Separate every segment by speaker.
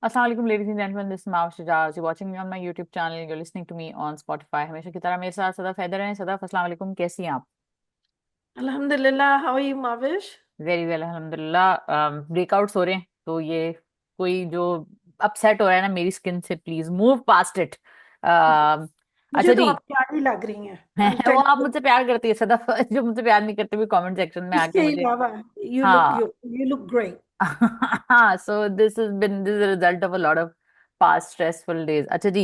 Speaker 1: Assalamualaikum ladies and gentlemen, this is Mao Shajaz. You're watching me on my YouTube channel. You're listening to me on Spotify. हमेशा की तरह मेरे साथ सदफ हैदर हैं. सदफ, अस्सलाम वालेकुम, कैसी हैं आप?
Speaker 2: Alhamdulillah, how are you, Mavish?
Speaker 1: Very well अल्हम्दुलिल्लाह. ब्रेकआउट्स हो रहे हैं तो ये कोई जो अपसेट हो रहा है ना मेरी स्किन से, प्लीज मूव पास्ट इट.
Speaker 2: मुझे
Speaker 1: अच्छा
Speaker 2: तो
Speaker 1: जी.
Speaker 2: आप प्यारी लग रही हैं। I'll
Speaker 1: वो
Speaker 2: tell
Speaker 1: आप
Speaker 2: you.
Speaker 1: मुझसे प्यार करती है सदफ. जो मुझसे प्यार नहीं करते भी कमेंट सेक्शन में आके
Speaker 2: इसके
Speaker 1: मुझे.
Speaker 2: अलावा you look
Speaker 1: हाँ.
Speaker 2: you you look great.
Speaker 1: हाँ, so this is a result of a lot of past stressful days. अच्छा जी.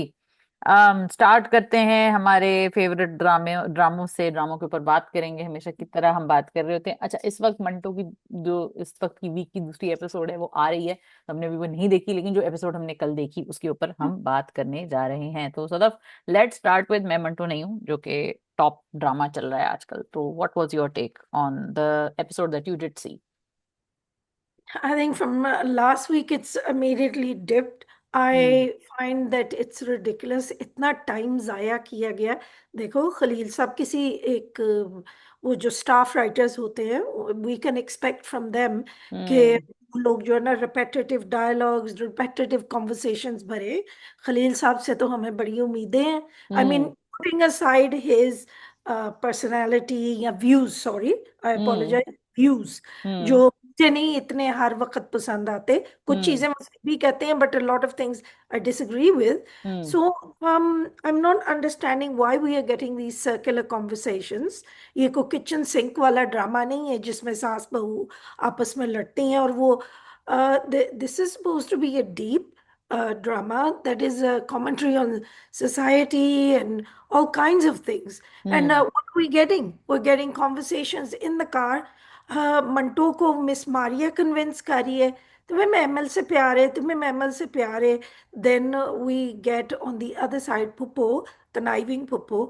Speaker 1: स्टार्ट करते हैं हमारे फेवरेट ड्रामों से. ड्रामों के ऊपर बात करेंगे हमेशा की तरह हम बात कर रहे होते हैं. अच्छा, इस वक्त मंटो की जो इस वक्त की वीक की दूसरी एपिसोड है वो आ रही है. तो हमने अभी वो नहीं देखी, लेकिन जो एपिसोड हमने कल देखी उसके ऊपर हम बात करने जा रहे हैं. तो सदफ, लेट्स स्टार्ट विद मैं मंटो नहीं हूँ, जो कि टॉप ड्रामा चल रहा है आजकल. तो what was your take on the episode that you did see?
Speaker 2: I think from last week it's immediately dipped. I find that it's ridiculous. इतना टाइम जाया किया गया. देखो खलील साहब किसी एक वो जो स्टाफ राइटर्स होते हैं, we can expect from them कि
Speaker 1: हम्म.
Speaker 2: वो लोग जो है ना रिपेटिटिव डायलॉग्स रिपेटिटिव कॉन्वर्सेशंस भरे. खलील साहब से तो हमें बड़ी उम्मीदें हैं. I mean
Speaker 1: hmm.
Speaker 2: Putting aside his personality या views, sorry I
Speaker 1: hmm.
Speaker 2: Apologise, views
Speaker 1: hmm.
Speaker 2: जो मुझे नहीं इतने हर वक्त पसंद आते. कुछ
Speaker 1: हम्म.
Speaker 2: चीजें मुझे भी कहते हैं, but a lot of things I disagree with.
Speaker 1: Hmm.
Speaker 2: So I am not understanding why we are getting these circular conversations. ये कोई किचन सिंक वाला ड्रामा नहीं है जिसमें सास बहू आपस में लड़ती हैं. और वो this is supposed to be a deep drama that is a commentary on society and all kinds of things. And
Speaker 1: hmm.
Speaker 2: what are we getting? We're getting conversations in the car. Manto को miss Maria convince कर रही है, तुम्हें महमल से प्यार है, तुम्हें महमल से प्यार है. Then we get on the other side Puppo, conniving Puppo,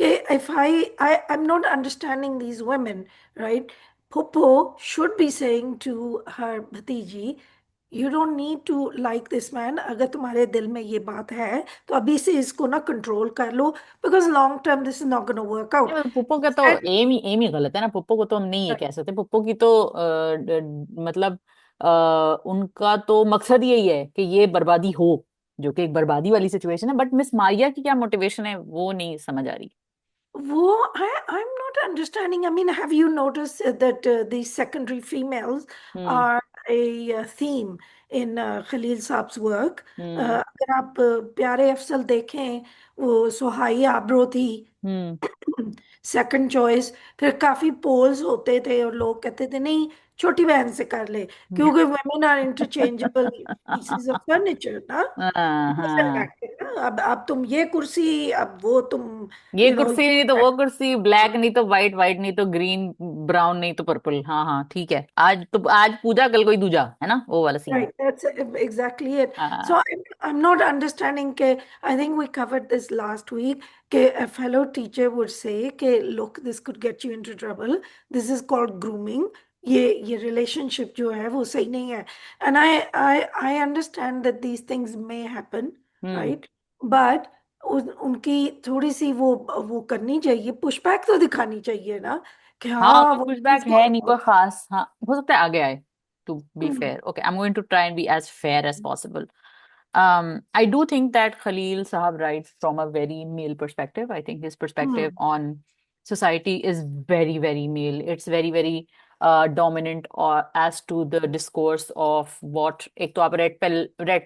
Speaker 2: कि if I'm not understanding these women, right? Pupo should be saying to her bhatiji, you don't need to like this man. अगर तुम्हारे दिल में ये बात है तो अभी से इसको ना कंट्रोल कर लो, because long term this is not going to work out.
Speaker 1: पुप्पो का तो एम ही गलत है ना. पुप्पो को तो हम नहीं ये कह सकते. पुप्पो की तो मतलब उनका तो मकसद यही है कि ये बर्बादी हो, जो कि एक बर्बादी वाली सिचुएशन है. बट मिस मारिया की क्या मोटिवेशन है वो नहीं समझ आ रही.
Speaker 2: I'm not understanding. I mean, have you noticed that these secondary females
Speaker 1: hmm.
Speaker 2: are a theme in Khalil Saab's work?
Speaker 1: हम्म.
Speaker 2: अगर आप प्यारे अफसल देखें, वो सुहाई आबरो थी
Speaker 1: हम्म.
Speaker 2: Second choice. फिर काफी पोल्स होते थे और लोग कहते थे नहीं, छोटी बहन से कर ले, क्योंकि women are interchangeable pieces of furniture ना.
Speaker 1: हाँ
Speaker 2: Doesn't
Speaker 1: हाँ.
Speaker 2: matter ना. अब तुम ये कुर्सी, अब वो तुम,
Speaker 1: ये
Speaker 2: यू नो.
Speaker 1: कुर्सी नहीं तो वो कुर्सी, ब्लैक नहीं तो वाइट, वाइट नहीं तो ग्रीन, ब्राउन नहीं तो पर्पल. हाँ हाँ ठीक है. आज तो आज पूजा कल कोई दूजा है ना, वो वाला scene.
Speaker 2: Right, that's exactly it. So
Speaker 1: हाँ.
Speaker 2: I'm not understanding ke, I think we covered this last week, ke a fellow teacher would say ke, look, this could get you into trouble. This is called grooming. ये relationship जो है वो सही नहीं है. And I understand that these things may happen,
Speaker 1: hmm.
Speaker 2: right? But उनकी थोड़ी सी वो करनी चाहिए, पुशबैक तो दिखानी चाहिए ना, कि
Speaker 1: हाँ,
Speaker 2: हाँ
Speaker 1: तो
Speaker 2: वो
Speaker 1: पुशबैक है नहीं कोई खास. हाँ, हो सकता है आगे आए. To be
Speaker 2: hmm,
Speaker 1: fair, okay, I am going to try and be as fair as possible. I do think that Khalil Sahab writes from a very male perspective. I think his perspective
Speaker 2: hmm,
Speaker 1: on society is very, very male. It's very, very dominant or as to the discourse of what. एक तो आप red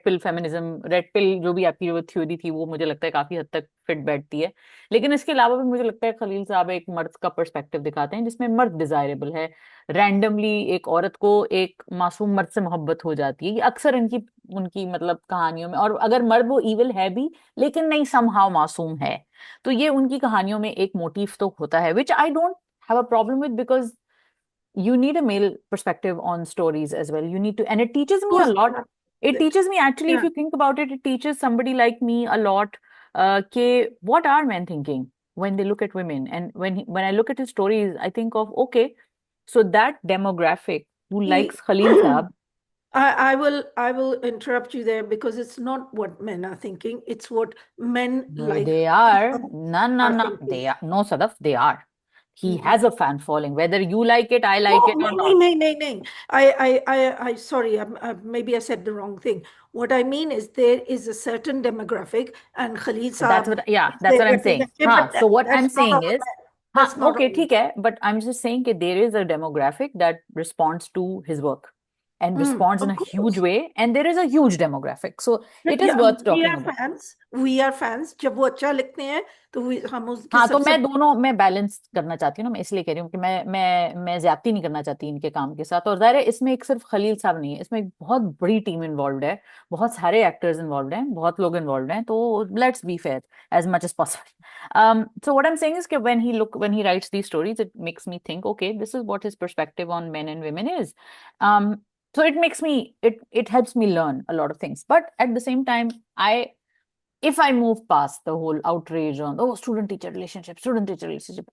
Speaker 1: pill feminism, red pill जो भी आपकी वो theory थी वो मुझे लगता है काफी हद तक फिट बैठती है. लेकिन इसके अलावा भी मुझे लगता है खलील साहब एक मर्द का पर्सपेक्टिव दिखाते हैं जिसमें मर्द डिजायरेबल है. रैंडमली एक औरत को एक मासूम मर्द से मोहब्बत हो जाती है. ये अक्सर इनकी उनकी मतलब कहानियों में, और अगर मर्द वो इविल है भी लेकिन नहीं समहाउ मासूम है, तो ये उनकी कहानियों में एक मोटिव तो होता है, which I don't have a problem with, because you need a male perspective on stories as well. You need to, and it teaches me a lot. It teaches me, actually, if
Speaker 2: yeah.
Speaker 1: you think about it, it teaches somebody like me a lot. What are men thinking when they look at women? And when I look at his stories, I think of, okay, so that demographic who likes Khalil
Speaker 2: I,
Speaker 1: Saab.
Speaker 2: I will interrupt you there, because it's not what men are thinking, it's what men
Speaker 1: No,
Speaker 2: like
Speaker 1: they are. No, no,
Speaker 2: are
Speaker 1: no.
Speaker 2: thinking.
Speaker 1: They are. No, Sadaf, they are. he has a fan following, whether you like it, I like
Speaker 2: Oh,
Speaker 1: it or
Speaker 2: no, no,
Speaker 1: not.
Speaker 2: no, no, no. Sorry, maybe I said the wrong thing. What I mean is there is a certain demographic, and Khalid
Speaker 1: That's
Speaker 2: Saab
Speaker 1: what, yeah,
Speaker 2: is
Speaker 1: that's
Speaker 2: the
Speaker 1: what I'm saying.
Speaker 2: representative,
Speaker 1: हाँ,
Speaker 2: but
Speaker 1: so what I'm
Speaker 2: that's not
Speaker 1: saying
Speaker 2: all.
Speaker 1: is, हाँ,
Speaker 2: That's not
Speaker 1: okay,
Speaker 2: all.
Speaker 1: ठीक है, but I'm just saying that there is a demographic that responds to his work and responds in
Speaker 2: Of
Speaker 1: a huge
Speaker 2: course.
Speaker 1: way, and there is a huge demographic. So it is
Speaker 2: Yeah,
Speaker 1: worth
Speaker 2: we
Speaker 1: talking
Speaker 2: are
Speaker 1: about.
Speaker 2: fans. We are fans. जब वो अच्छा लिखते हैं तो हम उसके
Speaker 1: हाँ, तो
Speaker 2: सबसे
Speaker 1: मैं दोनों मैं बैलेंस करना चाहती हूँ ना, मैं इसलिए कह रही हूँ कि मैं ज्यादती नहीं करना चाहती इनके काम के साथ। और जाहिर है इसमें एक सिर्फ खलील साहब नहीं है, इसमें एक बहुत बड़ी टीम इन्वॉल्व है, बहुत सारे एक्टर्स इन्वॉल्व हैं, बहुत लोग इन्वॉल्व हैं, तो let's be fair as much as possible. so what I'm saying is that when he writes these stories, it makes me think, okay, this is what his perspective on men and women is. um so it helps me learn a lot of things, but at the same time, I if I move past the whole outrage on, oh, student teacher relationship,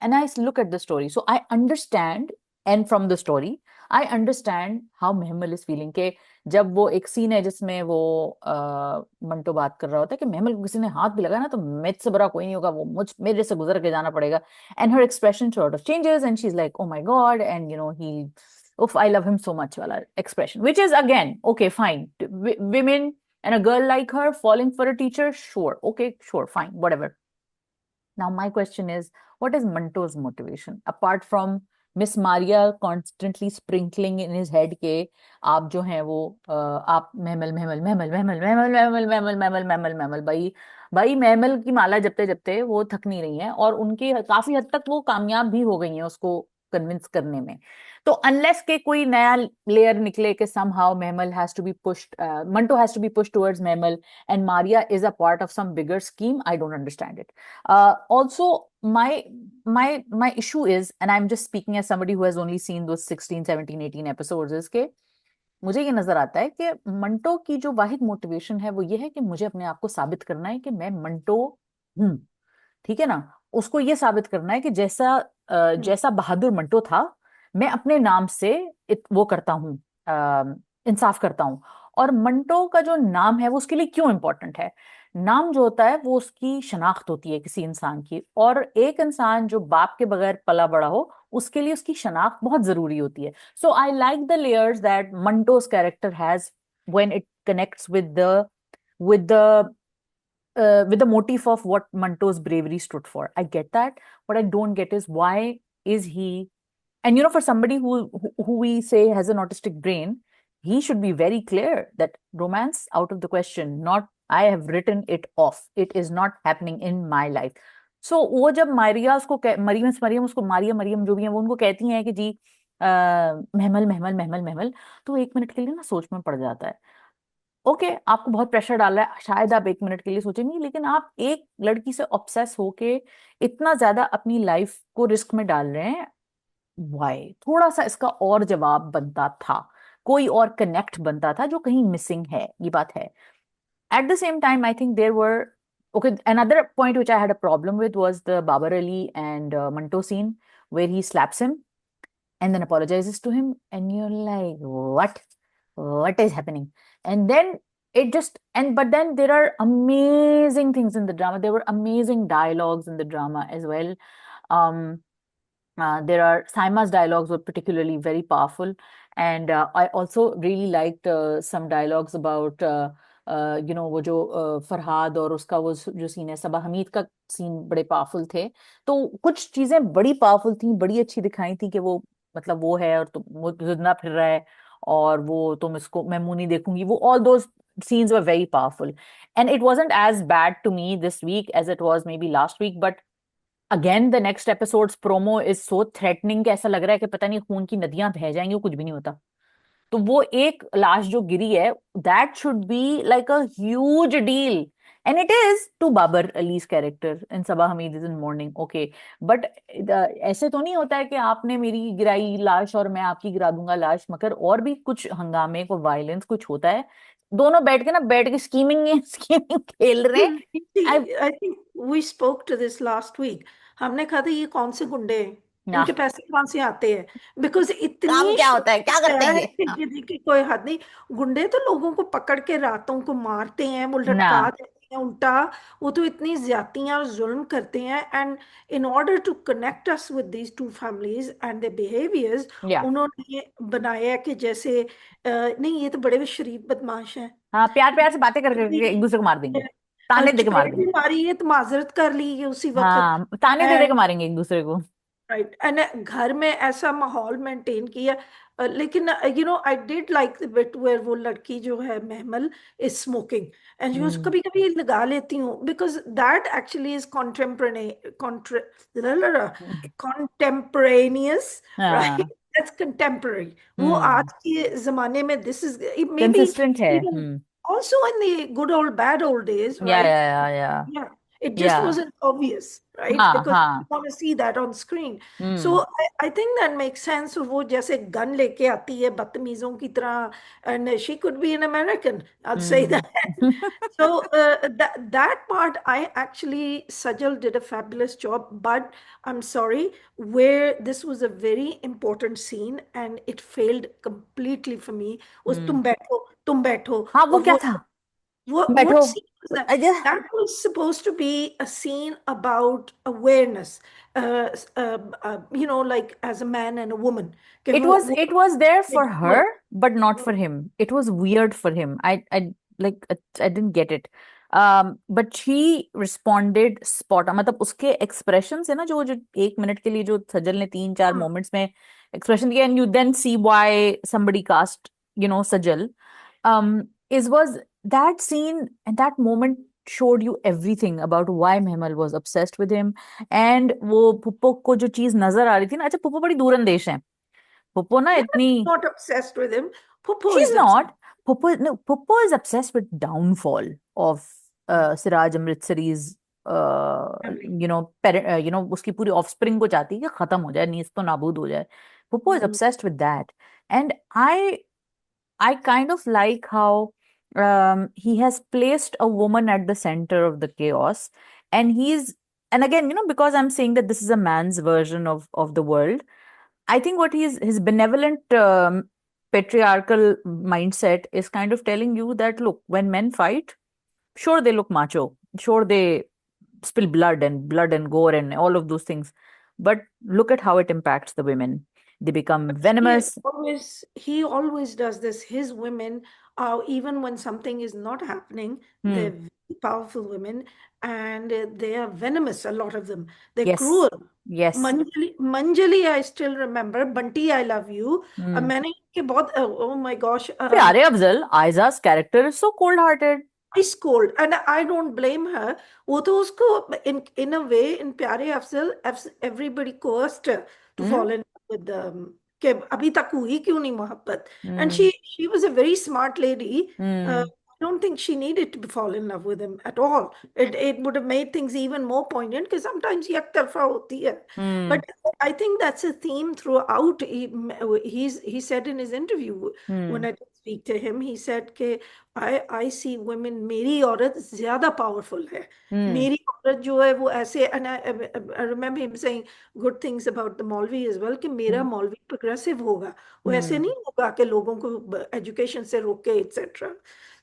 Speaker 1: and I look at the story, so I understand, and from the story, I understand how Mehmal is feeling. के जब वो एक scene है जिसमें वो मंटो बात कर रहा होता है कि महमल को किसी ने हाथ भी लगाया ना तो मुझ से बड़ा कोई नहीं होगा, वो मुझ मेरे से गुजर के जाना पड़ेगा, and her expression sort of changes and she's like, oh my god, and he, oof, I love him so much wala expression, which is again okay, fine. Women and a girl like her falling for a teacher, sure, okay, sure, fine, whatever. Now my question is, what is Manto's motivation apart from Miss Maria constantly sprinkling in his head के आप जो हैं वो आप महमल महमल महमल महमल महमल महमल महमल महमल महमल महमल भाई भाई महमल की माला जपते जपते वो थक नहीं रही हैं, और उनकी काफी हद तक वो कामयाब भी हो गई हैं उसको कन्विंस करने में। तो अनलेस के कोई नया लेयर निकले कि somehow Mehmal has to be pushed, Manto has to be pushed towards Mehmal, and Maria is a part of some bigger scheme, I don't understand it. Also, my issue is, and I'm just speaking as somebody who has only seen those 16, 17, 18 episodes, is कि मुझे ये नजर आता है कि मंटो की जो वाहिद motivation है वो ये है कि मुझे अपने आप को साबित करना है कि मैं मंटो हूं, ठीक है ना। उसको ये साबित करना है कि जैसा बहादुर मंटो था, मैं अपने नाम से वो करता हूँ, इंसाफ करता हूँ। और मंटो का जो नाम है वो उसके लिए क्यों इंपॉर्टेंट है? नाम जो होता है वो उसकी शनाख्त होती है किसी इंसान की, और एक इंसान जो बाप के बगैर पला बड़ा हो उसके लिए उसकी शनाख्त बहुत जरूरी होती है। So I like the layers that Manto's character has when it connects with the motif of what Manto's bravery stood for. I get that. What I don't get is why is he, and for somebody who we say has an autistic brain, he should be very clear that romance out of the question. Not, I have written it off. It is not happening in my life. So वो जब मरियम उसको मारिया मरियम जो भी है वो उनको कहती हैं कि जी महमल महमल महमल महमल, तो 1 मिनट के लिए ना सोच में पड़ जाता है। ओके, आपको बहुत प्रेशर डाल रहा है, शायद आप 1 मिनट के लिए सोचेंगे, लेकिन आप एक लड़की से ऑब्सेस होके इतना ज्यादा अपनी लाइफ को रिस्क में डाल रहे हैं, वाई? थोड़ा सा इसका और जवाब बनता था, कोई और कनेक्ट बनता था जो कहीं मिसिंग है, ये बात है। At the same time I think there were, okay, another point which I had a problem with was the Babar Ali and Manto scene where he slaps him and then apologizes to him, and you're like, what is happening? And then it just, and but then there are amazing things in the drama, there were amazing dialogues in the drama as well. um there are Saima's dialogues were particularly very powerful, and I also really liked some dialogues about वो जो फरहाद और उसका वो जो scene है, सबा हमीद का scene, बड़े powerful थे। तो कुछ चीजें बड़ी पावरफुल थी, बड़ी अच्छी दिखाई थी कि वो मतलब वो है और तुम वो जिंदा फिर रहा है, और वो तुम इसको मैं मुंह नहीं देखूंगी, वो all those scenes were very powerful, and it wasn't as bad to me this week as it was maybe last week, but again the next episodes promo is so threatening कि ऐसा लग रहा है कि पता नहीं खून की नदियां बह जाएंगी, वो कुछ भी नहीं होता। तो वो एक लाश जो गिरी है, that should be like a huge deal, and it is to Babar Ali's character in Saba Hameed is in mourning, okay, but ऐसे तो नहीं होता है कि आपने मेरी गिराई लाश और मैं आपकी गिरा दूंगा लाश, मगर और भी कुछ हंगामे को वायलेंस कुछ होता है, दोनों बैठ के स्कीमिंग स्कीमिंग खेल रहे हैं। I
Speaker 2: I think we spoke to this last week. हमने कहा था ये कौन से गुंडे हैं,
Speaker 1: ना,
Speaker 2: इनके पैसे कहाँ से आते हैं? बिकॉज
Speaker 1: काम
Speaker 2: इतनी
Speaker 1: क्या होता है, क्या
Speaker 2: शोषित
Speaker 1: करते हैं
Speaker 2: है
Speaker 1: ये? हाँ।
Speaker 2: कि कोई हद नहीं। गुंडे तो लोगों को पकड़ के रातों को मारते हैं, वो
Speaker 1: ना,
Speaker 2: लटका देते हैं उल्टा, वो तो इतनी ज्यादतियां और जुल्म करते हैं। And in order to connect us with these two families and their behaviours,
Speaker 1: या
Speaker 2: उन्होंने बनाया कि जैसे नहीं ये तो बड़े शरीफ बदमाश हैं,
Speaker 1: हाँ, प्यार प्यार से बातें कर करके एक दूसरे को मार देंगे, ताने दे के मार
Speaker 2: चपेट भी
Speaker 1: देंगे।
Speaker 2: मारी है तो माजरत कर ली है उसी वक्त।
Speaker 1: हाँ, ताने दे के मारेंगे एक दूसरे को।
Speaker 2: राइट, एंड घर में ऐसा माहौल मेंटेन किया। लेकिन I did like the bit where वो लड़की जो है Mahmal is smoking, and use
Speaker 1: hmm.
Speaker 2: कभी कभी लगा लेती हूँ, because that actually is contemporaneous, right,
Speaker 1: हाँ।
Speaker 2: That's contemporary. वो
Speaker 1: हम्म।
Speaker 2: आज के जमाने में this is maybe
Speaker 1: consistent है।
Speaker 2: Even also in the good old bad old days,
Speaker 1: या
Speaker 2: right?
Speaker 1: या या
Speaker 2: Yeah, it
Speaker 1: या
Speaker 2: just wasn't obvious, right?
Speaker 1: हाँ
Speaker 2: Because you
Speaker 1: हाँ।
Speaker 2: want to see that on screen.
Speaker 1: Hmm.
Speaker 2: So I think that makes sense. वो जैसे gun लेके आती है बदतमीजों की तरह, and she could be an American. I'll say
Speaker 1: hmm.
Speaker 2: that. So that part, I actually Sajal did a fabulous job. But I'm sorry, where this was a very important scene and it failed completely for me was
Speaker 1: हम्म।
Speaker 2: तुम बैठो
Speaker 1: हाँ, वो
Speaker 2: और
Speaker 1: क्या
Speaker 2: वो
Speaker 1: था? बैठो।
Speaker 2: what scene was that?
Speaker 1: Ajay.
Speaker 2: That was supposed to be a scene about awareness, like as a man and a woman. कि वो
Speaker 1: It was there for her, but not for him. It was weird for him. I like I didn't get it. But she responded spot on. मतलब उसके expression से ना, जो जो 1 minute के लिए जो सजल ने 3 4
Speaker 2: हाँ,
Speaker 1: मोमेंट्स में एक्सप्रेशन दिया, and you then see why somebody cast, Sajal. Is was that scene and that moment showed you everything about why Mehmal was obsessed with him. And वो पुप्पो को जो चीज नजर आ रही थी ना, अच्छा पुप्पो बड़ी दूरंदेश है। पुप्पो ना
Speaker 2: Mehmet
Speaker 1: इतनी,
Speaker 2: is not obsessed with him. Popo
Speaker 1: she's
Speaker 2: is obsessed
Speaker 1: not, Pupo, no, Pupo is obsessed with downfall of Siraj Amritsari's
Speaker 2: with him.
Speaker 1: उसकी पूरी ऑफस्प्रिंग को चाहती है कि खत्म हो जाए, नीस तो नाबूद हो जाए। Pupo is
Speaker 2: Mm.
Speaker 1: obsessed with that. And I kind of like how he has placed a woman at the center of the chaos. And and again, because I'm saying that this is a man's version of the world, I think what his benevolent patriarchal mindset is kind of telling you that, look, when men fight, sure they look macho, sure they spill blood and gore and all of those things, but look at how it impacts the women. They become
Speaker 2: But
Speaker 1: venomous.
Speaker 2: he always does this. His women, even when something is not happening,
Speaker 1: Hmm.
Speaker 2: they're very powerful women, and they are venomous. A lot of them, they're
Speaker 1: Yes.
Speaker 2: cruel.
Speaker 1: Yes.
Speaker 2: Manjali, I still remember. Bunty, I love you.
Speaker 1: Hmm.
Speaker 2: मैंने इनके बहुत oh my gosh,
Speaker 1: प्यारे Afzal, Aiza's character is so cold-hearted.
Speaker 2: I scold, and I don't blame her. वो तो उसको in a way in प्यारे Afzal everybody coerced her to
Speaker 1: Hmm.
Speaker 2: fall in love with कि अभी तक हुई क्यों नहीं मोहब्बत, and
Speaker 1: Hmm.
Speaker 2: she was a very smart lady.
Speaker 1: Hmm.
Speaker 2: I don't think she needed to fall in love with him at all. It would have made things even more poignant because sometimes एक तरफा होती है.
Speaker 1: Hmm.
Speaker 2: But I think that's a theme throughout. He said in his interview when
Speaker 1: Hmm.
Speaker 2: I did speak to him, he said कि I see women, मेरी औरत ज्यादा powerful है.
Speaker 1: Hmm.
Speaker 2: मेरी औरत जो है वो ऐसे, and I remember him saying good things about the Maulvi as well, कि मेरा
Speaker 1: Hmm.
Speaker 2: मौलवी प्रोग्रेसिव होगा, वो ऐसे
Speaker 1: Hmm.
Speaker 2: नहीं होगा कि लोगों को एजुकेशन से रोके etcetera.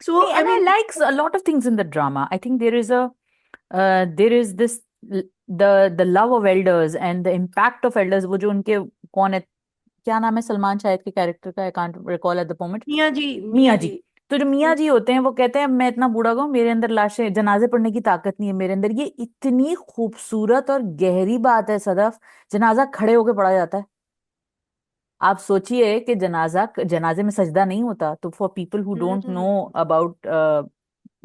Speaker 2: So
Speaker 1: And
Speaker 2: I
Speaker 1: I
Speaker 2: mean
Speaker 1: like a lot of things in the drama. I think there is this the love of elders and the impact of elders. वो जो उनके कौन है, क्या नाम है सलमान शाहिद के कैरेक्टर का, I can't recall at the moment.
Speaker 2: मियाँ जी,
Speaker 1: मियाँ
Speaker 2: मियाँ
Speaker 1: जी।
Speaker 2: जी.
Speaker 1: तो जो मियाँ जी होते हैं वो कहते हैं, मैं इतना बूढ़ा गया हूं, मेरे अंदर लाशें, जनाजे पढ़ने की ताकत नहीं है मेरे अंदर। ये इतनी खूबसूरत और गहरी बात है सदफ। जनाजा खड़े होके पढ़ा जाता है। आप सोचिए कि जनाजे में सजदा नहीं होता। तो for people who don't know about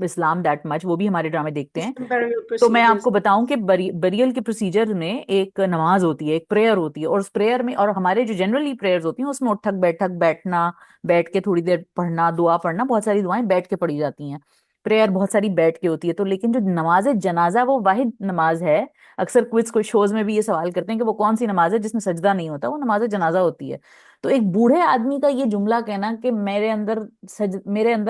Speaker 1: Islam that much, वो भी हमारे ड्रामे देखते हैं,
Speaker 2: burial
Speaker 1: तो मैं
Speaker 2: procedures.
Speaker 1: आपको बताऊं कि बरियल के प्रोसीजर में एक नमाज होती है, एक प्रेयर होती है, और उस प्रेयर में, और हमारे जो जनरली प्रेयर्स होती हैं उसमें उठक बैठक बैठना, बैठ के थोड़ी देर पढ़ना, दुआ पढ़ना, बहुत सारी दुआएं बैठ के पढ़ी जाती हैं। प्रेयर बहुत सारी बैठ के होती है। तो लेकिन जो नमाज जनाजा वो वाहिद नमाज है। अक्सर क्विज को शोज में भी ये सवाल करते हैं कि वो कौन सी नमाज है जिसमें सजदा नहीं होता। वो नमाज जनाजा होती है। तो एक बूढ़े आदमी का ये जुमला कहना कि मेरे अंदर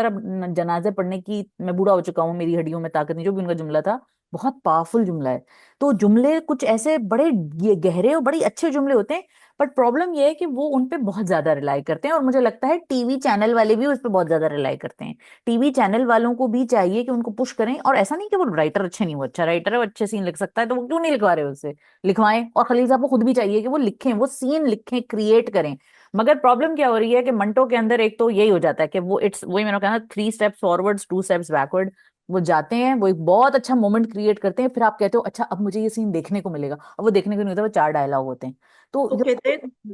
Speaker 1: अब जनाजे पढ़ने की, मैं बूढ़ा हो चुका हूँ, मेरी हड्डियों में ताकत नहीं, जो भी उनका जुमला था, बहुत पावरफुल जुमला है। तो जुमले कुछ ऐसे बड़े गहरे और बड़ी अच्छे जुमले होते हैं, बट प्रॉब्लम ये है कि वो उन पे बहुत ज्यादा रिलाई करते हैं, और मुझे लगता है टीवी चैनल वाले भी उस पे बहुत ज्यादा रिलाई करते हैं। टीवी चैनल वालों को भी चाहिए कि उनको पुश करें, और ऐसा नहीं कि वो राइटर अच्छे नहीं, वो अच्छा राइटर है, वो अच्छे सीन लिख सकता है, तो वो क्यों नहीं लिखवा रहे उससे? लिखवाएं। और खलील साहब को खुद भी चाहिए कि वो लिखें, वो सीन लिखें, क्रिएट करें। मगर प्रॉब्लम क्या हो रही है कि मंटो के अंदर एक तो यही हो जाता है कि वो इट्स वही मैंने कहा ना, 3 स्टेप्स फॉरवर्ड्स 2 स्टेप्स बैकवर्ड। वो जाते हैं, वो एक बहुत अच्छा मोमेंट क्रिएट करते हैं, फिर आप कहते हो अच्छा अब मुझे ये सीन देखने को मिलेगा, और वो देखने को नहीं होता, वो 4 डायलॉग होते हैं। तो
Speaker 2: Okay,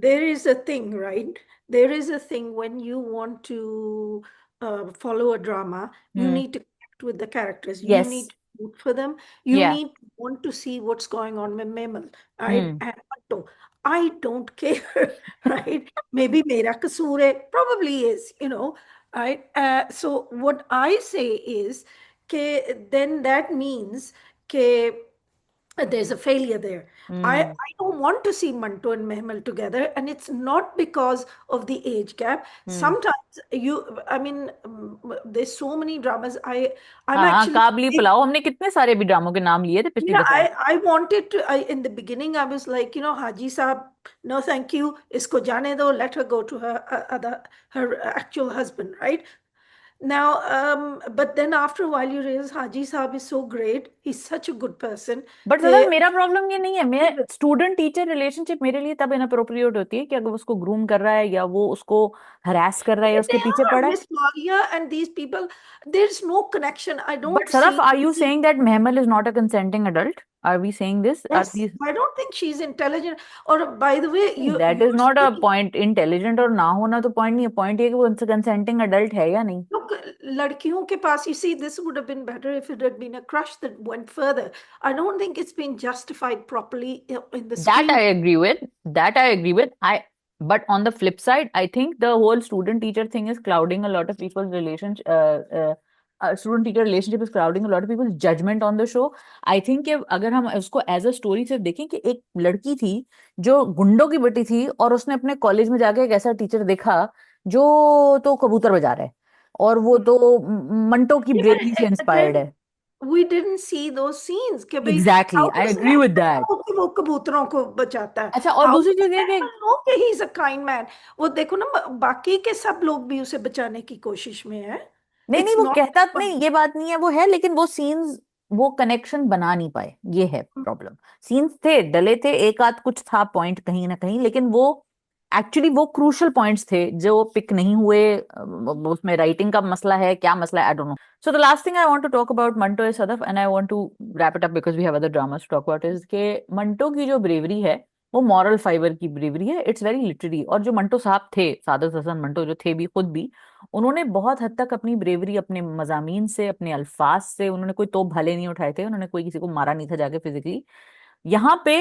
Speaker 2: there is a thing, right? There is a thing when you want to follow a drama, you
Speaker 1: hmm.
Speaker 2: need to connect with the characters. You
Speaker 1: yes.
Speaker 2: need to root for them. You
Speaker 1: या।
Speaker 2: need to want to see what's going on with Memel, right?
Speaker 1: Hmm.
Speaker 2: And Atto. I don't care, right? Maybe mera kasoor hai, probably is, right? So what I say is, then that means ke there's a failure there.
Speaker 1: Hmm.
Speaker 2: I don't want to see Manto and Mehmal together, and it's not because of the age gap.
Speaker 1: Hmm.
Speaker 2: Sometimes I mean, there's so many dramas. I'm
Speaker 1: हाँ हाँ,
Speaker 2: actually,
Speaker 1: काबली pulao, हमने कितने सारे भी ड्रामों के नाम लिए थे पिछली
Speaker 2: yeah,
Speaker 1: दफा।
Speaker 2: I wanted to, in the beginning, I was like, Haji Saab, no, thank you. Isko jane do, let her go to her actual husband, right? Now, but then after a while, you realize Haji Saab is so great. He's such a good person.
Speaker 1: But सदा
Speaker 2: They,
Speaker 1: मेरा problem ये नहीं है, मैं student teacher relationship मेरे लिए तब inappropriate होती है कि अगर वो उसको ग्रूम कर रहा है, या वो उसको हरास कर रहा है, या
Speaker 2: they
Speaker 1: उसके पीछे
Speaker 2: are
Speaker 1: पड़ा है।
Speaker 2: Miss Maria and these people. There's no connection. I
Speaker 1: but
Speaker 2: don't
Speaker 1: Sadaf,
Speaker 2: see
Speaker 1: are you
Speaker 2: any.
Speaker 1: Saying that Mahmal is not a consenting adult? Are we saying this? Are
Speaker 2: Yes, I don't think she's intelligent. Or by the way,
Speaker 1: that is
Speaker 2: you're
Speaker 1: not a
Speaker 2: seeing.
Speaker 1: Point, intelligent और ना होना तो point नहीं है, point ये है कि वो उनसे कंसेंटिंग अडल्ट है या नहीं।
Speaker 2: Look, लड़कियों के पास, you see, this would have been better if it had been a crush that went further. I don't think it's been justified properly in the
Speaker 1: That I
Speaker 2: screen.
Speaker 1: agree with. That I agree with. But on the flip side, I think the whole student-teacher thing is clouding a lot of people's relationship. Student-teacher relationship is clouding a lot of people's judgment on the show. I think कि अगर हम उसको as a story सिर्फ देखें कि एक लड़की थी जो गुंडों की बेटी थी, और उसने अपने कॉलेज में जाके एक ऐसा टीचर देखा जो तो कबूतर बजा रहा है, और वो
Speaker 2: Hmm.
Speaker 1: तो मंटो की
Speaker 2: Yeah,
Speaker 1: ब्रेवरी से
Speaker 2: but then
Speaker 1: इंस्पायर्ड है।
Speaker 2: we didn't see those scenes कि भाई
Speaker 1: exactly,
Speaker 2: how
Speaker 1: I
Speaker 2: does
Speaker 1: agree with
Speaker 2: Mehmet
Speaker 1: that.
Speaker 2: know कि वो कबूतरों को बचाता है?
Speaker 1: अच्छा, और
Speaker 2: How
Speaker 1: दूसरी
Speaker 2: does
Speaker 1: चीज ये कि
Speaker 2: Mehmet know कि he is a kind man? वो देखो ना, बाकी के सब लोग भी उसे बचाने की कोशिश में है.
Speaker 1: नहीं नहीं,
Speaker 2: It's
Speaker 1: वो
Speaker 2: not.
Speaker 1: कहता नहीं, ये बात नहीं है, वो है, लेकिन वो सीन्स, वो कनेक्शन बना नहीं पाए, ये है प्रॉब्लम। सीन्स थे, डले थे, एक आध कुछ था पॉइंट कहीं ना कहीं, लेकिन वो एक्चुअली वो क्रूशल पॉइंट्स थे जो पिक नहीं हुए। उसमें राइटिंग का मसला है, क्या मसला है, I don't know. So the last thing I want to talk about Manto is Sadaf, and I want to wrap it up because we have other dramas to talk about, is के मंटो की जो ब्रेवरी है वो मॉरल फाइबर की bravery है, it's very literary. और जो मंटो साहब थे, सादत हसन मंटो जो थे भी खुद भी, उन्होंने बहुत हद तक अपनी ब्रेवरी अपने मजामीन से, अपने अल्फाज से, उन्होंने कोई तोप भले नहीं उठाए थे, उन्होंने कोई किसी को मारा नहीं था जाके फिजिकली। यहाँ पे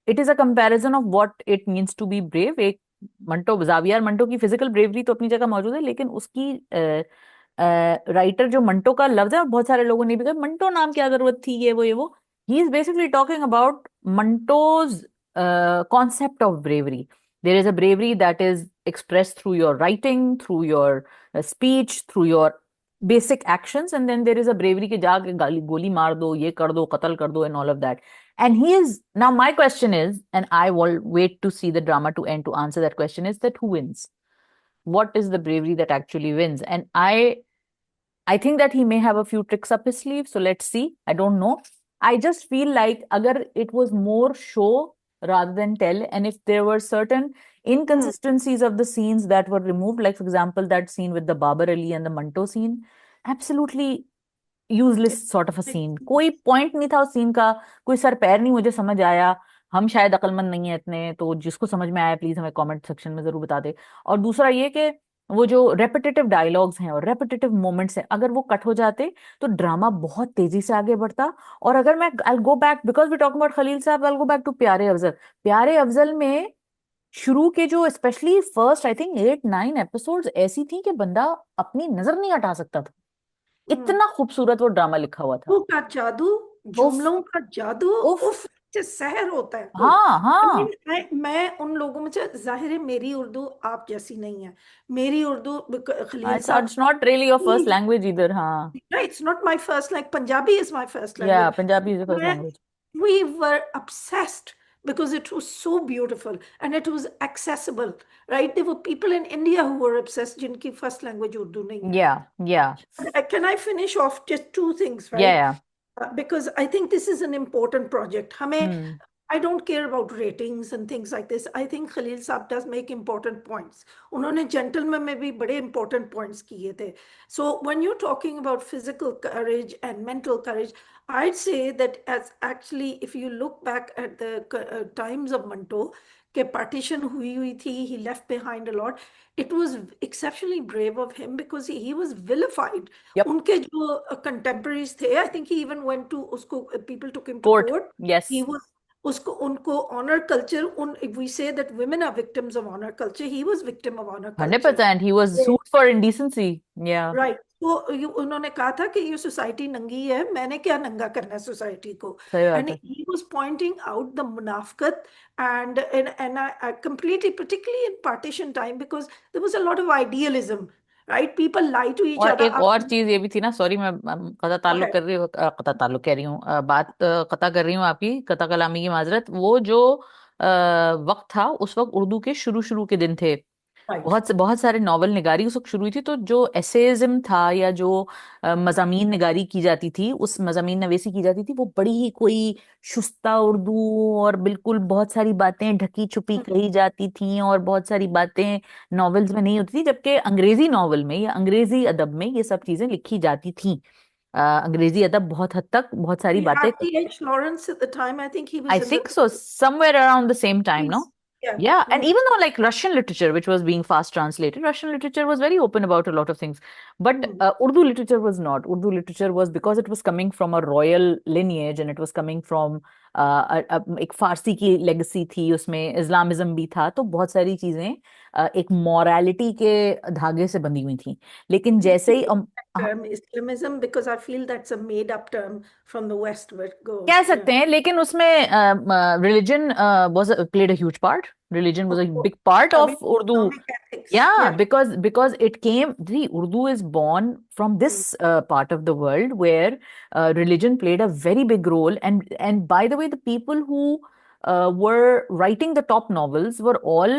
Speaker 1: it is a comparison of what it means to be brave. एक मंटो, जावियर मंटो की फिजिकल ब्रेवरी तो अपनी जगह मौजूद है, लेकिन उसकी राइटर जो मंटो का लफ्ज है, और बहुत सारे लोगों ने भी कहा मंटो नाम क्या जरूरत थी, ये वो ही is basically talking about Manto's concept of bravery. There is a bravery that is expressed through your writing, through your speech, through your basic actions, and then there is a bravery के जाके गोली मार दो, ये कर दो, कत्ल कर दो, and all of that. And he is now, my question is, and I will wait to see the drama to end to answer that question, is that who wins? What is the bravery that actually wins? And I think that he may have a few tricks up his sleeve. So let's see. I don't know. I just feel like agar it was more show rather than tell, and if there were certain
Speaker 2: Hmm.
Speaker 1: inconsistencies of the scenes that were removed, like for example that scene with the Babar Ali and the Manto scene, absolutely useless sort of a scene, कोई point नहीं था उस scene का, कोई sir पैर नहीं मुझे समझ आया। हम शायद अक्लमंद नहीं है इतने, तो जिसको समझ में आया प्लीज हमें कमेंट सेक्शन में जरूर बता दे। और दूसरा ये कि वो जो रेपिटेटिव डायलॉग्स हैं और रेपिटेटिव मोमेंट्स हैं, अगर वो कट हो जाते तो ड्रामा बहुत तेजी से आगे बढ़ता। और अगर मैं I go back, because we talk about Khalil Sahab, I go back to प्यारे अफजल। प्यारे अफजल में शुरू के जो specially first I think 8-9 episodes ऐसी थी कि बंदा अपनी नजर नहीं हटा सकता था,
Speaker 2: Hmm.
Speaker 1: इतना खूबसूरत वो ड्रामा लिखा हुआ था।
Speaker 2: वो का जादू,
Speaker 1: उफ।
Speaker 2: जुमलों का जादू.
Speaker 1: उफ।
Speaker 2: उफ. सहर होता है कोई।
Speaker 1: हाँ
Speaker 2: I
Speaker 1: हाँ।
Speaker 2: mean, मैं उन लोगों में से, जाहिर है मेरी उर्दू आप जैसी नहीं है। मेरी Urdu Khalil Sahab,
Speaker 1: it's not really your first language इधर, हाँ।
Speaker 2: It's not my first, like Punjabi is my first
Speaker 1: या
Speaker 2: language.
Speaker 1: Punjabi is the first language.
Speaker 2: We were obsessed because it was so beautiful and it was accessible, right? There were people in India who were obsessed, जिनकी first language Urdu नहीं है।
Speaker 1: या या
Speaker 2: Can I finish off just two things,
Speaker 1: या
Speaker 2: right?
Speaker 1: या
Speaker 2: Because I think this is an important project. हमें,
Speaker 1: हम्म।
Speaker 2: I don't care about ratings and things like this. I think Khalil Saab does make important points. उन्होंने Gentleman में भी बड़े important points किए थे. So when you're talking about physical courage and mental courage, I'd say that as actually, if you look back at the times of Manto, के partition हुई थी, he left behind a lot. It was exceptionally brave of him because he was vilified.
Speaker 1: Yup.
Speaker 2: उनके जो contemporaries थे, I think he even went to उसको, people took him to
Speaker 1: court.
Speaker 2: court.
Speaker 1: Yes.
Speaker 2: He was उसको उनको honor culture, if we say that women are victims of honor culture, he was victim of honor
Speaker 1: hundred
Speaker 2: culture.
Speaker 1: Percent he was sued for indecency. Yeah.
Speaker 2: Right, तो उन्होंने कहा था कि ये society नंगी है, मैंने क्या नंगा करना है सोसाइटी को।
Speaker 1: सही
Speaker 2: एंड
Speaker 1: बात है।
Speaker 2: He was pointing out the मुनाफकत, and I completely, particularly in partition time, because there was a lot of idealism, right? People lie to each
Speaker 1: और
Speaker 2: other
Speaker 1: एक और
Speaker 2: after.
Speaker 1: चीज ये भी थी ना, सॉरी मैं कता ताल्लुक कर रही हूँ, कता ताल्लुक कह रही हूँ, बात कता कर रही हूँ आपकी, कता कलामी की माजरत। वो जो वक्त था, उस वक्त उर्दू के शुरू शुरू के दिन थे।
Speaker 2: राइट,
Speaker 1: बहुत सारे नॉवल निगारी उस वक्त शुरू हुई थी, तो जो एसेइज्म था या जो मजामीन निगारी की जाती थी, उस मजामीन नवेसी की जाती थी, वो बड़ी ही कोई शुस्ता उर्दू, और बिल्कुल बहुत सारी बातें ढकी छुपी कही जाती थी, और बहुत सारी बातें नॉवेल्स में नहीं होती थी, जबकि अंग्रेजी नॉवल में या अंग्रेजी अदब में ये सब चीजें लिखी जाती थी। अंग्रेजी अदब बहुत हद तक बहुत सारी
Speaker 2: we
Speaker 1: बातें,
Speaker 2: had T.H. Lawrence at the time. I think he
Speaker 1: I
Speaker 2: was in the
Speaker 1: think so, somewhere around the same time, no?
Speaker 2: 30s. Yeah.
Speaker 1: Yeah, and
Speaker 2: Mm.
Speaker 1: even though like Russian literature, which was being fast translated, Russian literature was very open about a lot of things. But
Speaker 2: Mm.
Speaker 1: Urdu literature was not. Urdu literature was, because it was coming from a royal lineage and it was coming from एक फारसी की legacy थी, उसमें Islamism भी था, तो बहुत सारी चीजें एक मॉरालिटी के धागे से बंधी हुई थी। लेकिन
Speaker 2: We
Speaker 1: जैसे ही
Speaker 2: use that term Islamism because I feel that's a made up term from the West where it
Speaker 1: कह
Speaker 2: goes. Yeah.
Speaker 1: सकते हैं, लेकिन उसमें religion was played a huge part. Religion was
Speaker 2: Of
Speaker 1: a
Speaker 2: course.
Speaker 1: Big part
Speaker 2: I
Speaker 1: of
Speaker 2: mean,
Speaker 1: Urdu.
Speaker 2: Islamic ethics.
Speaker 1: Yeah,
Speaker 2: Yeah.
Speaker 1: because it came, the Urdu is born from this
Speaker 2: Mm.
Speaker 1: part of the world where religion played a very big role, and by the way, the people who were writing the top novels were all,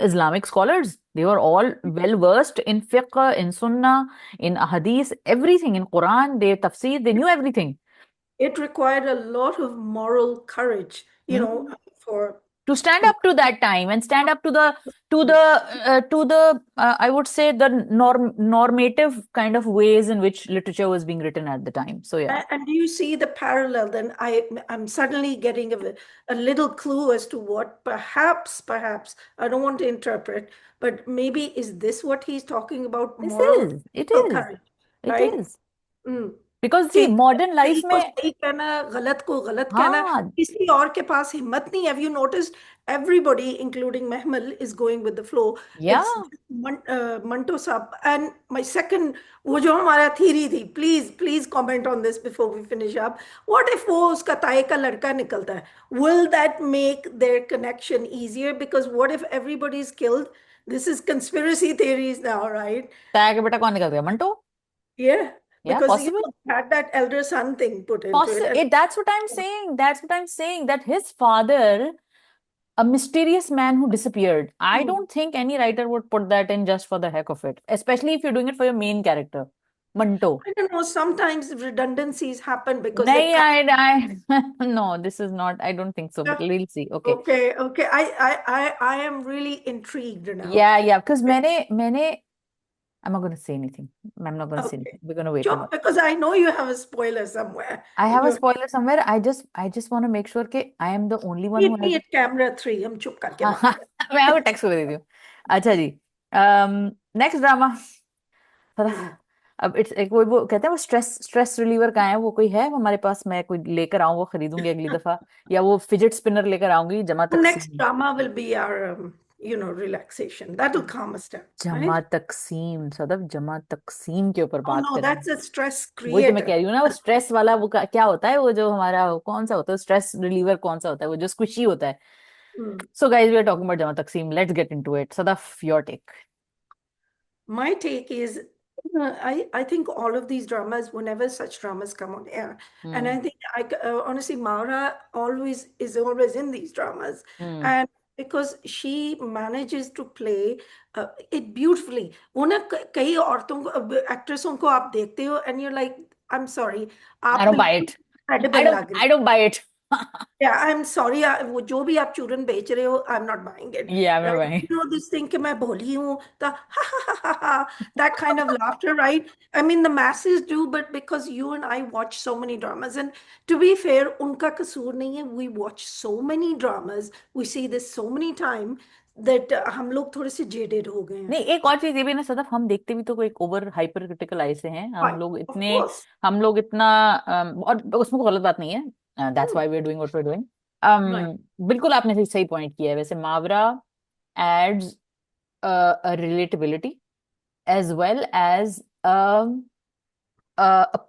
Speaker 1: Islamic scholars. They were all well versed in fiqh, in sunnah, in hadith, everything, in Quran, their tafsir, they knew everything.
Speaker 2: It required a lot of moral courage,
Speaker 1: Hmm.
Speaker 2: for
Speaker 1: To stand up to that time and stand up to the I would say the normative kind of ways in which literature was being written at the time. So yeah.
Speaker 2: And do you see the parallel? Then I'm suddenly getting a little clue as to what perhaps, I don't want to interpret, but maybe is this what he's talking about?
Speaker 1: This
Speaker 2: Moral
Speaker 1: is, it is,
Speaker 2: courage,
Speaker 1: it
Speaker 2: right?
Speaker 1: is.
Speaker 2: Mm.
Speaker 1: Because
Speaker 2: कि
Speaker 1: see, modern
Speaker 2: सही
Speaker 1: life
Speaker 2: को
Speaker 1: में,
Speaker 2: सही कहना, गलत को गलत कहना,
Speaker 1: हाँ,
Speaker 2: किसी और के पास हिम्मत नहीं। Have you noticed everybody, including Mehmal, is going with the flow? It's
Speaker 1: yeah,
Speaker 2: Manto Saab. And my second, वो जो हमारा theory थी, please comment on this before we finish up. What if वो उसका ताए का लड़का निकलता है? Will that make their connection easier? Because what if everybody is killed? This is conspiracy theories now, right?
Speaker 1: ताया के बेटा कौन निकल गया, Manto?
Speaker 2: Yeah,
Speaker 1: Yeah,
Speaker 2: because
Speaker 1: possible.
Speaker 2: had that elder son thing put into it. And
Speaker 1: That's what I'm saying. That's what I'm saying. That his father, a mysterious man who disappeared. I
Speaker 2: hmm,
Speaker 1: don't think any writer would put that in just for the heck of it, especially if you're doing it for your main character, Manto.
Speaker 2: I don't know, sometimes redundancies happen because they're
Speaker 1: Nahi, no, this is not. I don't think so. But we'll see. Okay.
Speaker 2: okay, okay. I am really intrigued now.
Speaker 1: Yeah. Because I'm not going to say anything. I'm not going to say
Speaker 2: Okay.
Speaker 1: anything. We're going to wait and
Speaker 2: Sure,
Speaker 1: watch.
Speaker 2: because I know you have a spoiler somewhere
Speaker 1: I
Speaker 2: in
Speaker 1: have a
Speaker 2: your
Speaker 1: spoiler somewhere. I just want to make sure that I am the only one who
Speaker 2: meet
Speaker 1: has.
Speaker 2: me at camera 3. हम चुप करके
Speaker 1: हाँ हाँ,
Speaker 2: वहां पे।
Speaker 1: मैं आपको text कर देती हूँ। अच्छा जी। Next drama.
Speaker 2: हम्म।
Speaker 1: अब इट्स एक वो कहते हैं, वो स्ट्रेस रिलीवर का है, वो कोई है हमारे पास, मैं कोई लेकर आऊँ, वो खरीदूंगी अगली दफा, या वो फिजेट स्पिनर लेकर आऊंगी, जमा
Speaker 2: Next
Speaker 1: तकसीम।
Speaker 2: drama will be our relaxation. That'll calm us down,
Speaker 1: जमा
Speaker 2: right?
Speaker 1: तकसीम, सदफ जमा तकसीम के ऊपर
Speaker 2: Oh
Speaker 1: बात
Speaker 2: no,
Speaker 1: करें।
Speaker 2: that's a stress
Speaker 1: वही तो मैं कह
Speaker 2: creator.
Speaker 1: रही हूँ ना, वो स्ट्रेस वाला वो क्या होता है, वो जो हमारा कौन सा होता है स्ट्रेस रिलीवर, कौन सा होता है वो जो स्क्विशी होता है।
Speaker 2: Hmm.
Speaker 1: So guys we are talking about Jama Taqseem, let's get into it. Sadaf, your take.
Speaker 2: My take is, I think all of these dramas, whenever such dramas come on air, and
Speaker 1: hmm.
Speaker 2: I think honestly, Maura always in these dramas,
Speaker 1: hmm.
Speaker 2: and because she manages to play it beautifully. वो ना कई औरतों को, एक्ट्रेसों को आप देखते हो and you're like, I'm sorry,
Speaker 1: I
Speaker 2: आप
Speaker 1: डोंट बाय
Speaker 2: बिल्कुल
Speaker 1: इट।
Speaker 2: credible लग रही।
Speaker 1: I don't buy it.
Speaker 2: I am sorry, वो जो भी आप चूरन बेच रहे हो, I am not buying it.
Speaker 1: ये I am not
Speaker 2: right,
Speaker 1: buying.
Speaker 2: You know this thing कि मैं भोली हूँ, तो that kind of laughter, right? I mean the masses do, but because you and I watch so many dramas, and to be fair, उनका कसूर नहीं है, we watch so many dramas, we see this so many time that हम लोग थोड़े से jaded हो गए हैं।
Speaker 1: नहीं, एक और चीज ये भी ना सदफ, हम देखते भी तो कोई एक ओवर हाइपर क्रिटिकल आई से हैं हम
Speaker 2: Right,
Speaker 1: लोग
Speaker 2: of
Speaker 1: इतने,
Speaker 2: course.
Speaker 1: हम लोग इतना और उसमें कोई गलत बात नहीं है, that's
Speaker 2: Hmm,
Speaker 1: why we are doing what we are doing.
Speaker 2: right.
Speaker 1: बिल्कुल आपने सही सही पॉइंट किया है। वैसे Mawra adds relatability as well as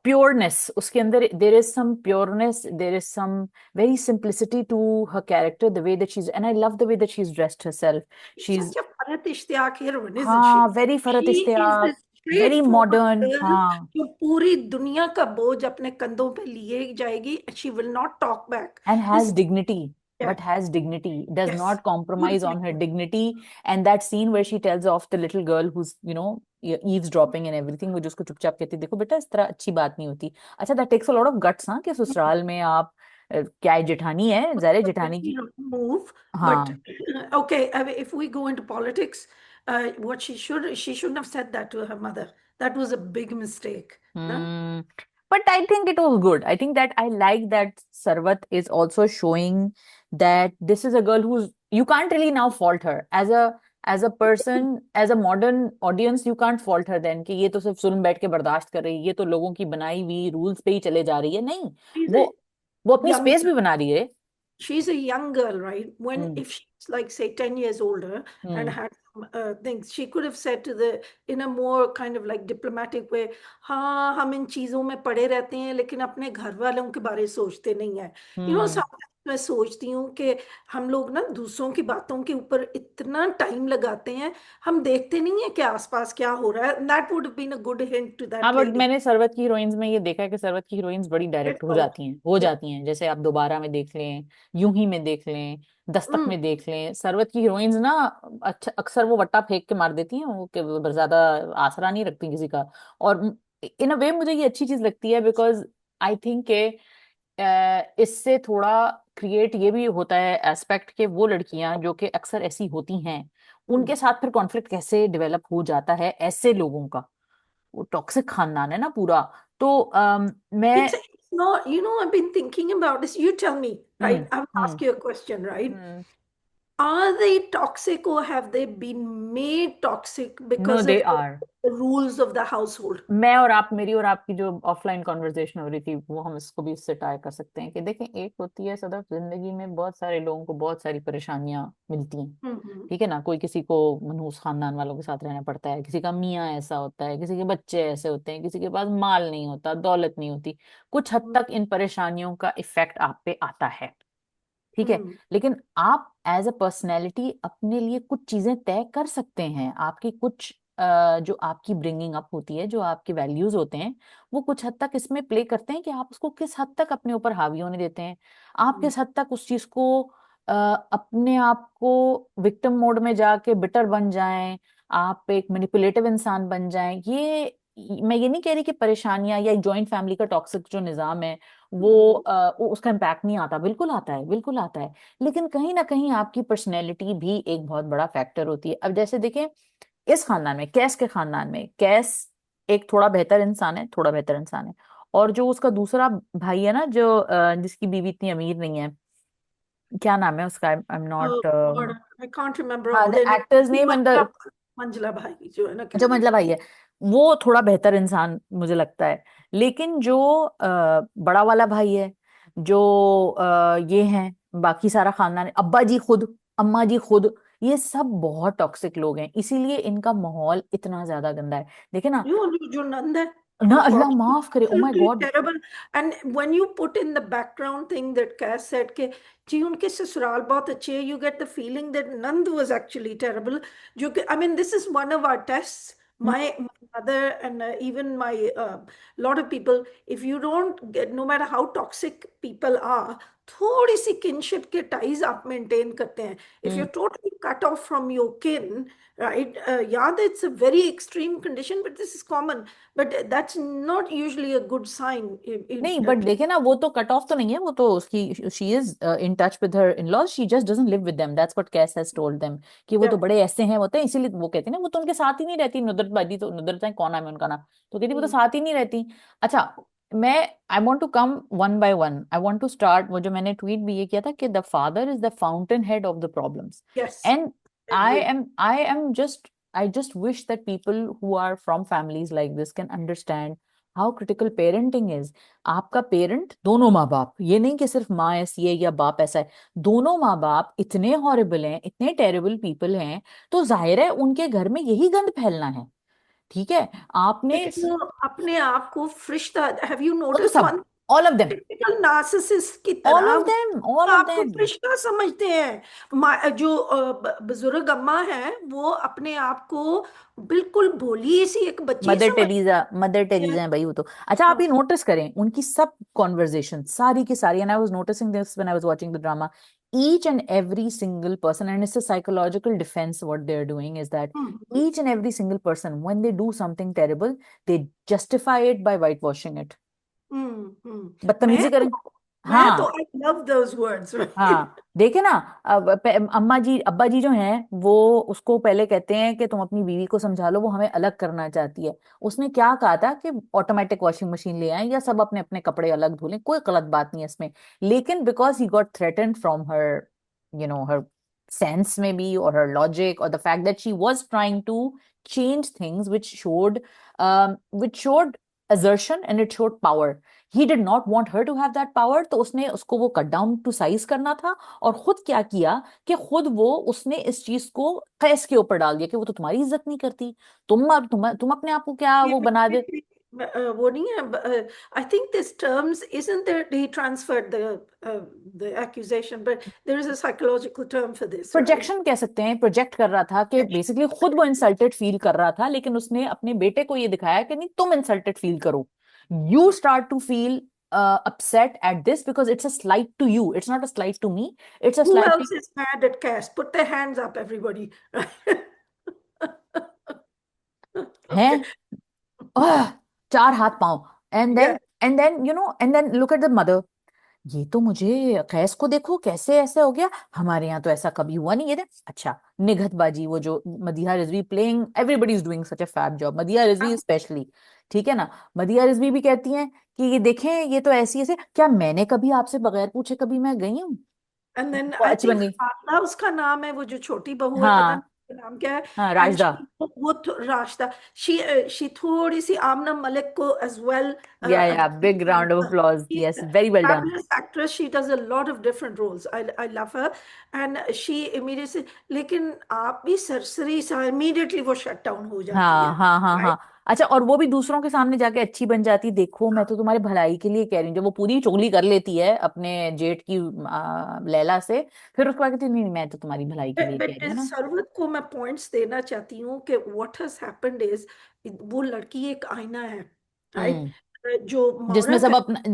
Speaker 1: pureness, उसके अंदर there is some pureness, there is some very simplicity to her character, the way that she is, and I love the way that she is dressed herself.
Speaker 2: She's
Speaker 1: she is,
Speaker 2: such a Farat Ishtiyaq heroine, isn't
Speaker 1: हाँ,
Speaker 2: she?
Speaker 1: Very Farhat
Speaker 2: She is
Speaker 1: Ishtiaq,
Speaker 2: a
Speaker 1: very
Speaker 2: straightforward
Speaker 1: modern,
Speaker 2: girl
Speaker 1: हाँ,
Speaker 2: जो पूरी दुनिया का बोझ अपने कंधों पे लिए जाएगी. She will not talk back.
Speaker 1: and
Speaker 2: This,
Speaker 1: has dignity,
Speaker 2: yeah,
Speaker 1: but has dignity, does
Speaker 2: yes,
Speaker 1: not compromise
Speaker 2: beautifully
Speaker 1: on her
Speaker 2: put.
Speaker 1: dignity. And that scene where she tells off the little girl who's, you know, eavesdropping and everything, वो जो उसको चुपचाप कहती है, देखो बेटा इस तरह अच्छी बात नहीं होती। अच्छा, that takes a lot of guts, हाँ, कि ससुराल में आप क्या है, जेठानी है, जरे जेठानी की।
Speaker 2: Move, but
Speaker 1: हाँ।
Speaker 2: okay. I mean, if we go into politics, what she shouldn't have said that to her mother. That was a big mistake. No?
Speaker 1: Hmm. But I think it was good. I think that I like that Sarvat is also showing that this is a girl who's, you can't really now fault her as a person, as a modern audience, you can't fault her then कि ये तो सिर्फ जुल्म बैठ के बर्दाश्त कर रही है, ये तो लोगों की बनाई हुई रूल्स पे ही चले जा रही है। नहीं,
Speaker 2: She's a
Speaker 1: वो अपनी
Speaker 2: young
Speaker 1: स्पेस भी बना रही है।
Speaker 2: she's a young girl, right? When
Speaker 1: hmm.
Speaker 2: if she's like say 10 years older and
Speaker 1: hmm.
Speaker 2: had some things, she could have said to the in a more kind of like diplomatic way, हाँ हम इन चीजों में पड़े रहते हैं लेकिन अपने घर वालों के बारे में सोचते नहीं है. You know,
Speaker 1: hmm.
Speaker 2: sometimes मैं सोचती हूँ कि हम लोग ना दूसरों की बातों के ऊपर इतना टाइम लगाते हैं, हम देखते नहीं है कि आसपास क्या हो रहा है. That would have been a good hint to
Speaker 1: हाँ,
Speaker 2: that
Speaker 1: बट
Speaker 2: lady.
Speaker 1: मैंने सरवत की हीरोइंस में ये देखा है कि सरवत की हीरोइंस बड़ी डायरेक्ट हो
Speaker 2: Straightforward.
Speaker 1: जाती हैं, हो जाती हैं। जैसे आप दोबारा में देख लें, यूं ही में देख लें, दस्तक
Speaker 2: Mm,
Speaker 1: में देख लें, सरवत की हीरोइंस ना अच्छा अक्सर वो वट्टा फेंक के मार देती हैं, वो कि ज्यादा आसरा नहीं रखती किसी का। और इन अ वे मुझे ये अच्छी चीज लगती है, बिकॉज आई थिंक के इससे थोड़ा क्रिएट ये भी होता है एस्पेक्ट कि वो लड़कियां जो कि अक्सर ऐसी होती हैं,
Speaker 2: mm.
Speaker 1: उनके साथ फिर कॉन्फ्लिक्ट कैसे डेवलप हो जाता है ऐसे लोगों का। वो टॉक्सिक खानदान है ना पूरा। तो मैं,
Speaker 2: It's not, I've been thinking about this. You tell me,
Speaker 1: hmm.
Speaker 2: right? I will
Speaker 1: hmm.
Speaker 2: ask you a question, right?
Speaker 1: Hmm.
Speaker 2: Are they toxic or have they been made toxic
Speaker 1: no
Speaker 2: because
Speaker 1: they
Speaker 2: of
Speaker 1: are.
Speaker 2: the rules of the household?
Speaker 1: मैं और आप, मेरी और आपकी जो offline conversation हो रही थी, वो हम इसको भी इससे टाई कर सकते हैं कि देखें, एक होती है सदैव जिंदगी में बहुत सारे लोगों को बहुत सारी परेशानियां मिलती हैं।
Speaker 2: Hmm.
Speaker 1: ठीक है ना, कोई किसी को मनहूस खानदान वालों के साथ रहना पड़ता है, किसी का मियाँ ऐसा होता है, किसी के बच्चे ऐसे होते हैं, किसी के पास माल नहीं होता, दौलत नहीं होती। कुछ हद तक इन परेशानियों का इफेक्ट आप पे आता है, ठीक है।
Speaker 2: Hmm.
Speaker 1: लेकिन आप एज अ पर्सनैलिटी अपने लिए कुछ चीजें तय कर सकते हैं। आपकी कुछ जो आपकी ब्रिंगिंग अप होती है, जो आपके वैल्यूज होते हैं, वो कुछ हद तक इसमें प्ले करते हैं कि आप उसको किस हद तक अपने ऊपर हावी होने देते हैं। आप
Speaker 2: Hmm.
Speaker 1: किस हद तक उस चीज को अपने आप को विक्टिम मोड में जाके बिटर बन जाएं, आप एक मैनिपुलेटिव इंसान बन जाएं। मैं ये नहीं कह रही कि परेशानियां या जॉइंट फैमिली का टॉक्सिक जो निजाम है
Speaker 2: Hmm.
Speaker 1: वो उसका इम्पैक्ट नहीं आता, बिल्कुल आता है, बिल्कुल आता है। लेकिन कहीं ना कहीं आपकी पर्सनैलिटी भी एक बहुत बड़ा फैक्टर होती है। अब जैसे देखें, इस खानदान में, कैस के खानदान में, कैस एक थोड़ा बेहतर इंसान है, थोड़ा बेहतर इंसान है। और जो उसका दूसरा भाई है ना, जो जिसकी बीवी इतनी अमीर नहीं है, क्या नाम है उसका, I am
Speaker 2: Oh
Speaker 1: not,
Speaker 2: God, I can't remember
Speaker 1: हाँ,
Speaker 2: all
Speaker 1: the
Speaker 2: their names.
Speaker 1: Actors name and
Speaker 2: मंजला,
Speaker 1: द,
Speaker 2: मंजला भाई जो है ना, कह
Speaker 1: जो
Speaker 2: रही
Speaker 1: मतलब भाई है, वो थोड़ा बेहतर इंसान मुझे लगता है। लेकिन जो बड़ा वाला भाई है, जो ये है, बाकी सारा खानदान है, अब्बा जी खुद, अम्मा जी खुद, ये सब बहुत टॉक्सिक लोग हैं, इसीलिए इनका माहौल इतना ज्यादा गंदा है। देखे ना,
Speaker 2: जो नंद है,
Speaker 1: ना
Speaker 2: oh
Speaker 1: अल्लाह
Speaker 2: God, she's
Speaker 1: माफ करे, oh my
Speaker 2: absolutely
Speaker 1: God.
Speaker 2: terrible. And when you put in the background thing that Cass said कि जी उनके ससुराल बहुत अच्छे हैं, you get the feeling that Nand was actually terrible. जो कि I mean this is one of our tests. My mother and even my lot of people, if you don't get, no matter how toxic people are, थोड़ी सी kinship के ties आप maintain करते हैं. If
Speaker 1: hmm.
Speaker 2: you're totally cut off from your kin, right? Yeah, it's a very extreme condition, but this is common. But that's not usually a good sign.
Speaker 1: नहीं but देखे ना, वो तो cut off तो नहीं है, वो तो उसकी she is in touch with her in laws, she just doesn't live with them, that's what Cass has told them, कि वो तो
Speaker 2: Yeah.
Speaker 1: बड़े ऐसे हैं होते हैं, इसीलिए वो कहती है ना, वो तो उनके साथ ही नहीं रहती, नुदरत बाजी, तो नुदरत है, कौन नाम है उनका नाम, तो कहती वो तो
Speaker 2: Mm.
Speaker 1: साथ ही नहीं रहती। अच्छा, मैं I want to come one by one, I want to start, वो जो मैंने ट्वीट भी ये किया था कि the father is the fountain head of the problems,
Speaker 2: Yes.
Speaker 1: And
Speaker 2: I agree.
Speaker 1: I am just, I just wish that people who are from families like this can understand how critical parenting is। आपका parent, दोनों माँ बाप, ये नहीं कि सिर्फ माँ ऐसी है या बाप ऐसा है, दोनों माँ बाप इतने हॉरिबल हैं, इतने टेरेबल पीपल हैं, तो जाहिर है उनके घर में यही गंद फैलना है। ठीक है, आपने
Speaker 2: लेकिन वो अपने आप को फरिश्ता, हैव यू
Speaker 1: वो तो
Speaker 2: नोटिस्ड
Speaker 1: सब,
Speaker 2: one,
Speaker 1: all of them,
Speaker 2: typical narcissist की
Speaker 1: ऑल
Speaker 2: तरह
Speaker 1: ऑफ
Speaker 2: वो
Speaker 1: देम, ऑल ऑफ
Speaker 2: आपको
Speaker 1: देम।
Speaker 2: फरिश्ता समझते हैं। जो बुजुर्ग अम्मा है वो अपने आप को बिल्कुल भोली सी एक बच्ची
Speaker 1: मदर
Speaker 2: समझती
Speaker 1: टेरेसा, मदर
Speaker 2: है।
Speaker 1: टेरेसा है भाई वो तो। अच्छा, आप
Speaker 2: हाँ।
Speaker 1: ये नोटिस करें उनकी सब कॉन्वर्जेशन सारी की सारी, and I was noticing this when I was watching the drama, each and every single person, and it's a psychological defense what they're doing, is that
Speaker 2: hmm.
Speaker 1: each and every single person, when they do something terrible, they justify it by whitewashing it, बदतमीजी करें।
Speaker 2: मैं
Speaker 1: हाँ,
Speaker 2: तो I love those words.
Speaker 1: हाँ, देखे ना, अब अम्मा जी अब्बा जी जो हैं, वो उसको पहले कहते हैं कि तुम अपनी बीवी को समझा लो, वो हमें अलग करना चाहती है। उसने क्या कहा था कि ऑटोमेटिक वॉशिंग मशीन ले आए या सब अपने अपने कपड़े अलग धो लें, कोई गलत बात नहीं है इसमें, लेकिन because he got threatened from her, her sense maybe, or her logic, or the fact that she was trying to change things which showed assertion and it showed power, he did not want her to have that power, तो उसने उसको वो cut down to size करना था, और खुद क्या किया कि खुद वो उसने इस चीज को कैस के ऊपर डाल दिया कि वो तो तुम्हारी इज्जत नहीं करती, तुम अपने आप को क्या वो बना दे।
Speaker 2: वो नहीं है। I think this terms isn't there, he transferred the accusation, but there is a psychological term for this, right?
Speaker 1: Projection कह सकते हैं, प्रोजेक्ट कर रहा था कि बेसिकली खुद वो इंसल्टेड फील कर रहा था, लेकिन उसने अपने बेटे को ये दिखाया कि नहीं, तुम इंसल्टेड फील करो, you start to feel upset at this because it's a slight to you, it's not a slight to me, it's a
Speaker 2: Who
Speaker 1: slight to
Speaker 2: else is mad at Cass? Put their hands up, everybody.
Speaker 1: है।
Speaker 2: Okay.
Speaker 1: Ah, चार हाथ पांव,
Speaker 2: Yeah.
Speaker 1: And then look at the mother, ये तो मुझे कैस को देखो कैसे ऐसे हो गया, हमारे यहाँ तो ऐसा कभी हुआ नहीं, ये देख। अच्छा, निगहतबाजी, वो जो Madiha Rizvi playing, everybody is doing such a fab job, Madiha Rizvi specially, ठीक है ना, मदीहा रिजवी भी कहती हैं कि ये देखें, ये तो ऐसी ऐसे, क्या मैंने कभी आपसे बगैर पूछे कभी मैं गई हूँ,
Speaker 2: And then
Speaker 1: वो
Speaker 2: I
Speaker 1: अच्छी बन
Speaker 2: think
Speaker 1: गई।
Speaker 2: खाला उसका नाम है, वो जो छोटी बहू है, पता नहीं
Speaker 1: हाँ,
Speaker 2: उसका नाम क्या है।
Speaker 1: हाँ,
Speaker 2: एंड
Speaker 1: राजदा,
Speaker 2: राश्ता, शी थोड़ी सी आमना मलिक को as well
Speaker 1: या big round of applause,
Speaker 2: she's
Speaker 1: yes,
Speaker 2: a
Speaker 1: very well done.
Speaker 2: fabulous actress. She does a lot of different roles. I love her. And she immediately, लेकिन आप भी सरसरी सा immediately वो shut down हो जाती
Speaker 1: हाँ,
Speaker 2: है,
Speaker 1: हाँ, हाँ,
Speaker 2: right?
Speaker 1: हाँ। अच्छा, और वो भी दूसरों के सामने जाके अच्छी बन जाती, देखो मैं तो तुम्हारी भलाई के लिए कह रही हूँ, जब वो पूरी चुगली कर लेती है अपने जेठ की लैला से, फिर उसके बाद कहती है, नहीं नहीं, मैं तो तुम्हारी भलाई के लिए कह
Speaker 2: बट
Speaker 1: रही हूँ ना।
Speaker 2: सरवत को मैं पॉइंट्स देना चाहती हूँ कि व्हाट हैज हैपेंड इज, वो लड़की एक आईना है, राइट?
Speaker 1: हम्म।
Speaker 2: जो मौरत है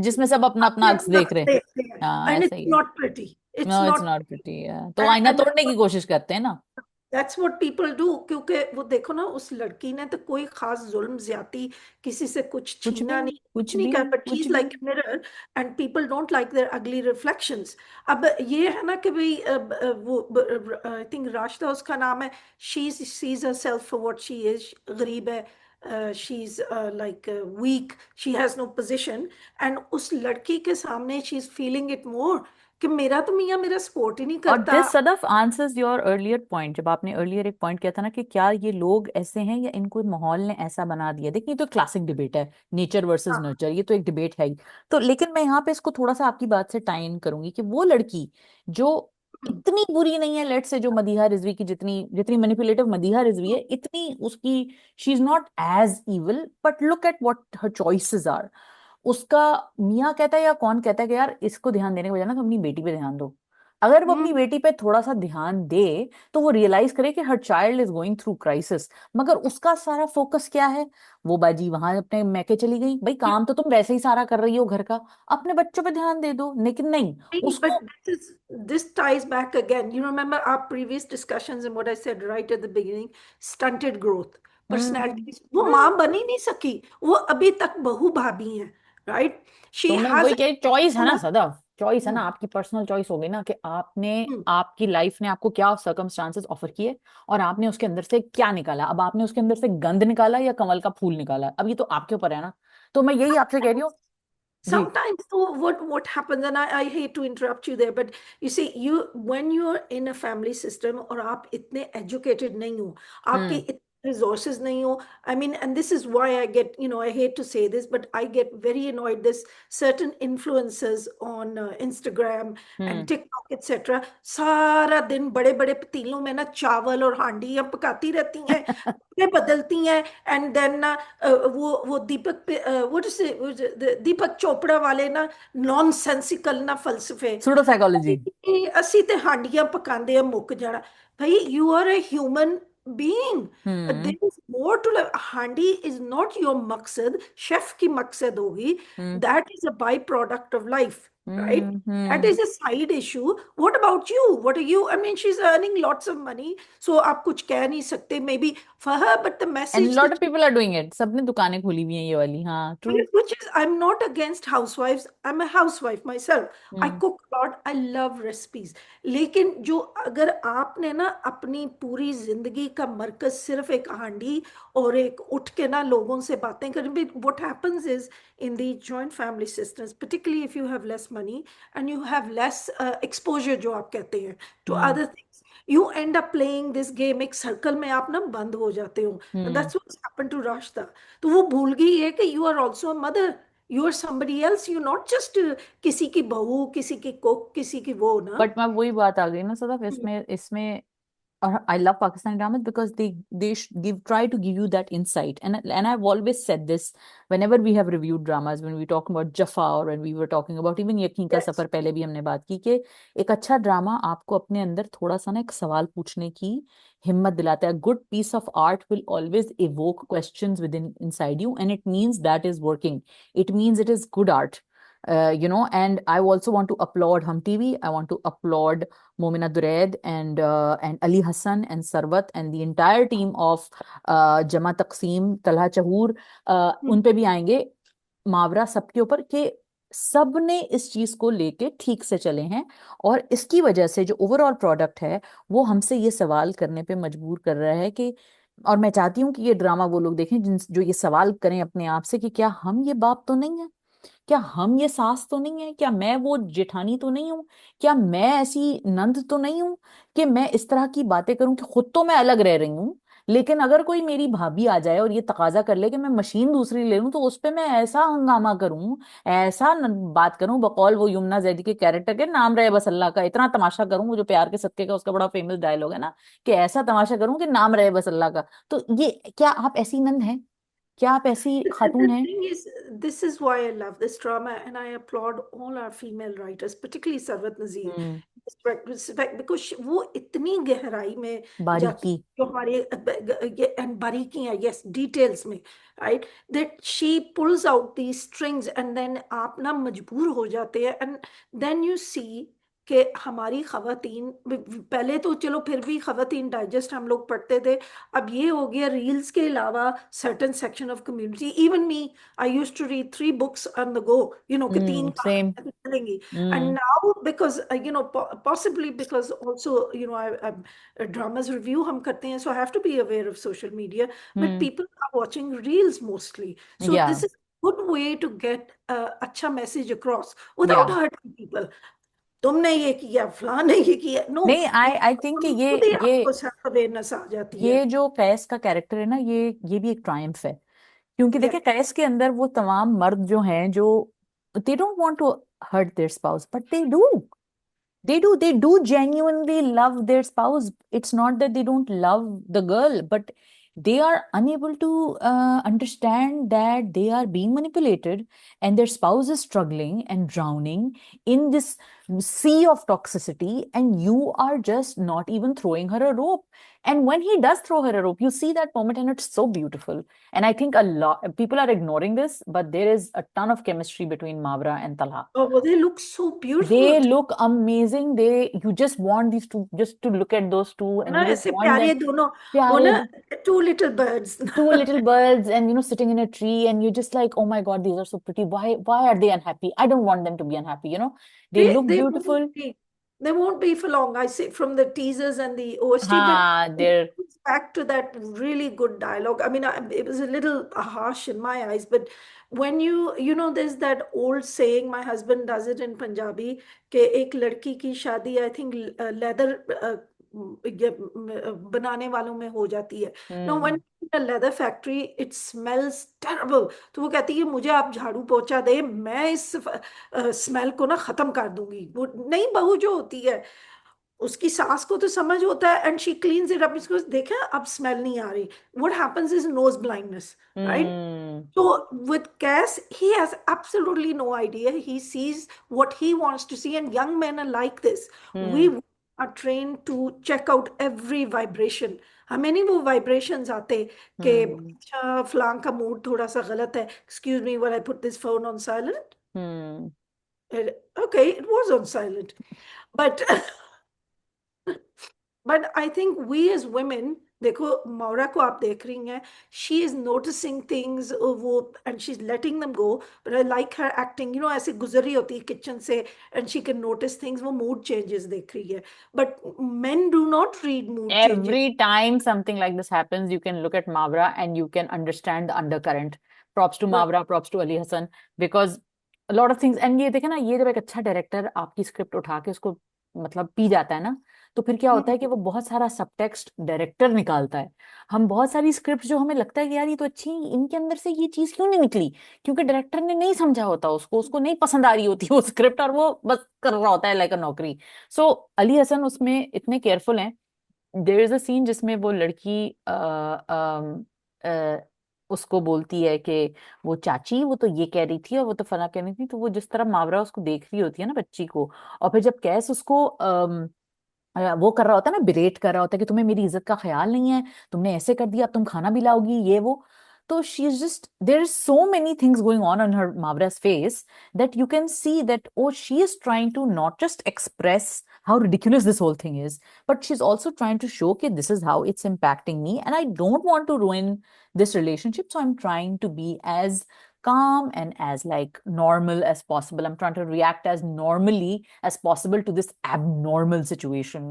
Speaker 1: जिसमें सब अपना अपना
Speaker 2: अपने
Speaker 1: अक्स
Speaker 2: आप
Speaker 1: देख रहे हैं।
Speaker 2: देखते हैं,
Speaker 1: हाँ,
Speaker 2: एंड
Speaker 1: ऐसा
Speaker 2: इट्स
Speaker 1: ही है।
Speaker 2: Not pretty, it's
Speaker 1: no, it's
Speaker 2: not
Speaker 1: not pretty, तो आईना
Speaker 2: प्रिटी।
Speaker 1: तोड़ने की कोशिश करते हैं ना।
Speaker 2: दैट्स व्हाट पीपल डू, क्योंकि वो देखो ना, उस लड़की ने तो कोई खास जुल्म ज्यादती किसी से कुछ
Speaker 1: कुछ भी,
Speaker 2: छीना नहीं, कुछ
Speaker 1: कुछ
Speaker 2: नहीं
Speaker 1: भी,
Speaker 2: कर, बट शी
Speaker 1: कुछ
Speaker 2: इज
Speaker 1: भी।
Speaker 2: Like mirror, and people don't like their ugly reflections. अब ये है ना कि भाई वो आई थिंक राशिदा उसका नाम है, she sees herself for what she is, गरीब है, she is like weak, she has no position, and उस लड़की के सामने she is feeling it more कि मेरा तो मियाँ मेरा सपोर्ट ही नहीं
Speaker 1: और
Speaker 2: करता।
Speaker 1: This Sadaf answers your earlier point, जब आपने अर्लियर एक पॉइंट किया था ना कि क्या ये लोग ऐसे हैं या इनको माहौल ने ऐसा बना दिया, देखिए ये तो क्लासिक डिबेट है, नेचर वर्सेस
Speaker 2: हाँ।
Speaker 1: नर्चर, ये तो एक डिबेट है ही। तो लेकिन मैं यहाँ पे इसको थोड़ा सा आपकी बात से टाई इन करूंगी कि वो लड़की जो इतनी बुरी नहीं है, लेट्स से जो मदीहा रिजवी की जितनी जितनी मैनिपुलेटिव मदीहा रिजवी है, इतनी उसकी she is not as evil, but look at what her choices are. उसका मियाँ कहता है या कौन कहता है कि यार इसको ध्यान देने के बजाय ना तुम अपनी बेटी पे ध्यान दो। अगर वो अपनी
Speaker 2: हम्म।
Speaker 1: बेटी पे थोड़ा सा ध्यान दे तो वो रियलाइज करे कि her child is going through crisis. मगर उसका सारा फोकस क्या है, वो बाजी वहां अपने मैके चली गई, भाई काम तो तुम वैसे ही सारा कर रही हो घर का, अपने बच्चों पे ध्यान दे दो, लेकिन नहीं
Speaker 2: But
Speaker 1: उसको।
Speaker 2: this ties back again. You remember our previous discussions and what I said right at the beginning, stunted growth,
Speaker 1: hmm
Speaker 2: personalities. वो माँ बन ही नहीं सकी, वो अभी तक बहू भाभी हैं, right?
Speaker 1: तो
Speaker 2: She
Speaker 1: मैं
Speaker 2: has
Speaker 1: वही कह, चॉइस है ना
Speaker 2: हम्म,
Speaker 1: सदा, चॉइस है ना, आपकी पर्सनल चॉइस हो गई ना कि आपने,
Speaker 2: हम्म।
Speaker 1: आपकी लाइफ ने आपको क्या सर्कमस्टांसेस ऑफर किए और आपने उसके अंदर से क्या निकाला। अब आपने उसके अंदर से गंद निकाला या कमल का फूल निकाला, अब ये तो आपके ऊपर है ना। तो मैं यही आपसे कह रही हूँ। जी।
Speaker 2: Sometimes though, what happens, and I hate to interrupt you there, but you see, you when you're in a family system और आप इतने educated नहीं हो, आपके
Speaker 1: हम्म
Speaker 2: इतने resources नहीं हो, I mean, and this is why I get, I hate to say this, but I get very annoyed. This certain influencers on Instagram and
Speaker 1: hmm
Speaker 2: TikTok, etc. सारा दिन बड़े बड़े पतीलों में ना चावल और हांडियां पकाती रहती हैं, कपड़े बदलती हैं, एंड देन वो दीपक पे दीपक चोपड़ा वाले ना नॉनसेंसिकल ना फलसफे,
Speaker 1: सूडो साइकोलॉजी।
Speaker 2: ਅਸੀਂ ਤੇ ਹਾਂਡੀਆਂ ਪਕਾਉਂਦੇ ਆ ਮੁੱਕ ਜਾਣਾ। ਭਾਈ you are a human being.
Speaker 1: Hmm
Speaker 2: There is more to life. Handi is not your maqsad, chef ki maqsad hogi.
Speaker 1: Hmm
Speaker 2: That is a byproduct of life, right? That
Speaker 1: hmm.
Speaker 2: is a side issue. What about you? What are you? I mean, she's earning lots of money, so आप कुछ कह नहीं सकते maybe for her, but the
Speaker 1: and
Speaker 2: message
Speaker 1: lot of
Speaker 2: that
Speaker 1: people are doing it, सबने दुकानें खोली हुई हैं ये वाली, हाँ true.
Speaker 2: which is, I'm not against housewives. I'm a housewife myself. I
Speaker 1: hmm
Speaker 2: cook a lot. I love recipes. लेकिन जो अगर आपने ना अपनी पूरी जिंदगी का मरकज सिर्फ एक हांडी और एक उठ के ना लोगों से बातें करें, what happens is in the joint family systems, particularly if you have less money and you have less exposure जो आप कहते हैं to
Speaker 1: hmm
Speaker 2: other things, you end up playing this game, एक सर्कल में आप ना बंद हो जाते हो, and
Speaker 1: hmm.
Speaker 2: that's what's happened to Rashta. तो वो भूल गई है कि you are also a mother, you are somebody else, you not just किसी की बहू, किसी की कुक, किसी की वो ना।
Speaker 1: बट मैं वही बात आ गई ना सदाफ,
Speaker 2: हम्म।
Speaker 1: इसमें इसमें I love Pakistani dramas because they give try to give you that insight, and I've always said this whenever we have reviewed dramas, when we talk about Jaffa or when we were talking about even यकीन का
Speaker 2: Yes.
Speaker 1: सफर, पहले भी हमने बात की कि एक अच्छा ड्रामा आपको अपने अंदर थोड़ा सा ना एक सवाल पूछने की हिम्मत दिलाता है। Good piece of art will always evoke questions within inside you, and it means that is working, it means it is good art. And I also want to applaud Hum TV. I want to applaud Momina Dured and Ali Hassan and Sarwat and the entire team of Jama Taqseem, Talha Chahur.
Speaker 2: हम्म।
Speaker 1: उन पे भी आएंगे मावरा सबके ऊपर कि सब ने इस चीज को लेके ठीक से चले हैं, और इसकी वजह से जो ओवरऑल प्रोडक्ट है वो हमसे ये सवाल करने पे मजबूर कर रहा है कि, और मैं चाहती हूँ कि ये ड्रामा वो लोग देखें जिन जो ये सवाल करें अपने आप से कि क्या हम ये बाप तो नहीं है, क्या हम ये सास तो नहीं है, क्या मैं वो जेठानी तो नहीं हूँ, क्या मैं ऐसी नंद तो नहीं हूँ कि मैं इस तरह की बातें करूं कि खुद तो मैं अलग रह रही हूँ, लेकिन अगर कोई मेरी भाभी आ जाए और ये तकाजा कर ले कि मैं मशीन दूसरी ले लूं तो उस पे मैं ऐसा हंगामा करूं, ऐसा बात करूं बकौल वो यमुना जैदी के कैरेक्टर के नाम रहे बस अल्लाह का, इतना तमाशा करूं, वो जो प्यार के सदके का उसका बड़ा फेमस डायलॉग है ना, कि ऐसा तमाशा करूं कि नाम रहे बस अल्लाह का। तो ये क्या आप ऐसी नंद हैं, क्या आप ऐसी
Speaker 2: The
Speaker 1: खातून हैं?
Speaker 2: thing is, this is why I love this drama, and I applaud all our female writers, particularly Sarwat Nazir,
Speaker 1: hmm.
Speaker 2: because वो इतनी गहराई में जाती,
Speaker 1: बारीकी।
Speaker 2: जो हमारे and बारीकियां, yes, details में, right, that she pulls out these strings, and then आप ना मजबूर हो जाते हैं, and then you see कि हमारी खवातीन, पहले तो चलो फिर भी खवातीन डाइजेस्ट हम लोग पढ़ते थे, अब ये हो गया रील्स के अलावा certain section of community, even me, I used to read 3 books on the go, कि 3
Speaker 1: सेम।
Speaker 2: कहानियां तो चलेंगी, and
Speaker 1: hmm
Speaker 2: now because possibly because also I dramas review हम करते हैं, so I have to be aware of social media, but
Speaker 1: hmm.
Speaker 2: people are watching reels mostly, so
Speaker 1: या
Speaker 2: this is a good way to get अच्छा message across
Speaker 1: या
Speaker 2: without hurting people. तुमने ये किया, फलां ने ये किया, नो,
Speaker 1: नहीं, आई आई थिंक कि ये
Speaker 2: खुद ही
Speaker 1: ये
Speaker 2: आपको सेल्फ अवेयरनेस आ जाती है।
Speaker 1: ये जो कैस का कैरेक्टर है ना, ये भी एक ट्रायम्फ है, क्योंकि देखिए
Speaker 2: Yes.
Speaker 1: कैस के अंदर वो तमाम मर्द जो हैं जो they don't want to hurt their spouse but they do, They do genuinely love their spouse. It's not that they don't love the girl, but they are unable to understand that they are being manipulated and their spouse is struggling and drowning in this sea of toxicity, and you are just not even throwing her a rope. And when he does throw her a rope, you see that moment, and it's so beautiful. And I think a lot people are ignoring this, but there is a ton of chemistry between Mavra and Talha.
Speaker 2: Oh, well, they look so beautiful.
Speaker 1: They look amazing. You just want these two, just to look at those two, and
Speaker 2: ना
Speaker 1: you just
Speaker 2: ऐसे
Speaker 1: want them.
Speaker 2: प्यारे दोनों, वो
Speaker 1: Pyare,
Speaker 2: ना, two little birds.
Speaker 1: two little birds, and sitting in a tree, and you're just like, oh my God, these are so pretty. Why are they unhappy? I don't want them to be unhappy. They look
Speaker 2: They won't
Speaker 1: beautiful.
Speaker 2: be. They won't be for long. I see from the teasers and the OST, but
Speaker 1: Ha,
Speaker 2: it
Speaker 1: they're
Speaker 2: goes back to that really good dialogue. I mean, it was a little harsh in my eyes, but when there's that old saying, my husband does it in Punjabi, कि एक लड़की की शादी, I think, leather बनाने वालों में हो जाती है. Now, when
Speaker 1: hmm,
Speaker 2: in a leather factory, it smells terrible. तो वो कहती है मुझे आप झाड़ू पोंछा दे, मैं इस स्मेल को ना खत्म कर दूंगी. वो नई बहू जो होती है, उसकी सास को तो समझ होता है, and she cleans it up. इसको देखा अब स्मेल नहीं आ रही. What happens is nose blindness, right?
Speaker 1: hmm,
Speaker 2: So with Cass, he has absolutely no idea. He sees what he wants to see, and young men are like this. We
Speaker 1: hmm,
Speaker 2: are trained to check out every vibration. हमें नहीं वो vibrations आते कि
Speaker 1: hmm,
Speaker 2: अच्छा फलां का mood थोड़ा सा गलत है. Excuse me while I put this phone on silent.
Speaker 1: hmm.
Speaker 2: Okay, it was on silent, but but I think we as women, देखो मौरा को आप देख रही हैं, she is noticing things, वो, and she's letting them go. But I like her acting, ऐसे गुजर रही होती है किचन से, and she can notice things, वो mood changes देख रही है. But men do not read mood changes.
Speaker 1: Every time something like this happens, you can look at Mavra and you can understand the undercurrent. Props to
Speaker 2: But
Speaker 1: Mavra, props to Ali Hassan, because a lot of things, and ये देखे ना, ये जब एक अच्छा director आपकी script उठा के उसको मतलब पी जाता है ना, तो फिर क्या होता है कि वो बहुत सारा सबटेक्स्ट डायरेक्टर निकालता है. हम बहुत सारी स्क्रिप्ट जो हमें लगता है कि यार ये तो अच्छी, इनके अंदर से ये चीज क्यों नहीं निकली, क्योंकि डायरेक्टर ने नहीं समझा होता उसको, उसको नहीं पसंद आ रही होती वो स्क्रिप्ट, और वो बस कर रहा होता है लाइक अ नौकरी. सो अली हसन उसमें इतने केयरफुल हैं. देयर इज अ सीन जिसमें वो लड़की उसको बोलती है कि वो चाची, वो तो ये कह रही थी और वो तो फला कह रही थी, तो वो जिस तरह मावरा उसको देख रही होती है ना बच्ची को, और फिर जब कैस उसको वो कर रहा होता है ना, बिरेट कर रहा होता है कि तुम्हें मेरी इज्जत का ख्याल नहीं है, तुमने ऐसे कर दिया, अब तुम खाना भी लाओगी, ये वो. तो she is just, there is so many things going on her Mawra's face, that you can see that, oh, she is trying to not just express how ridiculous this whole thing is, but she's also trying to show that this is how it's impacting me, and I don't want to ruin this relationship, so I'm trying to be as calm and as like normal as possible. I'm trying to react as normally as possible to this abnormal situation.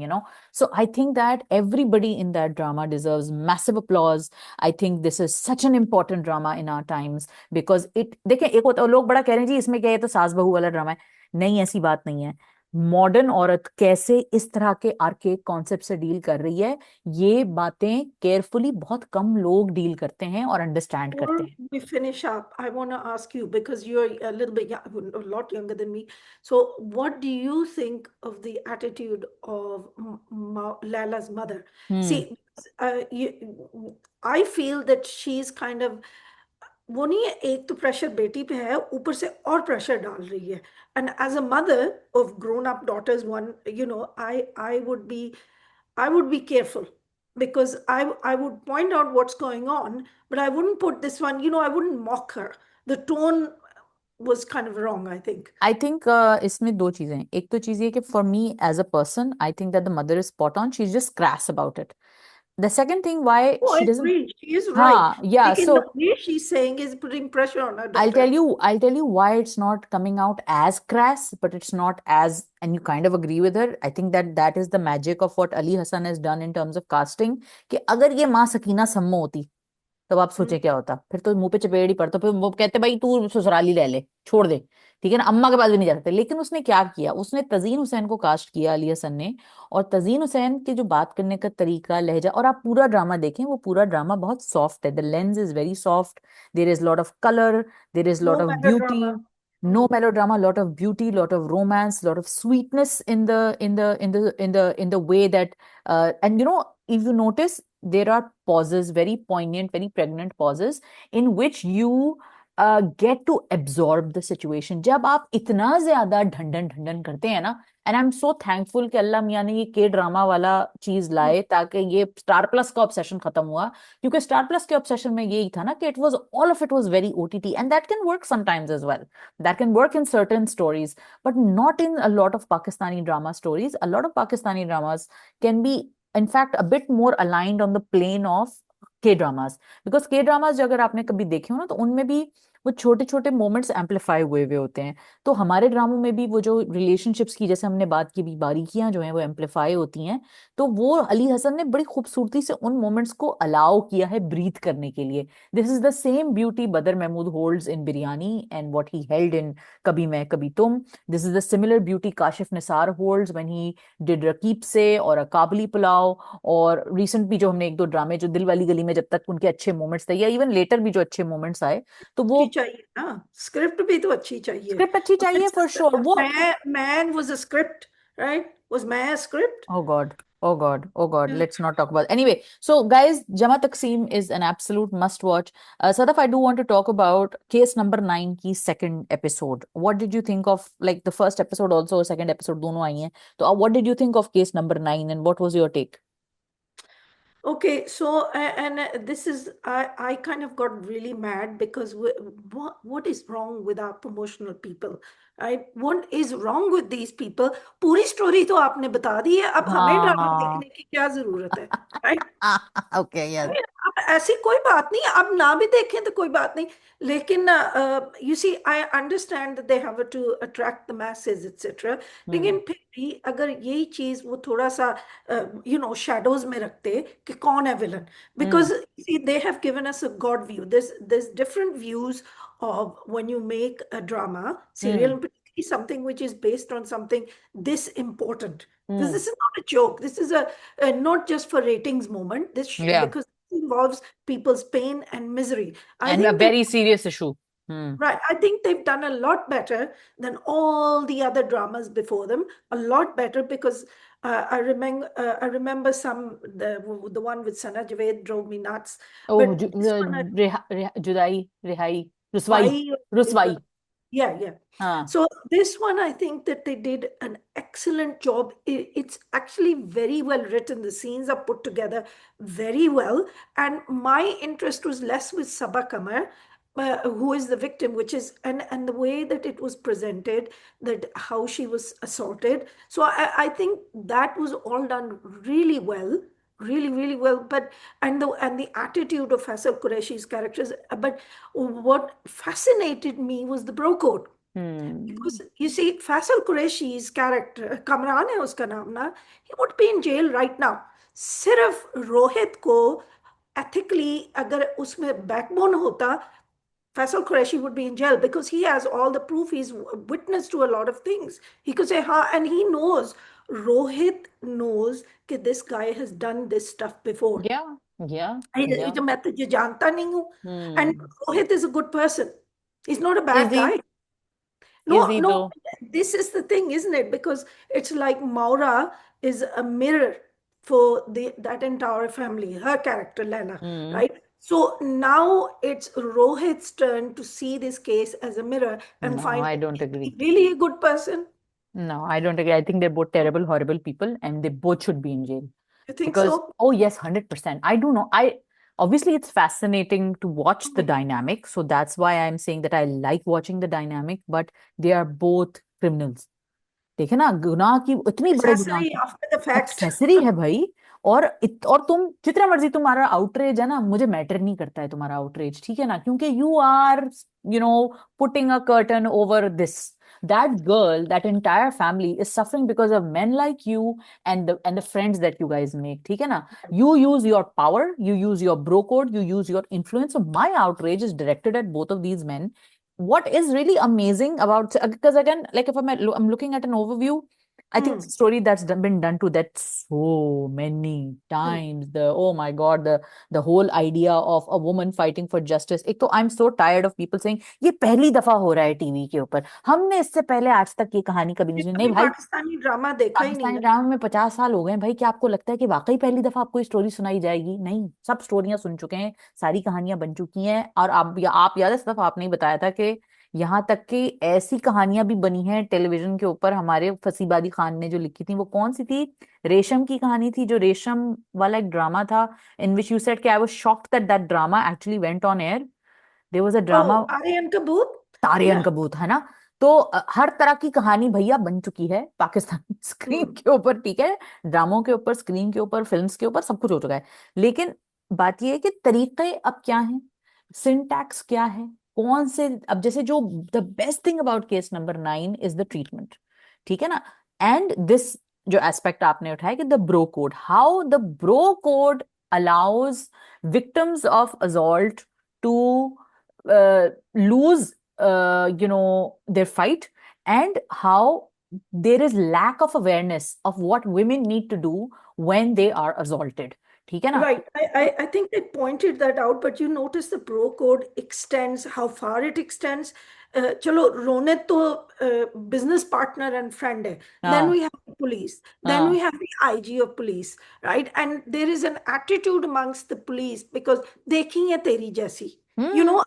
Speaker 1: So I think that everybody in that drama deserves massive applause. I think this is such an important drama in our times, because it, देखें, एक होता है लोग बड़ा कह रहे हैं जी इसमें क्या है, तो सास बहू वाला ड्रामा है. नहीं, ऐसी बात नहीं है. मॉडर्न औरत कैसे इस तरह के आर्केक कॉन्सेप्ट से डील कर रही है, ये बातें केयरफुली बहुत कम लोग डील करते हैं और अंडरस्टैंड करते
Speaker 2: before
Speaker 1: हैं.
Speaker 2: we finish up, I want to ask you, because you're a little bit a lot younger than me. So, what do you think of the attitude of Lala's mother?
Speaker 1: Hmm.
Speaker 2: See, I feel that she's kind of, वो नहीं है, एक तो pressure बेटी पे है, ऊपर से और प्रेशर डाल रही है. And as a mother of grown up daughters, one, I would be careful, because I would point out what's going on, but I wouldn't put this one, I wouldn't mock her. The tone was kind of wrong, I think.
Speaker 1: I think इसमें दो चीजें हैं. एक तो चीज ये कि for me as a person, I think that the mother is spot on, she is just crass about it. The second thing why
Speaker 2: Oh,
Speaker 1: she
Speaker 2: I
Speaker 1: doesn't.
Speaker 2: agree. She is right.
Speaker 1: हाँ, या
Speaker 2: Like in
Speaker 1: so
Speaker 2: the way she's saying is putting pressure on her
Speaker 1: I'll
Speaker 2: daughter.
Speaker 1: tell you, I'll tell you why it's not coming out as crass, but it's not as, and you kind of agree with her. I think that that is the magic of what Ali Hassan has done in terms of casting. कि अगर ये माँ सकीना सम्मो होती, तब आप
Speaker 2: Hmm.
Speaker 1: सोचे क्या होता, फिर तो मुंह पे चपेड़ ही पड़ता, फिर वो कहते भाई तू ससुराली ले ले, छोड़ दे, ठीक है ना, अम्मा के पास भी नहीं जा सकते. लेकिन उसने क्या किया, उसने तजीन हुसैन को कास्ट किया, अली हसन ने. और तजीन हुसैन के जो बात करने का तरीका, लहजा, और आप पूरा ड्रामा देखें, वो पूरा ड्रामा बहुत सॉफ्ट है. The lens is very soft. There is lot of colour, there is
Speaker 2: No
Speaker 1: lot of beauty.
Speaker 2: melodrama.
Speaker 1: No melodrama, lot of beauty, lot of romance, lot of sweetness in the way that and if you notice, there are pauses, very poignant, very pregnant pauses in which you get to absorb the situation. जब आप इतना ज्यादा ढंढन ढंढन करते हैं ना, and I am so thankful कि अल्लाह मियाँ ने ये के ड्रामा वाला चीज लाए ताकि ये स्टार प्लस का ऑब्सेशन खत्म हुआ, क्योंकि स्टार प्लस के ऑब्सेशन में यही था ना कि it was all of it was very OTT, and that can work sometimes as well. That can work in certain stories, but not in a lot of Pakistani drama stories. A lot of Pakistani dramas can be, in fact, a bit more aligned on the plane of के dramas. Because के dramas अगर आपने कभी देखे हो ना, तो उनमें भी वो छोटे छोटे मोमेंट्स एम्पलीफाई हुए हुए होते हैं. तो हमारे ड्रामों में भी वो जो रिलेशनशिप्स की, जैसे हमने बात की, भी बारीकियां जो हैं वो एम्पलीफाई होती हैं. तो वो अली हसन ने बड़ी खूबसूरती से उन मोमेंट्स को अलाउ किया है ब्रीथ करने के लिए. This is the same beauty Badar Mahmood holds in Biryani and what he held in Kabhi Main Kabhi Tum. This is the similar beauty Kashif Nisar holds when he did Raqeeb Se और अ काबली पुलाव. और रिसेंट भी जो हमने एक दो ड्रामे, जो दिल वाली गली में जब तक उनके अच्छे मोमेंट्स थे, या इवन लेटर भी जो अच्छे मोमेंट्स आए, तो वो
Speaker 2: अच्छी चाहिए ना, स्क्रिप्ट भी तो अच्छी चाहिए.
Speaker 1: स्क्रिप्ट अच्छी चाहिए फॉर श्योर. वो
Speaker 2: man was a script, right? Was man a script?
Speaker 1: oh god, oh god, oh god, let's not talk about. Anyway, so guys, Jama Taksim is an absolute must watch. Sadaf, I do want to talk about case number 9 की second episode. What did you think of, like, the first episode also, second episode दोनों आई हैं, तो what did you think of case number 9 and what was your take?
Speaker 2: Okay, so and this is I kind of got really mad because what is wrong with our promotional people, right? What is wrong with these people? पूरी story तो आपने बता दी है, अब हमें drama
Speaker 1: हाँ.
Speaker 2: देखने की क्या जरूरत है, right?
Speaker 1: Okay, yes.
Speaker 2: अब ऐसी कोई बात नहीं, अब ना भी देखें तो कोई बात नहीं. लेकिन you see, I understand that they have to attract the message etcetera. लेकिन फिर भी अगर यही चीज वो थोड़ा सा शैडोज में रखते कि कौन है villain, because see they have given us a god view. This different views of when you make a drama serial, and particularly something which is based on something this important. This is not a joke. This is a not just for ratings moment.
Speaker 1: Yeah,
Speaker 2: Because it involves people's pain and misery. I
Speaker 1: and a
Speaker 2: think
Speaker 1: very serious issue.
Speaker 2: right. I think they've done a lot better than all the other dramas before them. A lot better because I remember the one with Sana Javed drove me nuts.
Speaker 1: Oh,
Speaker 2: But this one,
Speaker 1: जुदाई, रिहाई, रुसवाई,
Speaker 2: why?
Speaker 1: रुसवाई.
Speaker 2: Yeah, yeah.
Speaker 1: हाँ.
Speaker 2: So this one, I think that they did an excellent job. It's actually very well written. The scenes are put together very well. And my interest was less with Sabah Kamar, who is the victim, which is and the way that it was presented, that how she was assaulted. So I think that was all done really well, really, really well. But and the attitude of Faisal Qureshi's characters. But what fascinated me was the bro code.
Speaker 1: Hmm.
Speaker 2: Because you see, Faisal Qureshi's character, Kamran है उसका नाम ना, he would be in jail right now. सिर्फ रोहित को ethically अगर उसमें backbone होता, Faisal Qureshi would be in jail because he has all the proof. He's witness to a lot of things. He could say, "Ha," and he knows. Rohit knows that this guy has done this stuff before.
Speaker 1: Yeah, yeah,
Speaker 2: ये
Speaker 1: yeah.
Speaker 2: तो मैं तुझे जानता नहीं हूँ. And
Speaker 1: Hmm.
Speaker 2: Rohit is a good person. He's not a
Speaker 1: Is
Speaker 2: bad
Speaker 1: he?
Speaker 2: guy.
Speaker 1: Is
Speaker 2: No,
Speaker 1: he
Speaker 2: no,
Speaker 1: though?
Speaker 2: this is the thing, isn't it? Because it's like Maura is a mirror for that entire family, her character, Lena,
Speaker 1: Hmm.
Speaker 2: right? So now it's Rohit's turn to see this case as a mirror and
Speaker 1: No,
Speaker 2: find,
Speaker 1: I don't
Speaker 2: is he
Speaker 1: agree.
Speaker 2: really a good person?
Speaker 1: No, I don't agree. I think they're both terrible, horrible people, and they both should be in jail.
Speaker 2: You think
Speaker 1: Because,
Speaker 2: so?
Speaker 1: oh yes, 100%. I do know. I obviously it's fascinating to watch the dynamic. So that's why I'm saying that I like watching the dynamic, but they are both criminals. देखे ना, गुनाह की इतनी बड़े गुनाह
Speaker 2: Accessory
Speaker 1: की
Speaker 2: after the fact.
Speaker 1: Accessory है भाई. और तुम जितना मर्जी तुम्हारा आउटरेज है ना, मुझे मैटर नहीं करता है तुम्हारा आउटरेज, ठीक है ना, क्योंकि you are putting a curtain over this. That girl, that entire family is suffering because of men like you and the friends that you guys make. ठीक है ना? You use your power, you use your bro code, you use your influence. So my outrage is directed at both of these men. What is really amazing about, because again, like if I'm looking at an overview, I think it's a story that's been done to that so many times. Oh my God, the whole idea of a woman fighting for justice. एक तो I'm so tired of people saying ये पहली दफा हो रहा है TV के ऊपर, हमने इससे पहले आज तक ये कहानी कभी नहीं
Speaker 2: ये
Speaker 1: सुनी। नहीं
Speaker 2: कभी
Speaker 1: भाई,
Speaker 2: पाकिस्तानी ड्रामा देखा ही नहीं
Speaker 1: पाकिस्तानी
Speaker 2: ना।
Speaker 1: ड्रामा में 50 साल हो गए हैं भाई, क्या आपको लगता है कि वाकई पहली दफा आपको स्टोरी सुनाई जाएगी? नहीं, सब स्टोरियां सुन चुके हैं, सारी कहानियां बन चुकी हैं। और आप याद है सिर्फ आपने ही बताया था कि यहाँ तक कि ऐसी कहानियां भी बनी हैं टेलीविजन के ऊपर, हमारे फसीबादी खान ने जो लिखी थी, वो कौन सी थी? रेशम की कहानी थी, जो रेशम वाला एक ड्रामा था, इन विच यू सेड कि I was shocked that that drama actually went on air. There was a
Speaker 2: oh,
Speaker 1: drama,
Speaker 2: Aryan Kapoor.
Speaker 1: तारे
Speaker 2: या।
Speaker 1: अनकबूत, है ना? तो हर तरह की कहानी भैया बन चुकी है पाकिस्तानी स्क्रीन
Speaker 2: हम्म।
Speaker 1: के ऊपर, ठीक है, ड्रामों के ऊपर, स्क्रीन के ऊपर, फिल्म्स के ऊपर, सब कुछ हो चुका है। लेकिन बात ये है कि तरीके अब क्या है, सिंटैक्स क्या है, कौन से, अब जैसे जो the best thing about case number 9 is the treatment, ठीक है ना? एंड दिस जो एस्पेक्ट आपने उठाया कि the bro code, how the bro code allows victims of assault to lose their fight, and how there is lack of awareness of what women need to do when they are assaulted, ठीक है ना?
Speaker 2: Right. I think they pointed that out, but you notice the pro code extends, how far it extends. चलो, रोनित तो business partner and friend है. Then
Speaker 1: हाँ
Speaker 2: we have the police. Then we
Speaker 1: हाँ।
Speaker 2: have the IG of police, right? And there is an attitude amongst the police because देखी है तेरी जैसी. You
Speaker 1: hmm.
Speaker 2: know,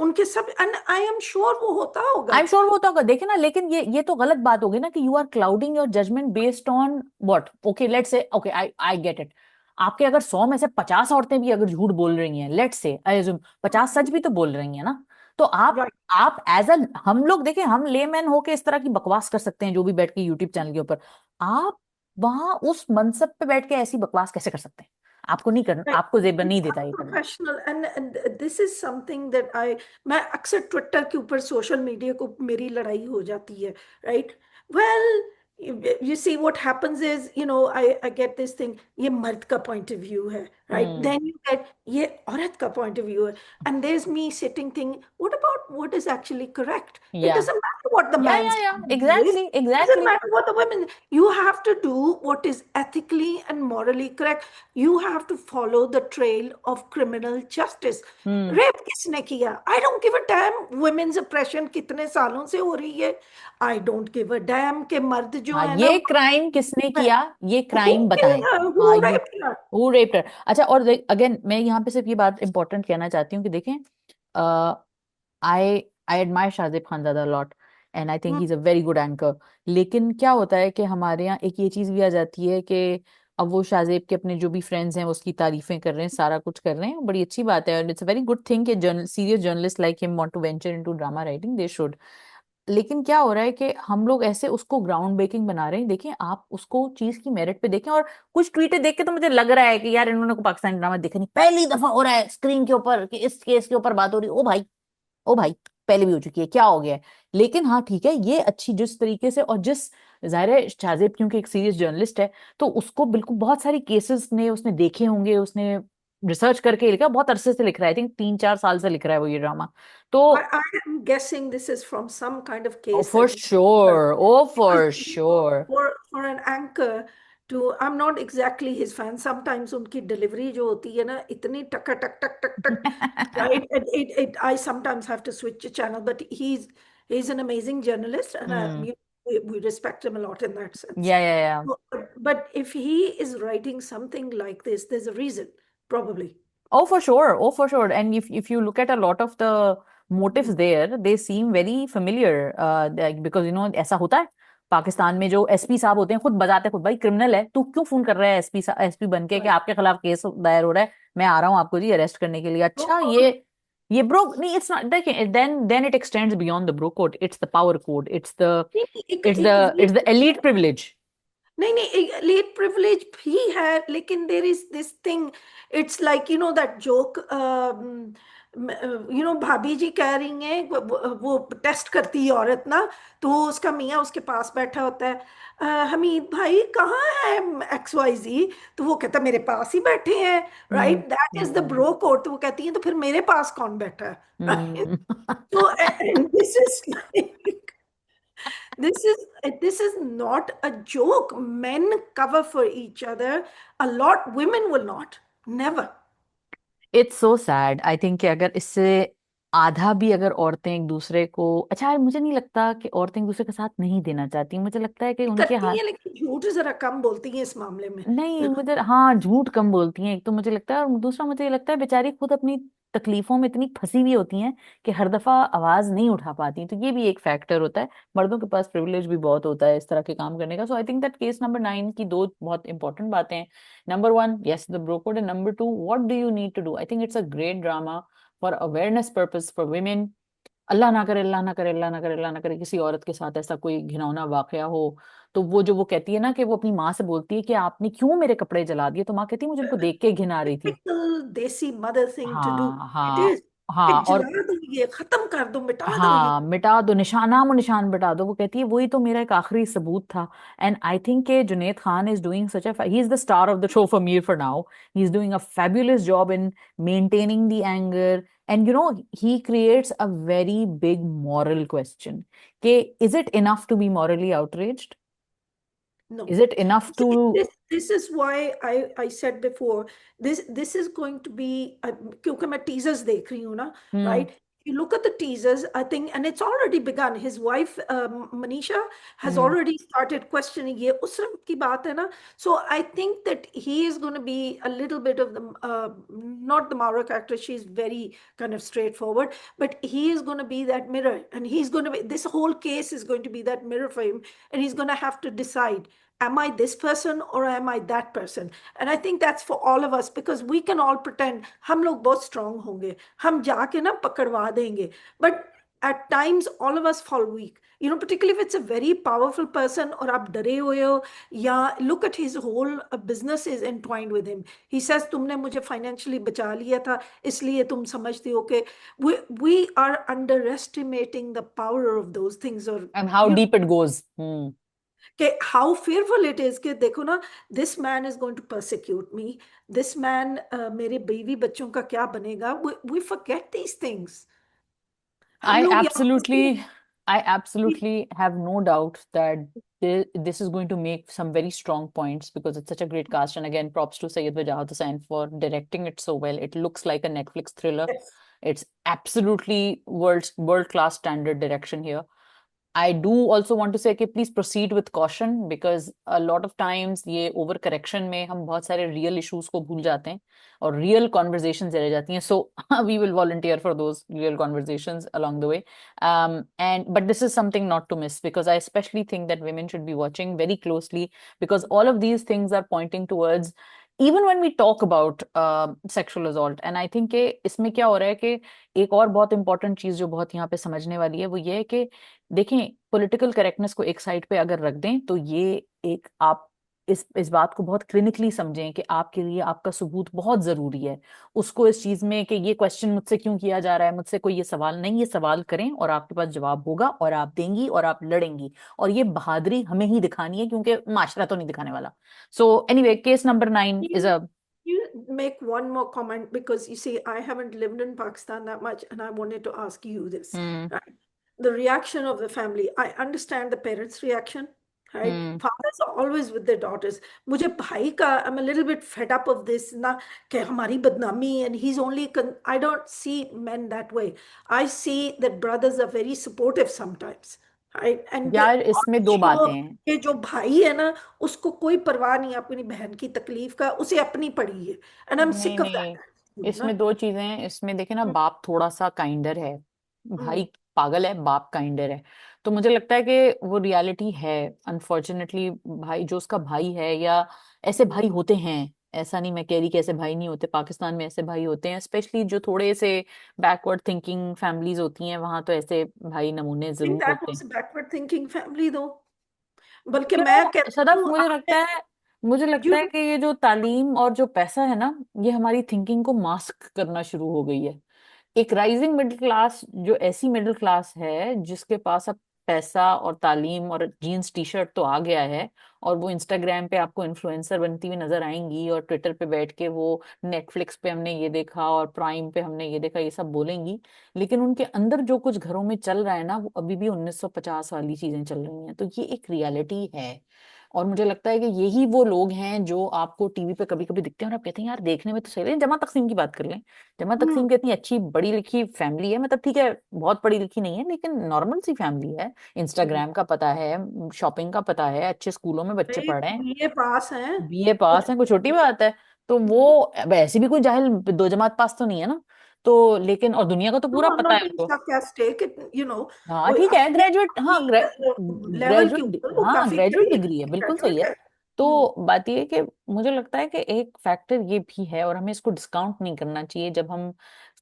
Speaker 2: उनके सब, and I am sure वो होता
Speaker 1: आई
Speaker 2: होगा.
Speaker 1: एम श्योर वो तो होगा, देखे ना, लेकिन ये तो गलत बात होगी ना कि you are clouding your judgement based on what. Okay let's say, okay I I get it, आपके अगर 100 में से 50 औरतें भी अगर झूठ बोल रही हैं, लेट्स से आई अज्यूम 50 सच भी तो बोल रही हैं ना, तो
Speaker 2: Right.
Speaker 1: आप एज अ, हम लोग देखें, हम लेमैन होके इस तरह की बकवास कर सकते हैं जो भी बैठ के यूट्यूब चैनल के ऊपर, आप वहां उस मनसब पे बैठ के ऐसी बकवास कैसे कर सकते हैं? आपको नहीं करना,
Speaker 2: Right.
Speaker 1: आपको जेब
Speaker 2: It's
Speaker 1: नहीं देता ये करना।
Speaker 2: unprofessional and this is something that मैं अक्सर ट्विटर के ऊपर सोशल मीडिया को मेरी लड़ाई हो जाती है, right? Well, you see what happens is, I get this thing, ये मर्द का point of view है, right?
Speaker 1: Hmm.
Speaker 2: Then you get ये औरत का point of view है, and there's me sitting thinking, what about what is actually correct? It
Speaker 1: या
Speaker 2: doesn't matter what the man's
Speaker 1: या
Speaker 2: point of view is.
Speaker 1: Exactly
Speaker 2: Doesn't
Speaker 1: exactly.
Speaker 2: matter what the women. You have to do what is ethically and morally correct. You have to follow the trail of criminal justice.
Speaker 1: Hmm.
Speaker 2: Rape किसने किया? I don't give a damn. Women's oppression कितने सालों से हो रही है? I don't give a damn कि मर्द जो
Speaker 1: हाँ,
Speaker 2: है ना,
Speaker 1: ये क्राइम किसने किया, ये
Speaker 2: who
Speaker 1: क्राइम बताएं।
Speaker 2: killed her,
Speaker 1: हाँ,
Speaker 2: who
Speaker 1: ये
Speaker 2: raped her.
Speaker 1: वो रेप। अच्छा, और अगेन मैं यहाँ पे सिर्फ ये बात इंपॉर्टेंट कहना चाहती हूँ कि देखें, I I admire Shahzeb Khanzada lot, and I think he is a very good anchor. लेकिन क्या होता है कि हमारे यहाँ एक ये चीज भी आ जाती है कि अब वो शाहजेब के अपने जो भी फ्रेंड्स हैं वो उसकी तारीफें कर रहे हैं, सारा कुछ कर रहे हैं, बड़ी अच्छी बात है, और it's a very good thing कि serious journalist like him want to venture into drama writing, they should. लेकिन क्या हो रहा है कि हम लोग ऐसे उसको ग्राउंड ब्रेकिंग बना रहे हैं। देखें, आप उसको चीज की मेरिट पे देखें, और कुछ ट्वीटें देख के तो मुझे लग रहा है कि यार इन्होंने को पाकिस्तानी ड्रामा देखा नहीं, पहली दफा हो रहा है स्क्रीन के ऊपर कि इस केस के ऊपर बात हो रही है। ओ भाई, ओ भाई, पहले भी हो चुकी है, क्या हो गया है? लेकिन हाँ ठीक है, ये अच्छी जिस तरीके से, और जिस, जाहिर है शाहजेब क्योंकि एक सीरियस जर्नलिस्ट है, तो उसको बिल्कुल बहुत सारी केसेस ने उसने देखे होंगे, उसने रिसर्च करके लिखा, बहुत अरसे से लिख रहा है, आई थिंक 3-4 साल से लिख रहा है वो ये ड्रामा। तो
Speaker 2: I am guessing this is from some kind of
Speaker 1: oh
Speaker 2: case
Speaker 1: for
Speaker 2: that he has.
Speaker 1: Sure, oh
Speaker 2: Because
Speaker 1: for sure.
Speaker 2: for an anchor to, I'm not exactly his fan. Sometimes उनकी delivery जो होती है ना, इतनी टक टक टक टक टक, right? I sometimes have to switch a channel, but he's an amazing journalist, and
Speaker 1: hmm.
Speaker 2: we respect him a lot in that sense.
Speaker 1: या
Speaker 2: But if he is writing something like this, there's a reason, probably.
Speaker 1: Oh, for sure. Oh, for sure. And if you look at a lot of the motives
Speaker 2: Hmm.
Speaker 1: there, they seem very familiar. Because ऐसा होता है पाकिस्तान में, जो SP साहब होते हैं खुद बताते हैं, खुद भाई क्रिमिनल है तू, क्यों फोन कर रहा है एसपी बन के कि
Speaker 2: Right.
Speaker 1: आपके खिलाफ केस दायर हो रहा है, मैं आ रहा हूँ आपको जी अरेस्ट करने के लिए।
Speaker 2: So,
Speaker 1: अच्छा, ये ब्रो नहीं, इट्स नॉट, देखिए, then it extends beyond the bro code, it's the power code, it's the
Speaker 2: एक
Speaker 1: इट्स
Speaker 2: एक
Speaker 1: the it's the elite privilege.
Speaker 2: नहीं नहीं, लेट प्रिविलेज भी है, लेकिन there is this thing, it's like that joke, भाभी जी कह रही हैं, वो टेस्ट करती है औरत ना, तो उसका मियाँ उसके पास बैठा होता है, हमीद भाई कहाँ है XYZ, तो वो कहता है मेरे पास ही बैठे हैं,
Speaker 1: hmm.
Speaker 2: Right? That is the
Speaker 1: hmm.
Speaker 2: Bro code. तो वो कहती है तो फिर मेरे पास कौन बैठा है, राइट?
Speaker 1: हम्म।
Speaker 2: तो this is This is not a joke. Men cover for each other a lot. Women will not. Never.
Speaker 1: It's so sad, I think कि अगर इससे आधा भी अगर औरतें एक दूसरे को, अच्छा मुझे नहीं लगता कि औरतें एक दूसरे के साथ नहीं देना चाहती, मुझे लगता है कि उनके
Speaker 2: करती
Speaker 1: हाथ,
Speaker 2: हैं लेकिन झूठ जरा कम बोलती हैं इस मामले में।
Speaker 1: नहीं मुझे, हाँ झूठ कम बोलती हैं एक तो मुझे लगता है, और दूसरा मुझे लगता है बेचारी खुद अपनी तकलीफों में इतनी फंसी हुई होती हैं कि हर दफा आवाज नहीं उठा पाती, तो ये भी एक फैक्टर होता है। मर्दों के पास प्रिविलेज भी बहुत होता है इस तरह के काम करने का। So I think that case number 9 की दो बहुत इंपॉर्टेंट बातें हैं। Number 1, yes the bro code, and number 2, what do you need to do. I think it's a great drama for awareness purpose for women। अल्लाह ना करे, अल्लाह ना करे, अल्लाह ना करे, अल्लाह ना करे किसी औरत के साथ ऐसा कोई घिनौना वाकया हो, तो वो जो वो कहती है ना कि वो अपनी माँ से बोलती है कि आपने क्यों मेरे कपड़े जला दिए, तो माँ कहती है मुझे उनको देख के घिन आ रही थी।
Speaker 2: टिपिकल देसी मदर थिंग टू डू।
Speaker 1: हाँ
Speaker 2: इट
Speaker 1: हाँ
Speaker 2: इज कि
Speaker 1: हाँ। और
Speaker 2: जला दो ये, खत्म कर दो, मिटा दो ये।
Speaker 1: हाँ, मिटा दो, निशान नामो निशान मिटा दो, वो कहती है वही तो मेरा एक आखिरी सबूत था। एंड आई थिंक के Junaid Khan is doing such a, he is the star of the show for me for now. He is doing a fabulous job in maintaining the anger, and you know, he creates a very big moral question, ke is it enough to be morally outraged?
Speaker 2: No.
Speaker 1: Is it enough
Speaker 2: See,
Speaker 1: to
Speaker 2: this is why I said before, this is going to be क्योंकि मैं teasers देख रही हूँ ना,
Speaker 1: hmm
Speaker 2: right? You look at the teasers, I think, and it's already begun. His wife, Manisha, has
Speaker 1: hmm
Speaker 2: already started questioning ये उस की बात है ना. So I think that he is going to be a little bit of the not the Maura character. She's very kind of straightforward, but he is going to be that mirror, and he's going to be, this whole case is going to be that mirror for him, and he's going to have to decide, am I this person or am I that person? And I think that's for all of us, because we can all pretend हम लोग बहुत strong होंगे, हम जाके ना पकड़वा देंगे, but at times all of us fall weak, you know, particularly if it's a very powerful person और आप डरे हुए हो, या look at his whole business is entwined with him. He says तुमने मुझे financially बचा लिया था इसलिए तुम समझते हो कि we are underestimating the power of those things, or
Speaker 1: and how
Speaker 2: you,
Speaker 1: deep it goes?
Speaker 2: कि how fearful it is कि देखो ना, this man is going to persecute me, this man मेरे बीवी बच्चों का क्या बनेगा, we forget these things. हम
Speaker 1: I
Speaker 2: लोग यहाँ
Speaker 1: absolutely,
Speaker 2: पे
Speaker 1: I absolutely have no doubt that this is going to make some very strong points because it's such a great cast. And again, props to Sayyid Wajahat Hussain for directing it so well. It looks like a Netflix thriller.
Speaker 2: yes.
Speaker 1: It's absolutely world class standard direction here. I do also want to say कि please proceed with caution because a lot of times ये over correction में हम बहुत सारे real issues को भूल जाते हैं और real conversations रह जाती हैं. So we will volunteer for those real conversations along the way. And but this is something not to miss because I especially think that women should be watching very closely because all of these things are pointing towards, even when we talk about sexual assault. And I think कि इसमें क्या हो रहा है कि एक और बहुत इंपॉर्टेंट चीज जो बहुत यहाँ पे समझने वाली है वो ये है कि देखें, पॉलिटिकल करेक्टनेस को एक साइड पे अगर रख दें तो ये एक, आप इस बात को बहुत क्लिनिकली समझें कि आपके लिए आपका सबूत बहुत जरूरी है। उसको इस चीज में कि ये क्वेश्चन मुझसे क्यों किया जा रहा है, मुझसे कोई ये सवाल नहीं, ये सवाल करें और आपके पास जवाब होगा और आप देंगी और आप लड़ेंगी, और ये बहादुरी हमें ही दिखानी है क्योंकि माशरा तो नहीं दिखाने वाला। So anyway, case number 9 is
Speaker 2: You,
Speaker 1: a
Speaker 2: you make one more comment, because you see, I haven't lived in Pakistan that much, and I wanted to ask you this.
Speaker 1: Hmm
Speaker 2: Right? The reaction of the family. I understand the parents' reaction. Right?
Speaker 1: Hmm
Speaker 2: Fathers are always with their daughters. मुझे भाई का, I'm a little bit fed up of this ना, कि हमारी बदनामी, and he's only I don't see men that way. I see that brothers are very supportive sometimes. Right? And they
Speaker 1: यार
Speaker 2: are
Speaker 1: इसमें दो बातें
Speaker 2: sure
Speaker 1: हैं।
Speaker 2: कि जो भाई है ना, उसको कोई परवाह नहीं अपनी बहन की तकलीफ का, उसे अपनी पड़ी है, एंड आई एम
Speaker 1: नहीं
Speaker 2: सिक ऑफ
Speaker 1: नहीं,
Speaker 2: दैट ना.
Speaker 1: इसमें दो चीजें हैं। इसमें देखे ना, बाप थोड़ा सा काइंडर है, भाई
Speaker 2: हम्म.
Speaker 1: पागल है, बाप काइंडर है। तो मुझे लगता है कि वो रियलिटी है अनफॉर्चुनेटली। भाई जो उसका भाई है, या ऐसे भाई होते हैं, ऐसा नहीं मैं कह रही कि ऐसे भाई नहीं होते, पाकिस्तान में ऐसे भाई होते हैं, स्पेशली जो थोड़े से बैकवर्ड थिंकिंग फैमिलीज होती हैं वहां, तो ऐसे भाई नमूने
Speaker 2: थिंक
Speaker 1: जरूर
Speaker 2: दैट
Speaker 1: होते हैं।
Speaker 2: Was a backward thinking family दो, बल्कि
Speaker 1: यू
Speaker 2: मैं
Speaker 1: नो
Speaker 2: कहती
Speaker 1: सदफ,
Speaker 2: हूँ
Speaker 1: मुझे लगता
Speaker 2: आपने,
Speaker 1: है, मुझे लगता
Speaker 2: यू,
Speaker 1: है कि ये जो तालीम और जो पैसा है ना, ये हमारी थिंकिंग को मास्क करना शुरू हो गई है। एक राइजिंग मिडिल क्लास जो ऐसी मिडिल क्लास है जिसके पास अब पैसा और तालीम और जीन्स टी शर्ट तो आ गया है, और वो इंस्टाग्राम पे आपको इन्फ्लुएंसर बनती हुई नजर आएंगी, और ट्विटर पे बैठ के वो नेटफ्लिक्स पे हमने ये देखा और प्राइम पे हमने ये देखा, ये सब बोलेंगी। लेकिन उनके अंदर जो कुछ घरों में चल रहा है ना, वो अभी भी 1950 वाली चीजें चल रही हैं। तो ये एक रियलिटी है। और मुझे लगता है कि यही वो लोग हैं जो आपको टीवी पे कभी कभी दिखते हैं और आप कहते हैं यार देखने में तो सही है। जमा तकसीम की बात कर लें, जमा तकसीम
Speaker 2: हम्म।
Speaker 1: की इतनी अच्छी पढ़ी लिखी फैमिली है, मतलब ठीक है बहुत पढ़ी लिखी नहीं है लेकिन नॉर्मल सी फैमिली है। इंस्टाग्राम का पता है, शॉपिंग का पता है, अच्छे स्कूलों में बच्चे
Speaker 2: भाई
Speaker 1: पढ़ रहे हैं,
Speaker 2: बीए पास हैं।
Speaker 1: बीए पास है, कोई छोटी बात है। तो वो वैसे भी कोई जाहिल दो जमात पास तो नहीं है ना। तो लेकिन और दुनिया का तो
Speaker 2: No,
Speaker 1: पूरा
Speaker 2: I'm
Speaker 1: पता
Speaker 2: not
Speaker 1: है
Speaker 2: being
Speaker 1: उनको।
Speaker 2: sarcastic.
Speaker 1: हाँ
Speaker 2: वो
Speaker 1: ठीक है,
Speaker 2: अपने
Speaker 1: ग्रेजुएट, हाँ
Speaker 2: अपनी लेवल के
Speaker 1: ग्रेजुएट,
Speaker 2: ऊपर वो
Speaker 1: हाँ
Speaker 2: काफी
Speaker 1: ग्रेजुएट
Speaker 2: पढ़े
Speaker 1: डिग्री है,
Speaker 2: लिखे
Speaker 1: बिल्कुल सही है।
Speaker 2: graduate है।
Speaker 1: तो बात ये है कि मुझे लगता है कि एक फैक्टर ये भी है, और हमें इसको डिस्काउंट नहीं करना चाहिए जब हम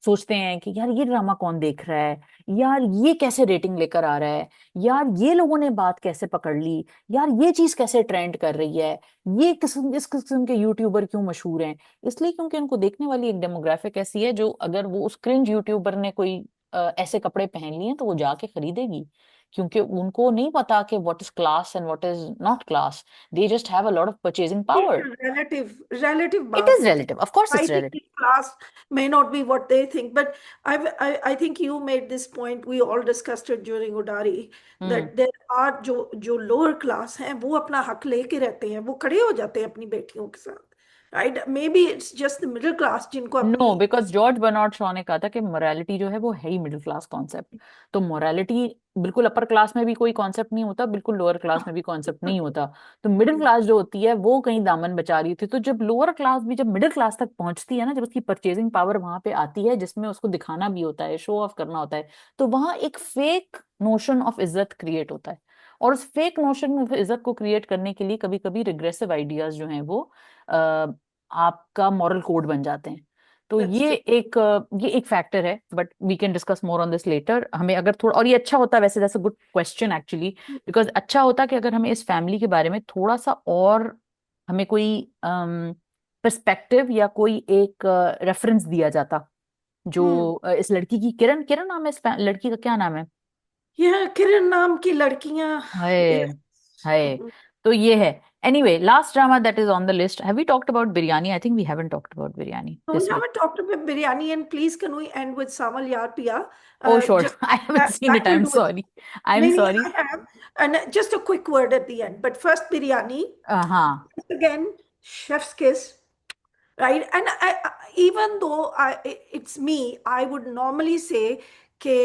Speaker 1: सोचते हैं कि यार ये ड्रामा कौन देख रहा है, यार ये कैसे रेटिंग लेकर आ रहा है, यार ये लोगों ने बात कैसे पकड़ ली, यार ये चीज कैसे ट्रेंड कर रही है, ये किस्म इस किस्म के यूट्यूबर क्यों मशहूर हैं। इसलिए क्योंकि उनको देखने वाली एक डेमोग्राफिक ऐसी है, जो अगर वो उस क्रिंज यूट्यूबर ने कोई ऐसे कपड़े पहन लिए तो वो जाके खरीदेगी। क्योंकि उनको नहीं पता कि what is class and what is not class. They just have a lot of purchasing power.
Speaker 2: Relative
Speaker 1: it
Speaker 2: बात
Speaker 1: इज
Speaker 2: है।
Speaker 1: Relative, of course it's
Speaker 2: Society
Speaker 1: relative.
Speaker 2: class may not be what they think, but I think you made this point. We all discussed it during Udari
Speaker 1: hmm.
Speaker 2: that there are जो lower class हैं वो अपना हक लेके रहते हैं, वो खड़े हो जाते हैं अपनी बेटियों के साथ, right? Maybe it's just the middle class जिनको अपनी
Speaker 1: no, because George Bernard Shaw ने कहा था कि मोरालिटी जो है वो है ही मिडिल क्लास कॉन्सेप्ट। तो मोरालिटी बिल्कुल अपर क्लास में भी कोई कॉन्सेप्ट नहीं होता, बिल्कुल लोअर क्लास में भी कॉन्सेप्ट नहीं होता। तो मिडिल क्लास जो होती है वो कहीं दामन बचा रही थी। तो जब लोअर क्लास भी जब मिडिल क्लास तक पहुंचती है ना, जब उसकी परचेजिंग पावर वहां पे आती है जिसमें उसको दिखाना भी होता है, शो ऑफ करना होता है, तो वहां एक फेक नोशन ऑफ इज्जत क्रिएट होता है। और उस फेक नोशन ऑफ इज्जत को क्रिएट करने के लिए कभी कभी रिग्रेसिव आइडियाज जो हैं वो आपका मॉरल कोड बन जाते हैं। तो
Speaker 2: that's true.
Speaker 1: ये एक फैक्टर है, but we can discuss more on this later. हमें अगर थोड़ा, और ये अच्छा होता वैसे, that's a good question actually, because अच्छा होता कि अगर हमें इस फैमिली के बारे में थोड़ा सा और, हमें कोई पर्सपेक्टिव या कोई एक रेफरेंस दिया जाता। जो
Speaker 2: हम्म।
Speaker 1: इस लड़की की, किरण, किरण नाम है इस लड़की का, क्या नाम है?
Speaker 2: यह किरण नाम की लड़कियां।
Speaker 1: हाय, हाय। तो ये है। Anyway, last drama that is on the list. Have we talked about biryani? I think we haven't talked about biryani
Speaker 2: No, we
Speaker 1: this week.
Speaker 2: haven't talked about biryani, and please can we end with Samal Yar Piya?
Speaker 1: Oh, sure.
Speaker 2: Just
Speaker 1: I haven't seen
Speaker 2: that
Speaker 1: it.
Speaker 2: will
Speaker 1: I'm
Speaker 2: do it.
Speaker 1: sorry. I'm
Speaker 2: Maybe
Speaker 1: sorry.
Speaker 2: I have. And just a quick word at the end. But first, biryani.
Speaker 1: हाँ,
Speaker 2: Again, chef's kiss, right? And even though it's me, I would normally say कि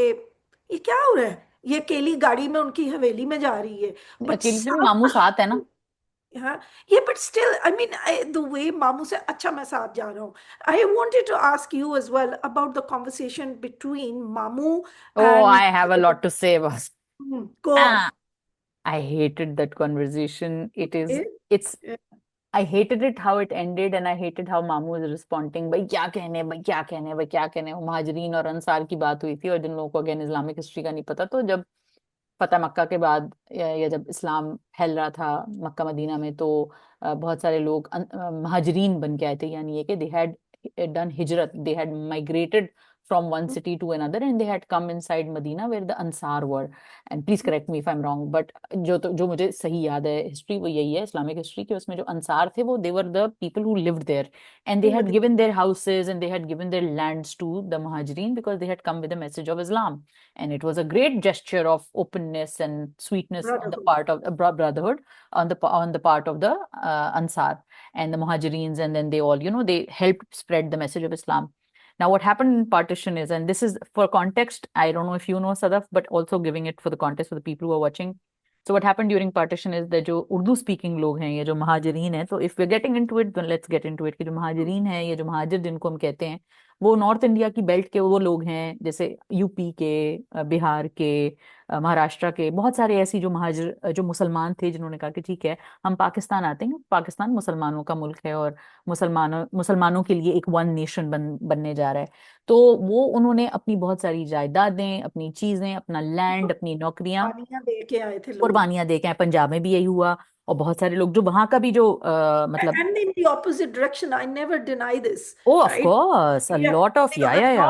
Speaker 2: ये क्या हो रहा है? ये अकेली गाड़ी में उनकी हवेली में जा रही है. But
Speaker 1: अकेले से भी मामू साथ है ना।
Speaker 2: हाँ, yeah, but still, I mean, the way मामू से अच्छा मैं साथ जा रहा हूँ. I wanted to ask you as well about the conversation between मामू
Speaker 1: Oh,
Speaker 2: and
Speaker 1: I have a lot to say about.
Speaker 2: go on.
Speaker 1: Ah, I hated that conversation.
Speaker 2: Eh?
Speaker 1: It's,
Speaker 2: Eh,
Speaker 1: I hated it how it ended, and I hated how मामू was responding. भाई क्या कहने, भाई क्या कहने, भाई क्या कहने। वो महाजरीन और अंसार की बात हुई थी, और जिन लोगों को अगेन इस्लामिक हिस्ट्री का नहीं पता, तो जब फतेह मक्का के बाद या जब इस्लाम फैल रहा था मक्का मदीना में, तो बहुत सारे लोग महाजरीन बन के आए थे, यानी ये कि दे हैड डन हिजरत, they had migrated from one city to another, and they had come inside Medina where the अंसार were. And please correct me if I am wrong, but जो मुझे सही याद है हिस्ट्री, वो यही है इस्लामिक हिस्ट्री की, उसमें जो अंसार थे वो they were the people who lived there, and they had given their houses and they had given their lands to the Muhajirin because they had come with the message of Islam. And it was a great gesture of openness and sweetness on the
Speaker 2: brotherhood.
Speaker 1: part of brotherhood, on the part of the Ansar and the Muhajireens, and then they all, they helped spread the message of Islam. Now, what happened in partition is, and this is for context, I don't know if you know, Sadaf, but also giving it for the context for the people who are watching. So what happened during partition is that जो Urdu speaking लोग हैं, ये जो महाजरीन हैं, तो if we getting into it, let's get into it, कि जो महाजरीन हैं, ये जो महाजिर जिनको हम कहते हैं, वो नॉर्थ इंडिया की बेल्ट के वो लोग हैं, जैसे यूपी के, बिहार के, महाराष्ट्र के, बहुत सारे ऐसी जो महाजिर, जो मुसलमान थे, जिन्होंने कहा कि ठीक है हम पाकिस्तान आते हैं, पाकिस्तान मुसलमानों का मुल्क है, और मुसलमानों के लिए एक वन नेशन बनने जा रहा है। तो वो उन्होंने अपनी बहुत सारी जायदादें, अपनी चीजें, अपना लैंड, अपनी नौकरियां
Speaker 2: पानियां दे के आए थे लोग.
Speaker 1: कुर्बानियां दे के आए। पंजाब में भी यही हुआ, और बहुत सारे लोग जो वहां का भी जो मतलब,
Speaker 2: And in the opposite direction, I never deny this,
Speaker 1: oh of
Speaker 2: right?
Speaker 1: Course, a
Speaker 2: Yeah,
Speaker 1: lot of,
Speaker 2: there are
Speaker 1: या।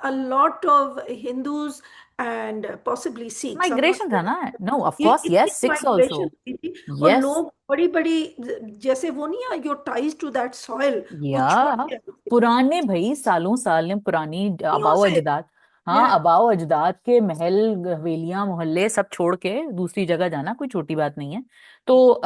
Speaker 2: a lot of Hindus and possibly Sikhs, I am not
Speaker 1: migration था
Speaker 2: श्योर।
Speaker 1: ना, नो ऑफ
Speaker 2: ये
Speaker 1: course,
Speaker 2: इतनी
Speaker 1: yes, Sikhs
Speaker 2: migration
Speaker 1: also,
Speaker 2: हुई थी, और
Speaker 1: yes.
Speaker 2: लोग बड़ी बड़ी, जैसे वो नहीं है, your ties to that soil, वो छोड़
Speaker 1: या
Speaker 2: के आए थे
Speaker 1: पुराने भाई, सालों साल ने पुरानी
Speaker 2: सदियों
Speaker 1: आबाओ
Speaker 2: से।
Speaker 1: अजदाद, हाँ,
Speaker 2: Yeah.
Speaker 1: आबाओ अजदाद के महल, हवेलियां, मोहल्ले सब छोड़ के दूसरी जगह जाना कोई छोटी बात नहीं है। तो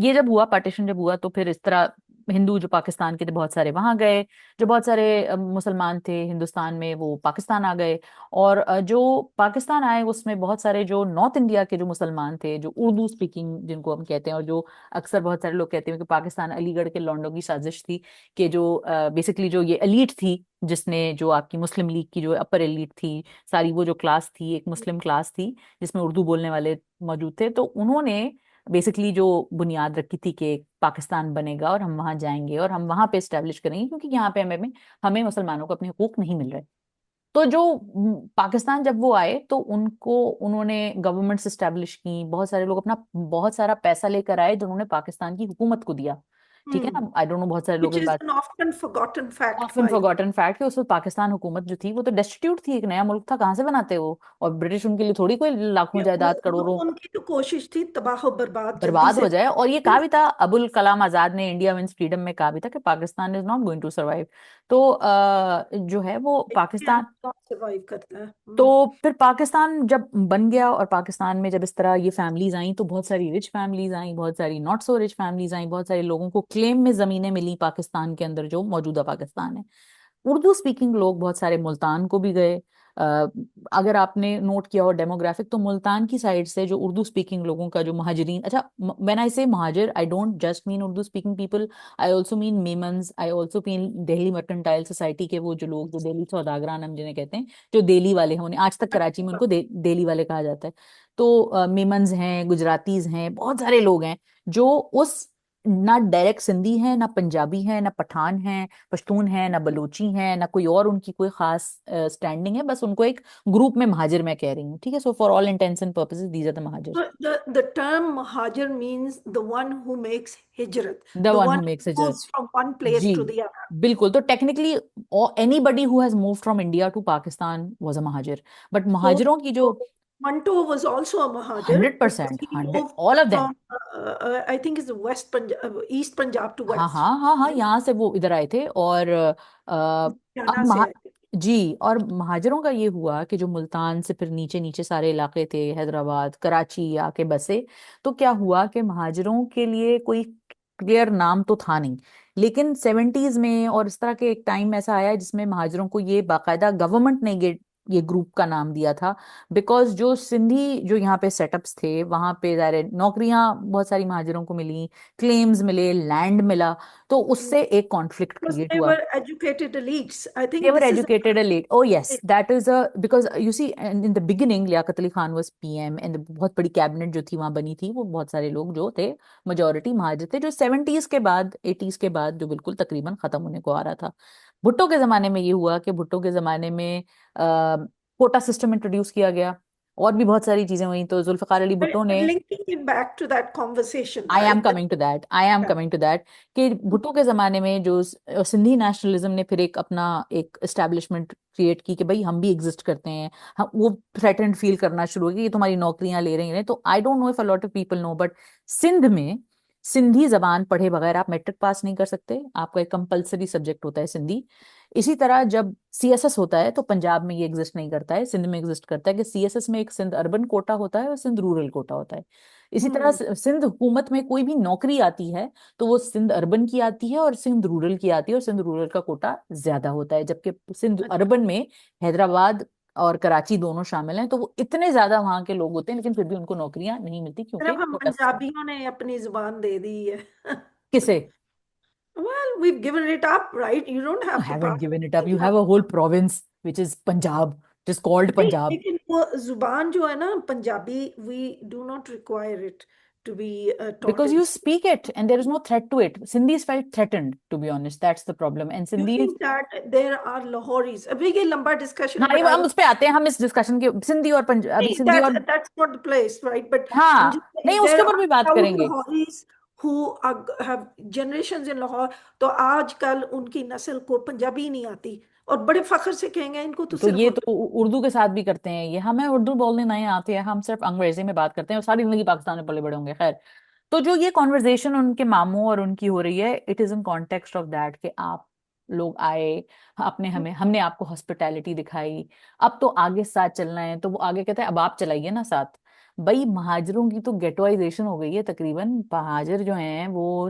Speaker 1: ये जब हुआ, पार्टीशन जब हुआ, तो फिर इस तरह हिंदू जो पाकिस्तान के थे बहुत सारे वहां गए, जो बहुत सारे मुसलमान थे हिंदुस्तान में वो पाकिस्तान आ गए। और जो पाकिस्तान आए उसमें बहुत सारे जो नॉर्थ इंडिया के जो मुसलमान थे, जो उर्दू स्पीकिंग जिनको हम कहते हैं, और जो अक्सर बहुत सारे लोग कहते हैं कि पाकिस्तान अलीगढ़ के लौंडों की साजिश थी, कि जो बेसिकली जो ये एलीट थी, जिसने जो आपकी मुस्लिम लीग की जो अपर एलीट थी, सारी वो जो क्लास थी, एक मुस्लिम क्लास थी जिसमें उर्दू बोलने वाले मौजूद थे, तो उन्होंने बेसिकली जो बुनियाद रखी थी कि पाकिस्तान बनेगा और हम वहां जाएंगे और हम वहां पे एस्टेब्लिश करेंगे, क्योंकि यहाँ पे हमें हमें मुसलमानों को अपने हकूक नहीं मिल रहे। तो जो पाकिस्तान जब वो आए तो उनको उन्होंने गवर्नमेंट्स एस्टेब्लिश की, बहुत सारे लोग अपना बहुत सारा पैसा लेकर आए जिन्होंने पाकिस्तान की हुकूमत को दिया। ठीक है
Speaker 2: Hmm.
Speaker 1: ना, आई डोंट नो, बहुत सारे लोग
Speaker 2: Which
Speaker 1: इस
Speaker 2: is
Speaker 1: बात,
Speaker 2: an often forgotten fact
Speaker 1: often
Speaker 2: by
Speaker 1: forgotten fact, कि उस वक्त पाकिस्तान हुकूमत जो थी वो तो डेस्टिट्यूट थी, एक नया मुल्क था, कहाँ से बनाते वो, और ब्रिटिश उनके लिए थोड़ी कोई लाखों जायदाद
Speaker 2: वो
Speaker 1: करोड़ों
Speaker 2: उनकी तो कोशिश थी तबाह बर्बाद जल्दी
Speaker 1: बर्बाद
Speaker 2: से।
Speaker 1: हो जाए। और ये कहा भी था, अबुल कलाम आजाद ने इंडिया मीन्स फ्रीडम में कहा भी था कि Pakistan is not going to survive. तो जो है वो पाकिस्तान,
Speaker 2: सर्वाइव करता है।
Speaker 1: तो फिर पाकिस्तान जब बन गया, और पाकिस्तान में जब इस तरह ये फैमिलीज आई, तो बहुत सारी रिच फैमिलीज आई, बहुत सारी नॉट सो रिच फैमिलीज आई, बहुत सारे लोगों को क्लेम में जमीनें मिली पाकिस्तान के अंदर, जो मौजूदा पाकिस्तान है। उर्दू स्पीकिंग लोग बहुत सारे मुल्तान को भी गए। अ, अगर आपने नोट किया हो डेमोग्राफिक, तो मुल्तान की साइड से जो उर्दू स्पीकिंग लोगों का जो महाजरीन, अच्छा, when I say Muhajir, I don't just mean Urdu speaking people, I also mean Memons, I also mean Delhi mercantile society के वो जो लोग, जो दिल्ली सौदागरान हम जिन्हें कहते हैं, जो दिल्ली वाले हैं, उन्हें आज तक कराची में उनको दिल्ली वाले कहा जाता है। तो मेमन्स हैं, गुजरातीज हैं, बहुत सारे लोग हैं जो उस, ना डायरेक्ट सिंधी है, ना पंजाबी है, ना पठान है, पश्तून है, ना बलूची है, ना कोई और उनकी कोई खास स्टैंडिंग है, बस उनको एक ग्रुप में महाजिर मैं कह रही हूँ। ठीक है, so for all intents and purposes these are the Muhajir,
Speaker 2: The term Muhajir means the one who makes hijrat,
Speaker 1: the
Speaker 2: the
Speaker 1: one
Speaker 2: one
Speaker 1: who makes
Speaker 2: who
Speaker 1: hijrat.
Speaker 2: moves from one place
Speaker 1: जी,
Speaker 2: to the other.
Speaker 1: बिल्कुल। तो technically anybody who has move from India to Pakistan was a Muhajir, but
Speaker 2: So,
Speaker 1: महाजिरों की जो,
Speaker 2: so Manto was also a Muhajir
Speaker 1: hundred
Speaker 2: because
Speaker 1: percent
Speaker 2: he
Speaker 1: hundred
Speaker 2: moved
Speaker 1: all of them,
Speaker 2: from, I think it's West Punjab, East Punjab to
Speaker 1: हाँ
Speaker 2: West.
Speaker 1: हाँ हाँ हाँ, यहाँ से वो इधर आए थे। और अब
Speaker 2: हरियाणा से आए थे।
Speaker 1: जी, और महाजरों का ये हुआ कि जो मुल्तान से फिर नीचे नीचे सारे इलाके थे, हैदराबाद, कराची आके बसे, तो क्या हुआ कि महाजरों के लिए कोई क्लियर नाम तो था नहीं। लेकिन सेवेंटीज में और इस तरह के एक टाइम ऐसा आया जिसमें महाजरों को ये बाकायदा गवर्नमेंट ने ये ग्रुप का नाम दिया था। बिकॉज जो सिंधी जो यहाँ पे सेटअप्स थे, वहां पे ज़ाहिर नौकरियां बहुत सारी महाजरों को मिली, क्लेम्स मिले, लैंड मिला, तो उससे एक कॉन्फ्लिक्ट
Speaker 2: Because
Speaker 1: क्रिएट
Speaker 2: they
Speaker 1: हुआ।
Speaker 2: were educated elites. I
Speaker 1: They
Speaker 2: think
Speaker 1: were
Speaker 2: this is
Speaker 1: educated elite. Oh yes, that is a, because you see, and in the beginning Liaquat Ali Khan was PM, and बहुत बड़ी cabinet जो थी वहां बनी थी, वो बहुत सारे लोग जो थे, मेजोरिटी महाजिर थे, जो सेवेंटीज के बाद, एटीज के बाद जो बिल्कुल तकरीबन खत्म होने को आ रहा था। भुट्टो के जमाने में ये हुआ कि भुट्टो के जमाने में कोटा सिस्टम इंट्रोड्यूस किया गया, और भी बहुत सारी चीजें हुई, तो जुल्फिकार अली भुट्टो
Speaker 2: but
Speaker 1: ने,
Speaker 2: linking it back to that conversation,
Speaker 1: I am
Speaker 2: right?
Speaker 1: Coming to that, I am
Speaker 2: Yeah.
Speaker 1: Coming to that, कि भुट्टो के जमाने में जो सिंधी नेशनलिज्म ने फिर एक अपना एक एस्टेब्लिशमेंट क्रिएट की कि भाई हम भी एग्जिस्ट करते हैं, हम वो थ्रेटन्ड फील करना शुरू हो गया, ये तुम्हारी नौकरियां ले रही हैं। तो I don't know if a lot of people know, but Sindh में सिंधी जबान पढ़े बगैर आप मैट्रिक पास नहीं कर सकते, आपका एक कंपलसरी सब्जेक्ट होता है सिंधी। इसी तरह जब सीएसएस होता है, तो पंजाब में ये एग्जिस्ट नहीं करता है, सिंध में एग्जिस्ट करता है कि सीएसएस में एक सिंध अर्बन कोटा होता है और सिंध रूरल कोटा होता है। इसी तरह
Speaker 2: Hmm.
Speaker 1: सिंध हुकूमत में कोई भी नौकरी आती है, तो वो सिंध अर्बन की आती है और सिंध रूरल की आती है, और सिंध रूरल का कोटा ज्यादा होता है, जबकि सिंध अर्बन में हैदराबाद और कराची दोनों शामिल हैं, तो वो इतने ज्यादा वहां के लोग होते हैं, लेकिन फिर भी उनको नौकरियां नहीं मिलती, क्योंकि
Speaker 2: सिर्फ हम
Speaker 1: कोटा सिस्टम।
Speaker 2: पंजाबियों ने अपनी जुबान दे दी है।
Speaker 1: किसे?
Speaker 2: Well, we've given it up, right? You don't
Speaker 1: You
Speaker 2: have to
Speaker 1: haven't
Speaker 2: pass
Speaker 1: given it up, you
Speaker 2: anything
Speaker 1: have
Speaker 2: else.
Speaker 1: a whole province which is Punjab, it is called
Speaker 2: नहीं,
Speaker 1: Punjab,
Speaker 2: लेकिन वो जुबान जो है ना Punjabi, we do not require it to be taught
Speaker 1: because
Speaker 2: in
Speaker 1: you
Speaker 2: school.
Speaker 1: speak it and there is no threat to it. Sindhis felt threatened, to be honest, that's the problem, and
Speaker 2: You
Speaker 1: Sindhis,
Speaker 2: think that there are Lahoris? अभी ये लंबा discussion है,
Speaker 1: हाँ,
Speaker 2: but
Speaker 1: ये
Speaker 2: I
Speaker 1: हम
Speaker 2: will.
Speaker 1: उस पे आते हैं, हम इस डिस्कशन के सिंधी और अभी
Speaker 2: नहीं,
Speaker 1: सिंधी और,
Speaker 2: that's not the place, right? But I'm just
Speaker 1: हाँ, नहीं,
Speaker 2: saying
Speaker 1: उसके
Speaker 2: there
Speaker 1: ऊपर
Speaker 2: are
Speaker 1: भी बात
Speaker 2: proud
Speaker 1: करेंगे।
Speaker 2: Lahoris who have generations in Lahore. तो आजकल उनकी नस्ल को पंजाबी नहीं आती, और बड़े फख्र से कहेंगे इनको तो
Speaker 1: तो
Speaker 2: सिर्फ
Speaker 1: ये तो
Speaker 2: उर्दू।
Speaker 1: उर्दू के साथ भी करते हैं ये, हमें उर्दू बोलने नहीं आती है, हम सिर्फ अंग्रेजी में बात करते हैं और सारी जिंदगी पाकिस्तान में पले बड़े होंगे। खैर, तो जो ये कॉन्वर्जेशन उनके मामू और उनकी हो रही है, it is in context of that कि आप लोग आए, आपने हमें हमने आपको हॉस्पिटैलिटी दिखाई, अब तो आगे साथ चलना है। तो वो आगे कहता है अब आप चलाइए ना साथ। भाई महाजरों की तो गेटवाइजेशन हो गई है तकरीबन, महाजर जो हैं वो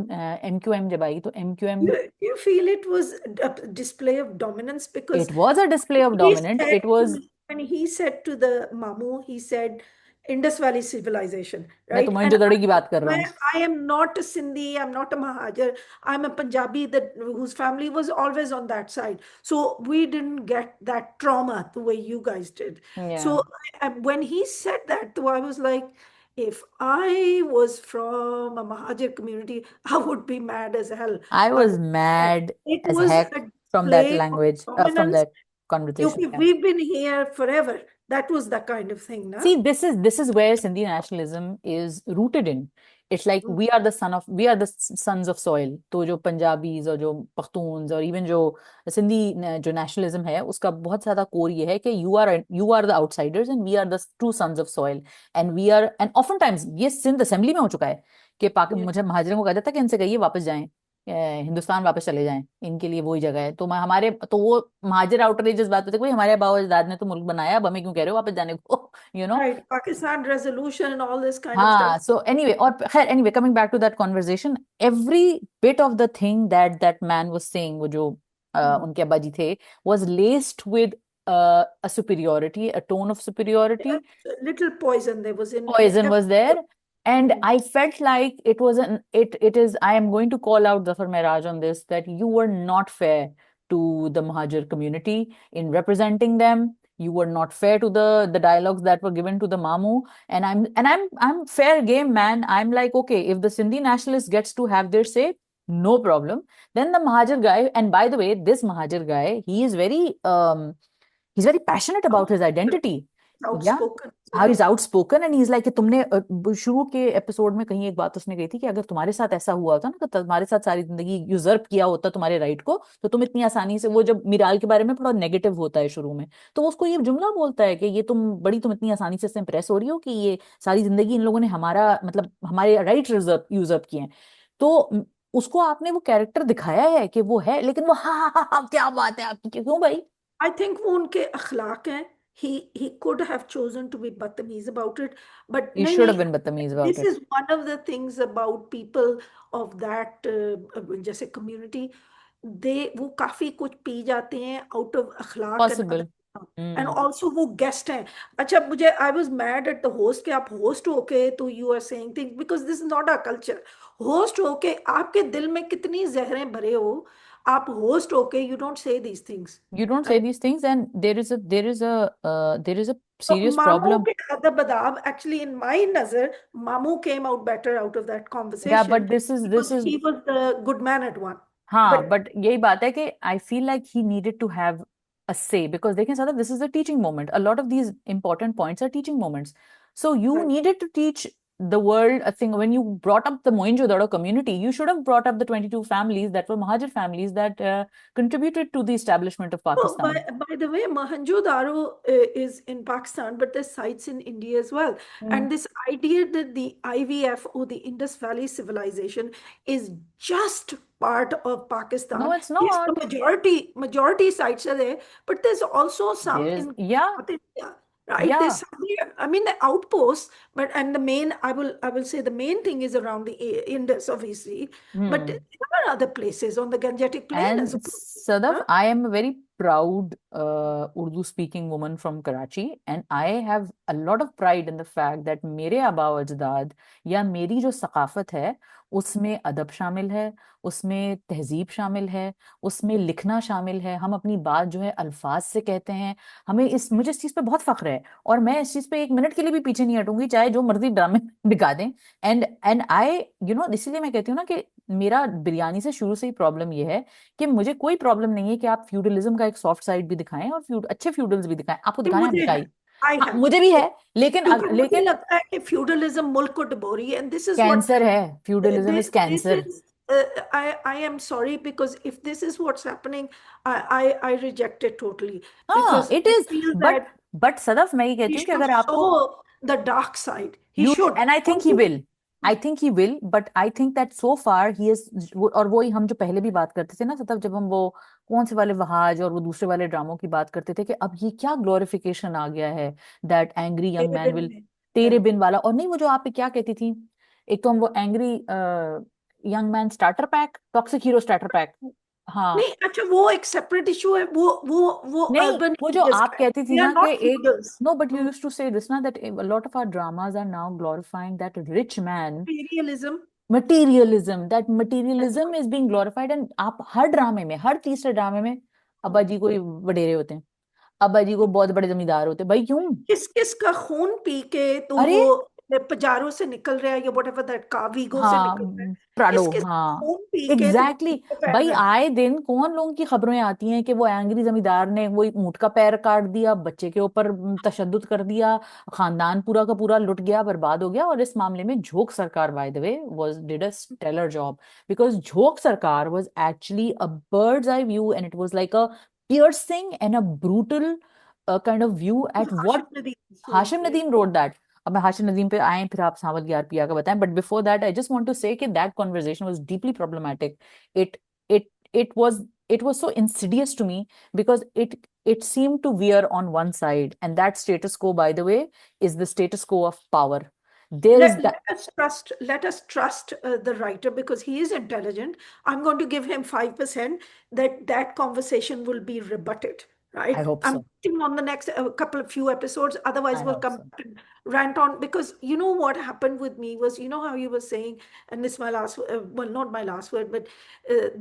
Speaker 1: MQM जब आई तो MQM,
Speaker 2: You feel it was a display of dominance because
Speaker 1: it was a display of
Speaker 2: he
Speaker 1: dominant,
Speaker 2: said
Speaker 1: it was.
Speaker 2: when he said to the Mamu, he said Indus Valley civilization,
Speaker 1: मैं तो
Speaker 2: right? And
Speaker 1: Mohenjodaro की बात कर रहा हूँ।
Speaker 2: I am not a Sindhi, I'm not a Mahajar, I'm a Punjabi that whose family was always on that side. So we didn't get that trauma the way you guys did. So
Speaker 1: या
Speaker 2: when he said that, though, I was like, if I was from a Mahajar community, I would be mad as hell.
Speaker 1: I
Speaker 2: But
Speaker 1: was mad
Speaker 2: it
Speaker 1: as
Speaker 2: was
Speaker 1: heck
Speaker 2: a
Speaker 1: from that
Speaker 2: display of
Speaker 1: language, from
Speaker 2: dominance.
Speaker 1: That conversation.
Speaker 2: Okay, we've been here forever. That was the kind of thing, na?
Speaker 1: See, this is where Sindhi nationalism is rooted in. It's like we are the sons of soil. तो जो Punjabis और जो पख्तून्स और even जो सिंधी जो nationalism है उसका बहुत ज्यादा कोर ये है कि you are the outsiders and we are the true sons of soil, and often times ये सिंध असेंबली में हो चुका है कि
Speaker 2: Yeah.
Speaker 1: मुझे महाजरों को कहा जाता है कि इनसे कहिए वापस जाएं, हिंदुस्तान वापस चले जाएं, इनके लिए वही जगह है। तो मैं हमारे तो वो महाजर आउटरीचियस बात होती है, कोई हमारे बाबा अजदाद ने तो मुल्क बनाया, अब हमें क्यों कह रहे हो वापस जाने को, you know.
Speaker 2: Right. Pakistan resolution and all this kind of
Speaker 1: हाँ,
Speaker 2: stuff.
Speaker 1: so anyway, और खैर anyway, coming back to that conversation, every bit of the thing that man was saying, वो जो
Speaker 2: Hmm.
Speaker 1: उनके अब्बा जी थे, was laced with a superiority, a tone of
Speaker 2: Yeah,
Speaker 1: superiority.
Speaker 2: a little poison there was in
Speaker 1: Poison was there,
Speaker 2: every.
Speaker 1: and
Speaker 2: Hmm.
Speaker 1: I felt like it was an it is, I am going to call out Zafar Miraj on this, that you were not fair to the Muhajir community in representing them. You were not fair to the dialogues that were given to the Mamu. And I'm fair game, man. I'm like, okay, if the Sindhi nationalist gets to have their say, no problem. Then the Mahajir guy, and by the way, this Mahajir guy, he's very passionate about his
Speaker 2: Outspoken.
Speaker 1: identity. Yeah,
Speaker 2: Outspoken as
Speaker 1: how
Speaker 2: well.
Speaker 1: he's outspoken, and he's like कि तुमने शुरू के episode में कहीं एक बात उसने कही थी कि अगर तुम्हारे साथ ऐसा हुआ होता ना, कि तुम्हारे साथ सारी जिंदगी यूजर्प किया होता तुम्हारे राइट को, तो तुम इतनी आसानी से, वो जब मिराल के बारे में थोड़ा नेगेटिव होता है शुरू में, तो वो उसको ये जुमला बोलता है कि ये तुम इतनी आसानी से इम्प्रेस हो रही हो कि ये सारी जिंदगी इन लोगों ने हमारा मतलब हमारे राइट यूजर्प किए हैं। तो उसको आपने वो कैरेक्टर दिखाया है कि वो है, लेकिन वो हाँ क्या बात है आपकी, क्यों भाई।
Speaker 2: I think वो उनके अखलाक हैं. He could have chosen to be बदतमीज about it, but
Speaker 1: ही
Speaker 2: नहीं
Speaker 1: शुड
Speaker 2: नहीं.
Speaker 1: हैव बीन बदतमीज about
Speaker 2: This
Speaker 1: it.
Speaker 2: is one of the things about people of that जैसे community. वो काफी कुछ पी जाते हैं out of Akhlaq and
Speaker 1: possible.
Speaker 2: other, and also वो गेस्ट हैं. अच्छा, मुझे I was mad at the host कि आप होस्ट होके तो you are saying things because this is not our culture. Host होके आपके दिल में कितनी जहरें भरे हो, आप होस्ट होके you don't say these things.
Speaker 1: You don't say
Speaker 2: Right?
Speaker 1: these things, and there is a
Speaker 2: So
Speaker 1: serious
Speaker 2: Mamu
Speaker 1: problem.
Speaker 2: के अदब अदाब, actually in my nazar, Mamu came out better out of that
Speaker 1: Yeah,
Speaker 2: conversation
Speaker 1: but this
Speaker 2: because
Speaker 1: is
Speaker 2: he was the good man at one.
Speaker 1: हाँ,
Speaker 2: But
Speaker 1: but यही बात है कि I feel like he needed to have a say, because देखें सादा, this is a teaching moment. A lot of these important points are teaching moments. So you
Speaker 2: right.
Speaker 1: needed to teach the world a thing. When you brought up the Mohenjo-daro community, you should have brought up the 22 families that were Mahajir families that contributed to the establishment of
Speaker 2: Oh,
Speaker 1: Pakistan.
Speaker 2: by the way, Mohenjo-daro is in Pakistan, but there's sites in India as well.
Speaker 1: Hmm.
Speaker 2: And this idea that the IVF or the Indus Valley civilization is just part of
Speaker 1: No,
Speaker 2: Pakistan.
Speaker 1: it's
Speaker 2: Yes, the
Speaker 1: not.
Speaker 2: majority sites are there, but there's also some
Speaker 1: There is,
Speaker 2: in
Speaker 1: yeah,
Speaker 2: South India, right? There's
Speaker 1: yeah.
Speaker 2: some here. I mean, the outposts, but and the main, I will say the main thing is around the Indus, obviously, but there
Speaker 1: Hmm.
Speaker 2: are other places on the Gangetic Plain as
Speaker 1: And
Speaker 2: well.
Speaker 1: Sadaf,
Speaker 2: Huh?
Speaker 1: I am a very proud Urdu speaking woman from Karachi, and I have a lot of pride in the fact that मेरे आबा अजदाद या मेरी जो सकाफत है उसमें अदब शामिल है, उसमें तहजीब शामिल है, उसमें लिखना शामिल है, हम अपनी बात जो है अल्फाज से कहते हैं। मुझे इस चीज़ पे बहुत फख्र है, और मैं इस चीज़ पे एक मिनट के लिए भी पीछे नहीं हटूंगी, चाहे जो मर्जी ड्रामे दिखा दें। एंड आई इसीलिए मैं कहती हूँ ना कि मेरा बिरयानी से शुरू से ही प्रॉब्लम ये है कि मुझे कोई प्रॉब्लम नहीं है कि आप फ्यूडलिज्म का एक सॉफ्ट साइड भी दिखाएं और अच्छे फ्यूडल्स भी दिखाएं, आपको
Speaker 2: ये
Speaker 1: दिखाना है आप
Speaker 2: मुझे है.
Speaker 1: दिखाई।
Speaker 2: आई
Speaker 1: हाँ,
Speaker 2: हैव.
Speaker 1: मुझे भी है, लेकिन
Speaker 2: क्योंकि मुझे
Speaker 1: लेकिन
Speaker 2: लगता है कि फ्यूडलिज्म मुल्क को डुबो रही है, and this is what
Speaker 1: cancer है, feudalism is
Speaker 2: this
Speaker 1: cancer.
Speaker 2: Is I am sorry, because if this is what's happening, I reject it totally,
Speaker 1: हाँ
Speaker 2: because
Speaker 1: it
Speaker 2: I
Speaker 1: is,
Speaker 2: feel
Speaker 1: but
Speaker 2: that
Speaker 1: but Sadaf मैं ये
Speaker 2: he
Speaker 1: कहती हूँ कि
Speaker 2: should
Speaker 1: अगर आपको,
Speaker 2: show the dark side. He
Speaker 1: you
Speaker 2: should.
Speaker 1: And I think he will, I think he will, but I think that so far he is, और वही हम जो पहले भी बात करते थे ना तब, जब हम वो कौन से वाले वहाज और वो दूसरे वाले ड्रामों की बात करते थे कि अब ये क्या ग्लोरिफिकेशन आ गया है, दैट एंग्री यंग
Speaker 2: तेरे
Speaker 1: मैन
Speaker 2: बिन
Speaker 1: विल,
Speaker 2: में।
Speaker 1: तेरे
Speaker 2: Yeah.
Speaker 1: बिन वाला, और नहीं वो जो आप पे क्या कहती थी, एक तो हम वो angry young man starter pack, toxic hero starter pack, हाँ,
Speaker 2: नहीं, अच्छा, वो एक सेपरेट इशू है, वो
Speaker 1: नहीं
Speaker 2: अर्बन
Speaker 1: वो जो
Speaker 2: एरियाज
Speaker 1: आप
Speaker 2: का है।
Speaker 1: कहती थी
Speaker 2: दे आर
Speaker 1: ना कि
Speaker 2: नॉट
Speaker 1: एक,
Speaker 2: feudals.
Speaker 1: No but you used to say this ना that a lot of our dramas are now glorifying that rich man,
Speaker 2: Imperialism.
Speaker 1: materialism, that materialism is being glorified, and आप हर ड्रामे में, हर तीसरे ड्रामे में अब्बा जी को ही वडेरे होते हैं, अब्बा जी को बहुत बड़े जमींदार होते हैं, भाई क्यों?
Speaker 2: किस किस का खून पी के तो
Speaker 1: अरे
Speaker 2: वो पजारों से निकल रहा है, या व्हाटएवर दैट कावीगो से
Speaker 1: हाँ,
Speaker 2: निकल रहा है।
Speaker 1: प्राडो,
Speaker 2: किस किस का
Speaker 1: हाँ,
Speaker 2: खून पी के तो वो
Speaker 1: एग्जैक्टली
Speaker 2: ऊँट का पैर
Speaker 1: भाई,
Speaker 2: कर रहा
Speaker 1: आए दिन कौन लोगों की खबरें आती हैं कि वो एंग्री जमींदार ने वो ऊंट का पैर काट दिया, बच्चे के ऊपर तशद्दुद कर दिया, खानदान पूरा का पूरा लुट गया, बर्बाद हो गया। और इस मामले में Jhonk Sarkar by the way was did a stellar job, because Jhonk Sarkar was actually a bird's eye view, and it was like a piercing and a brutal kind of view
Speaker 2: है।
Speaker 1: at what
Speaker 2: Hashim Nadeem
Speaker 1: Hashim
Speaker 2: से।
Speaker 1: Nadeem wrote that. अब मैं हाशिम नदीम पे आए फिर आप सावल प्रिया का बताएं, but before that I just want to say कि that conversation was deeply problematic, it it it was so insidious to me because it seemed to veer on one side, and that status quo, by the way, is the status quo of power. There is that.
Speaker 2: Let us trust the writer, because he is intelligent. I'm going to give him 5% that that conversation will be rebutted,
Speaker 1: I
Speaker 2: right?
Speaker 1: hope
Speaker 2: I'm
Speaker 1: so.
Speaker 2: waiting on the next couple of few episodes. Otherwise,
Speaker 1: I
Speaker 2: we'll
Speaker 1: hope
Speaker 2: come
Speaker 1: so.
Speaker 2: back and rant on, because you know what happened with me was, you know how you were saying, and this is my last, well, not my last word, but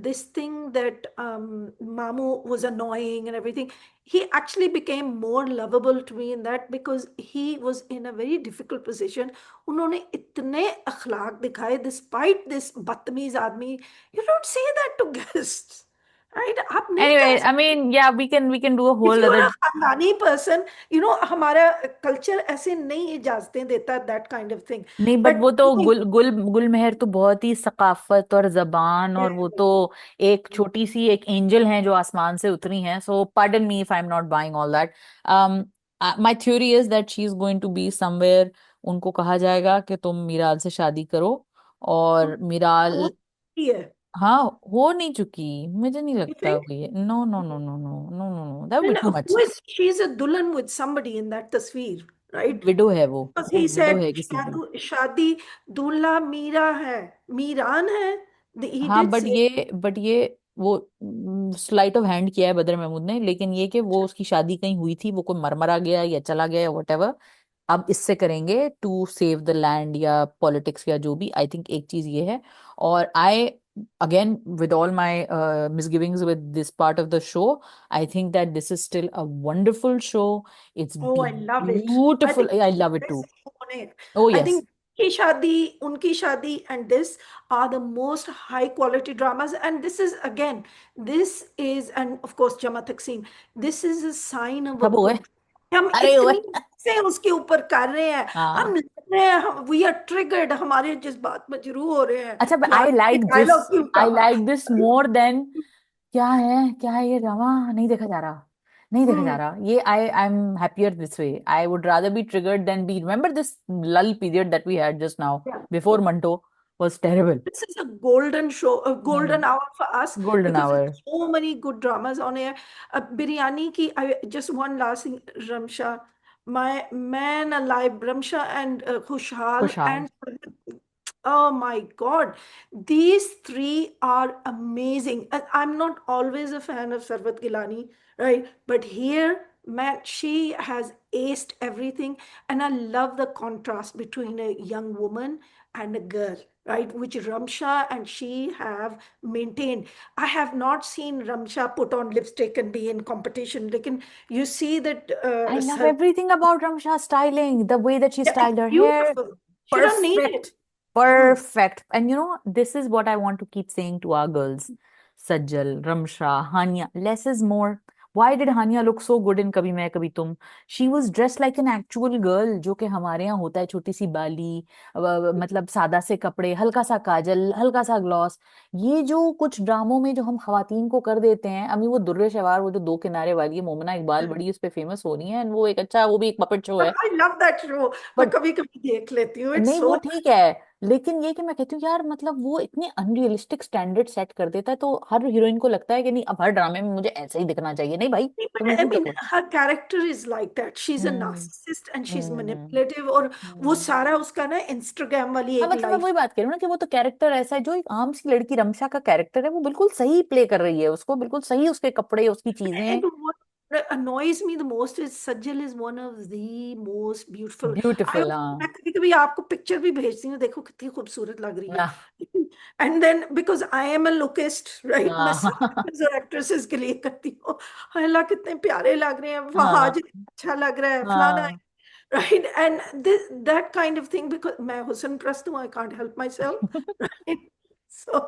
Speaker 2: this thing that Mamu was annoying and everything. He actually became more lovable to me in that, because he was in a very difficult position. उन्होंने इतने अखलाक दिखाए despite this बदतमीज आदमी. You don't say that to guests, right? आप नहीं कह
Speaker 1: Anyway, I
Speaker 2: सकते.
Speaker 1: mean, yeah, we can do a
Speaker 2: if
Speaker 1: whole
Speaker 2: you are
Speaker 1: other.
Speaker 2: A खानदानी पर्सन, यू नो, हमारा कल्चर ऐसे नहीं इजाजतें देता दैट काइंड ऑफ थिंग.
Speaker 1: नहीं बट
Speaker 2: बट
Speaker 1: वो तो गुल मेहर तो बहुत ही सकाफत और जबान, और वो तो एक छोटी सी एक एंजल हैं जो आसमान से उतरी हैं, so pardon me if I am not buying all that. My theory is that she is going to be somewhere, उनको कहा जाएगा कि तुम मीराल से शादी करो, और मीराल,
Speaker 2: है.
Speaker 1: हाँ, हो नहीं चुकी, मुझे नहीं
Speaker 2: You
Speaker 1: लगता
Speaker 2: think?
Speaker 1: हुई है, no no no no no no no no, that would be
Speaker 2: And
Speaker 1: too
Speaker 2: who
Speaker 1: much.
Speaker 2: is she? Is a dulan with somebody in that tasveer, right?
Speaker 1: Window है
Speaker 2: Because
Speaker 1: वो
Speaker 2: he
Speaker 1: विडो
Speaker 2: said
Speaker 1: है किसी की.
Speaker 2: शादी दूल्हा मीरा है, मीरान है. He
Speaker 1: हाँ
Speaker 2: did say.
Speaker 1: बट ये वो स्लाइट ऑफ हैंड किया है बदर महमूद ने, लेकिन ये कि वो उसकी शादी कहीं हुई थी, वो कोई मरमरा गया या चला गया या वट, अब इससे करेंगे टू सेव द लैंड या पॉलिटिक्स या जो भी, आई थिंक एक चीज ये है. और I again with all my misgivings with this part of the show, I think that this is still a wonderful show. It's
Speaker 2: Oh, I love it. I
Speaker 1: beautiful.
Speaker 2: think
Speaker 1: I
Speaker 2: it's the
Speaker 1: love it too.
Speaker 2: best show on it.
Speaker 1: Oh
Speaker 2: I
Speaker 1: yes.
Speaker 2: think Unki Shadi and this are the most high quality dramas. And this is, again, this is, and of course, Jama Taksim, this is a sign of a
Speaker 1: सब हुए,
Speaker 2: good. हम
Speaker 1: अरे हुए.
Speaker 2: इतनी से उसके ऊपर कर रहे हैं. हम
Speaker 1: हाँ,
Speaker 2: लग रहे हैं, हम वी आर ट्रिगर्ड, हमारे जिस बात मजरू हो रहे हैं.
Speaker 1: अच्छा,
Speaker 2: यार,
Speaker 1: आई
Speaker 2: ये
Speaker 1: लाइक दिस,
Speaker 2: डायलॉग क्यों
Speaker 1: आई
Speaker 2: कहा?
Speaker 1: लाइक दिस मोर देन, क्या है ये ड्रामा, नहीं देखा जा रहा, नहीं देखा जा
Speaker 2: हम्म.
Speaker 1: रहा ये, I am happier this way, I would rather be triggered than be, remember this lull period that we had just now before Manto was terrible.
Speaker 2: This is a golden show, a golden hour for us,
Speaker 1: golden
Speaker 2: because
Speaker 1: hour.
Speaker 2: there's so many good dramas on air. Biryani ki, just one last thing, Ramsha, my man alive, Ramsha and Khushal
Speaker 1: खुशहाल.
Speaker 2: and oh my God, these three are amazing. And I'm not always a fan of Sarvat Gilani, right? But here, man, she has aced everything, and I love the contrast between a young woman and a girl, right? Which Ramsha and she have maintained. I have not seen Ramsha put on lipstick and be in competition. Like, you see that
Speaker 1: I love everything about Ramsha's styling, the way that she
Speaker 2: yeah, it's
Speaker 1: styled her hair.
Speaker 2: beautiful. She don't need
Speaker 1: Perfect.
Speaker 2: it. Hmm.
Speaker 1: Perfect. And you know, this is what I want to keep saying to our girls. Sajjal, Ramsha, Hania, less is more. Why did Hania look so good in कभी मैं कभी तुम? She was dressed like an actual girl, जो कि हमारे यहाँ होता है, छोटी सी बाली, मतलब सादा से कपड़े, हल्का सा काजल, हल्का सा ग्लॉस। ये जो कुछ ड्रामों में जो हम खवातीन को कर देते हैं, अभी वो दुर्रे शवार, वो जो दो किनारे वाली है, मोमना इकबाल बड़ी उस पे फेमस हो रही है, and वो एक अच्छा, वो भी एक पपेट शो है।
Speaker 2: आई लव दैट शो, मैं
Speaker 1: बट
Speaker 2: कभी कभी देख लेती हूँ, इट्स
Speaker 1: नहीं, वो
Speaker 2: सो।
Speaker 1: ठीक है, लेकिन ये कि मैं कहती हूँ यार, मतलब वो इतने अनरियलिस्टिक स्टैंडर्ड सेट कर देता है, तो हर हीरोइन को लगता है कि नहीं, अब हर ड्रामे में मुझे ऐसे ही दिखना चाहिए। नहीं भाई,
Speaker 2: But
Speaker 1: तुम
Speaker 2: I
Speaker 1: इसमें
Speaker 2: mean,
Speaker 1: देखो।
Speaker 2: her character is like that. She's a
Speaker 1: hmm.
Speaker 2: narcissist and she's
Speaker 1: hmm.
Speaker 2: manipulative. और वो
Speaker 1: हम्म।
Speaker 2: सारा उसका ना इंस्टाग्राम वाली
Speaker 1: हाँ,
Speaker 2: एक
Speaker 1: मतलब मैं
Speaker 2: लाइफ।
Speaker 1: वही बात कर रही हूँ ना, कि वो तो कैरेक्टर ऐसा है, जो एक आम सी लड़की रमशा का कैरेक्टर है, वो बिल्कुल सही प्ले कर रही है उसको, बिल्कुल सही, उसके कपड़े, उसकी चीजें।
Speaker 2: And what annoys me the most is Sajjal is one of the most beautiful. I
Speaker 1: beautiful,
Speaker 2: मैं
Speaker 1: हाँ।
Speaker 2: कभी कभी आपको पिक्चर भी भेजती हूँ, देखो कितनी खूबसूरत लग रही है।
Speaker 1: ना।
Speaker 2: And then because I am a lookist, right, मैं सब
Speaker 1: हाँ।
Speaker 2: एक्टर्स और एक्ट्रेसेस के लिए करती हूँ। अल्लाह कितने प्यारे लग रहे हैं,
Speaker 1: हाँ।
Speaker 2: फहाद अच्छा लग रहा है, फलाना,
Speaker 1: हाँ।
Speaker 2: right? And that kind of thing, because मैं हुस्न प्रस्त हूँ, I can't help myself, right? So,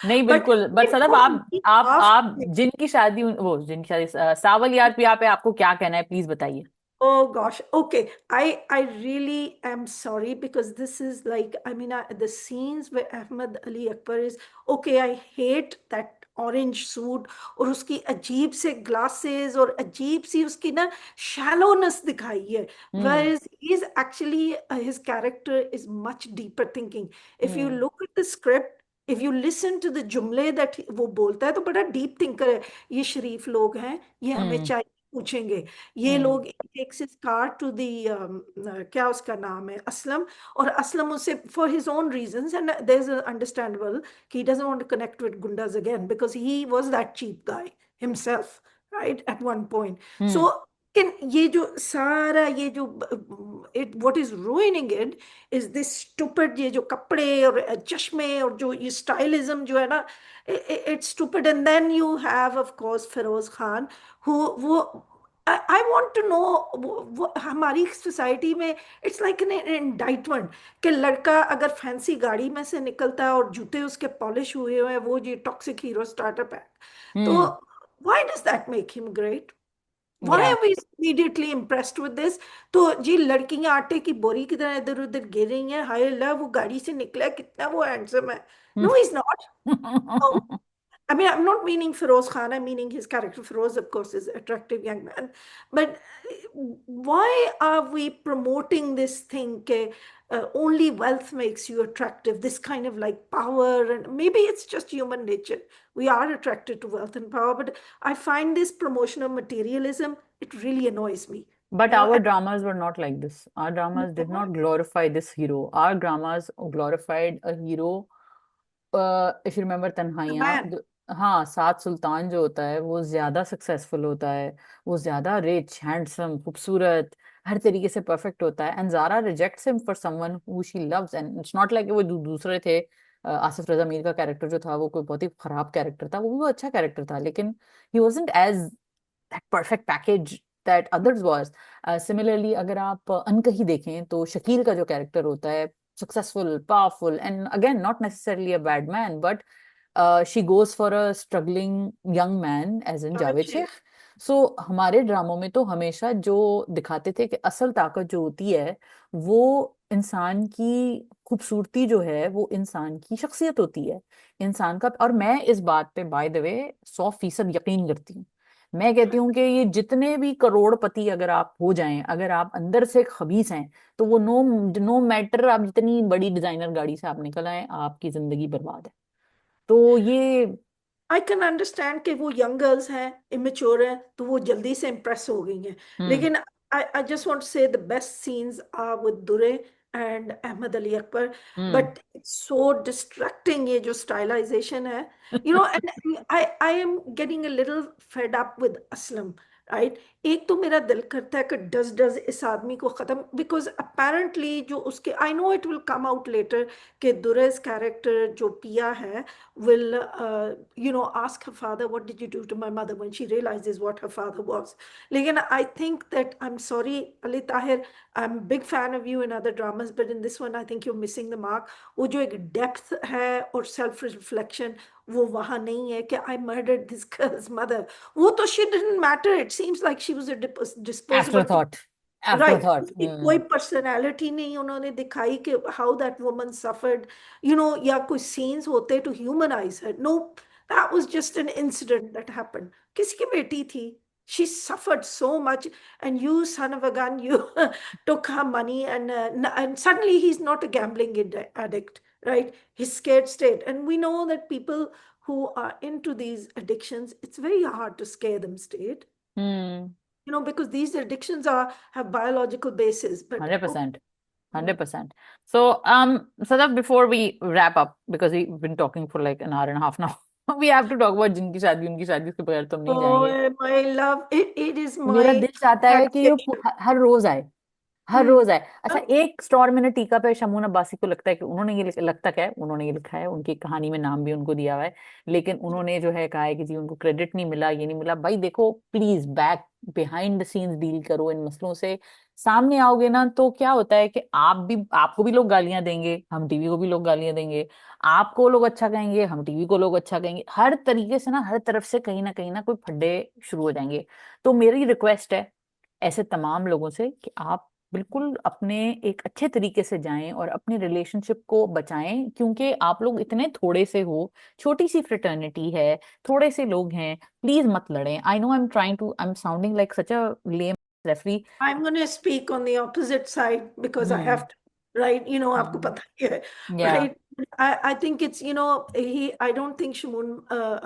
Speaker 1: नहीं,
Speaker 2: but
Speaker 1: बिल्कुल, बट
Speaker 2: it
Speaker 1: सदफ,
Speaker 2: was
Speaker 1: आप
Speaker 2: really
Speaker 1: आप
Speaker 2: tough.
Speaker 1: आप जिनकी शादी, वो जिनकी शादी सावल यार पिया पे आपको क्या कहना है, प्लीज बताइए।
Speaker 2: Oh gosh. Okay. I really am sorry, because this is like, I mean, the scenes where Ahmed Ali Akbar is okay. I hate that orange suit और उसकी अजीब से glasses और अजीब सी उसकी ना shallowness दिखाई है.
Speaker 1: हम्म।
Speaker 2: Whereas he's actually his character is much deeper thinking. If you
Speaker 1: hmm.
Speaker 2: look at the script, if you listen to the जुमले that वो बोलता है, तो बड़ा deep thinker है. ये शरीफ लोग हैं, ये हमें
Speaker 1: हम्म।
Speaker 2: चाहिए पूछेंगे, ये
Speaker 1: हम्म।
Speaker 2: लोग, takes his car to the क्या उसका नाम है, असलम, और असलम उसे for his own reasons, and there's a understandable, he doesn't want to connect with gundas again because he was that cheap guy himself, right, at one point.
Speaker 1: Hmm.
Speaker 2: So in ये जो सारा ये जो it what is ruining it is this stupid, ये जो कपड़े और चश्मे और जो ये stylism जो है ना, it's stupid. And then you have of course Feroz Khan, who वो I want to know, हमारी सोसाइटी में इट्स लाइक एन इंडाइटमेंट, कि लड़का अगर फैंसी गाड़ी में से निकलता है और जूते उसके पॉलिश हुए हुए हैं, वो जी टॉक्सिक हीरो स्टार्टअप है, तो
Speaker 1: hmm.
Speaker 2: Why does that make him great? Why
Speaker 1: yeah.
Speaker 2: Are we immediately impressed with this? तो जी लड़कियां आटे की बोरी की तरह इधर उधर गिर रही हैं, हाय अल्लाह वो गाड़ी से निकला, कितना वो हैंडसम है। No, is not. I mean, I'm not meaning Feroz Khan, I'm meaning his character. Feroz, of course, is an attractive young man. But why are we promoting this thing? Only wealth makes you attractive, this kind of like power. And maybe it's just human nature. We are attracted to wealth and power. But I find this promotion of materialism, it really annoys me.
Speaker 1: But
Speaker 2: You know,
Speaker 1: our dramas were not like this. Our dramas did not glorify this hero. Our dramas glorified a hero, if you remember
Speaker 2: the
Speaker 1: तन्हाइयाँ
Speaker 2: man.
Speaker 1: हाँ, सात सुल्तान जो होता है वो ज्यादा successful होता है, वो ज्यादा रिच, हैंडसम, खूबसूरत, हर तरीके से परफेक्ट होता है, and Zara rejects him for someone who she loves, and it's not like वो दूसरे थे। आसिफ रजा मीर का कैरेक्टर जो था, वो कोई बहुत ही खराब कैरेक्टर था, वो भी वो अच्छा कैरेक्टर था, लेकिन he wasn't as that perfect package that others was. Similarly, अगर आप अनकही देखें, तो शकील का जो कैरेक्टर होता है, successful, powerful, and again not necessarily a bad man, but she goes for a struggling young man as in Javed Sheikh. सो हमारे ड्रामों में तो हमेशा जो दिखाते थे कि असल ताकत जो होती है, वो इंसान की खूबसूरती जो है, वो इंसान की शख्सियत होती है, इंसान का। और मैं इस बात पे बाय द वे 100% यकीन करती हूँ। मैं कहती हूँ कि ये जितने भी करोड़पति अगर आप हो जाएं, अगर आप अंदर से खबीस हैं, तो वो नो नो मैटर आप जितनी बड़ी डिजाइनर गाड़ी से आप निकल आए, आपकी जिंदगी बर्बाद है। तो ये।
Speaker 2: आई कैन अंडरस्टैंड कि वो यंग गर्ल्स हैं, इमेच्योर हैं, तो वो जल्दी से इम्प्रेस हो गई हैं,
Speaker 1: हम्म।
Speaker 2: लेकिन I just want to say the best scenes are with Durre and Ahmed Ali Akbar.
Speaker 1: Hmm.
Speaker 2: But it's so distracting, ये जो स्टाइलाइजेशन है, you know, and I am getting a little fed up with Aslam, right? एक तो मेरा दिल करता है कि डज डज इस आदमी को खत्म, बिकॉज अपेरेंटली जो उसके, I know it will come out later कि दुरेस कैरेक्टर जो पिया है will ask her father, what did you do to my mother, when she realizes what her father was. लेकिन I think that, I'm sorry Ali Tahir, I'm a big fan of you in other dramas, but in this one I think you're missing the mark. वो जो एक depth है और self reflection, वो वहां नहीं है कि I murdered this girl's mother. वो तो she didn't matter, it seems like she was a disposable piece.
Speaker 1: Afterthought,
Speaker 2: right,
Speaker 1: afterthought.
Speaker 2: कोई पर्सनालिटी नहीं उन्होंने दिखाई कि हाउ दैट वुमन सफर्ड, या कोई सीन्स होते to humanise her, no, that was just an incident that happened. किसकी बेटी थी, she suffered so much, and you son of a gun, you took her money, and suddenly he's not a gambling addict, right? He's scared state, and we know that people who are into these addictions, it's very hard to scare them state,
Speaker 1: hmm.
Speaker 2: because these addictions are have biological basis. But
Speaker 1: hundred
Speaker 2: okay.
Speaker 1: Percent, 100%. So, Sadaf, before we wrap up, because we've been talking for like an hour and a half now, we have to talk about जिनकी शादी, उनकी शादी, उसके बगैर तो हम नहीं जाएंगे।
Speaker 2: Oh, my love, it is
Speaker 1: मेरा
Speaker 2: my
Speaker 1: दिल चाहता है कि ये
Speaker 2: dedication.
Speaker 1: हर रोज आए, हर
Speaker 2: Hmm.
Speaker 1: रोज आए। अच्छा, एक स्टोर मैंने टीका पे शमून अब्बासी को लगता है कि उन्होंने ये लगता क्या है, उन्होंने ये लिखा है, उनकी कहानी में नाम भी उनको दिया हुआ है, लेकिन उन्होंने जो है कहा है कि जी उनको क्रेडिट नहीं मिला, ये नहीं मिला। भाई देखो, please back behind the scenes deal करो इन मसलों से। सामने आओगे ना तो क्या होता है कि आपको भी लोग गालियां देंगे, हम टीवी को भी लोग गालियां देंगे, आपको लोग अच्छा कहेंगे, हम टीवी को लोग अच्छा कहेंगे, हर तरीके से ना, हर तरफ से कहीं ना कोई फड्डे शुरू हो जाएंगे। तो मेरी रिक्वेस्ट है ऐसे तमाम लोगों से कि आप बिल्कुल अपने एक अच्छे तरीके से जाएं और अपने रिलेशनशिप को बचाएं, क्योंकि आप लोग इतने थोड़े से हो, छोटी सी फ्रेटर्निटी है, थोड़े से लोग हैं, प्लीज मत लड़ें। I know I am sounding like such a lame referee.
Speaker 2: I'm going to speak on the opposite side because I
Speaker 1: hmm.
Speaker 2: have to, right? आपको
Speaker 1: हम्म।
Speaker 2: पता ही है,
Speaker 1: या।
Speaker 2: right? I think it's, I don't think Shimon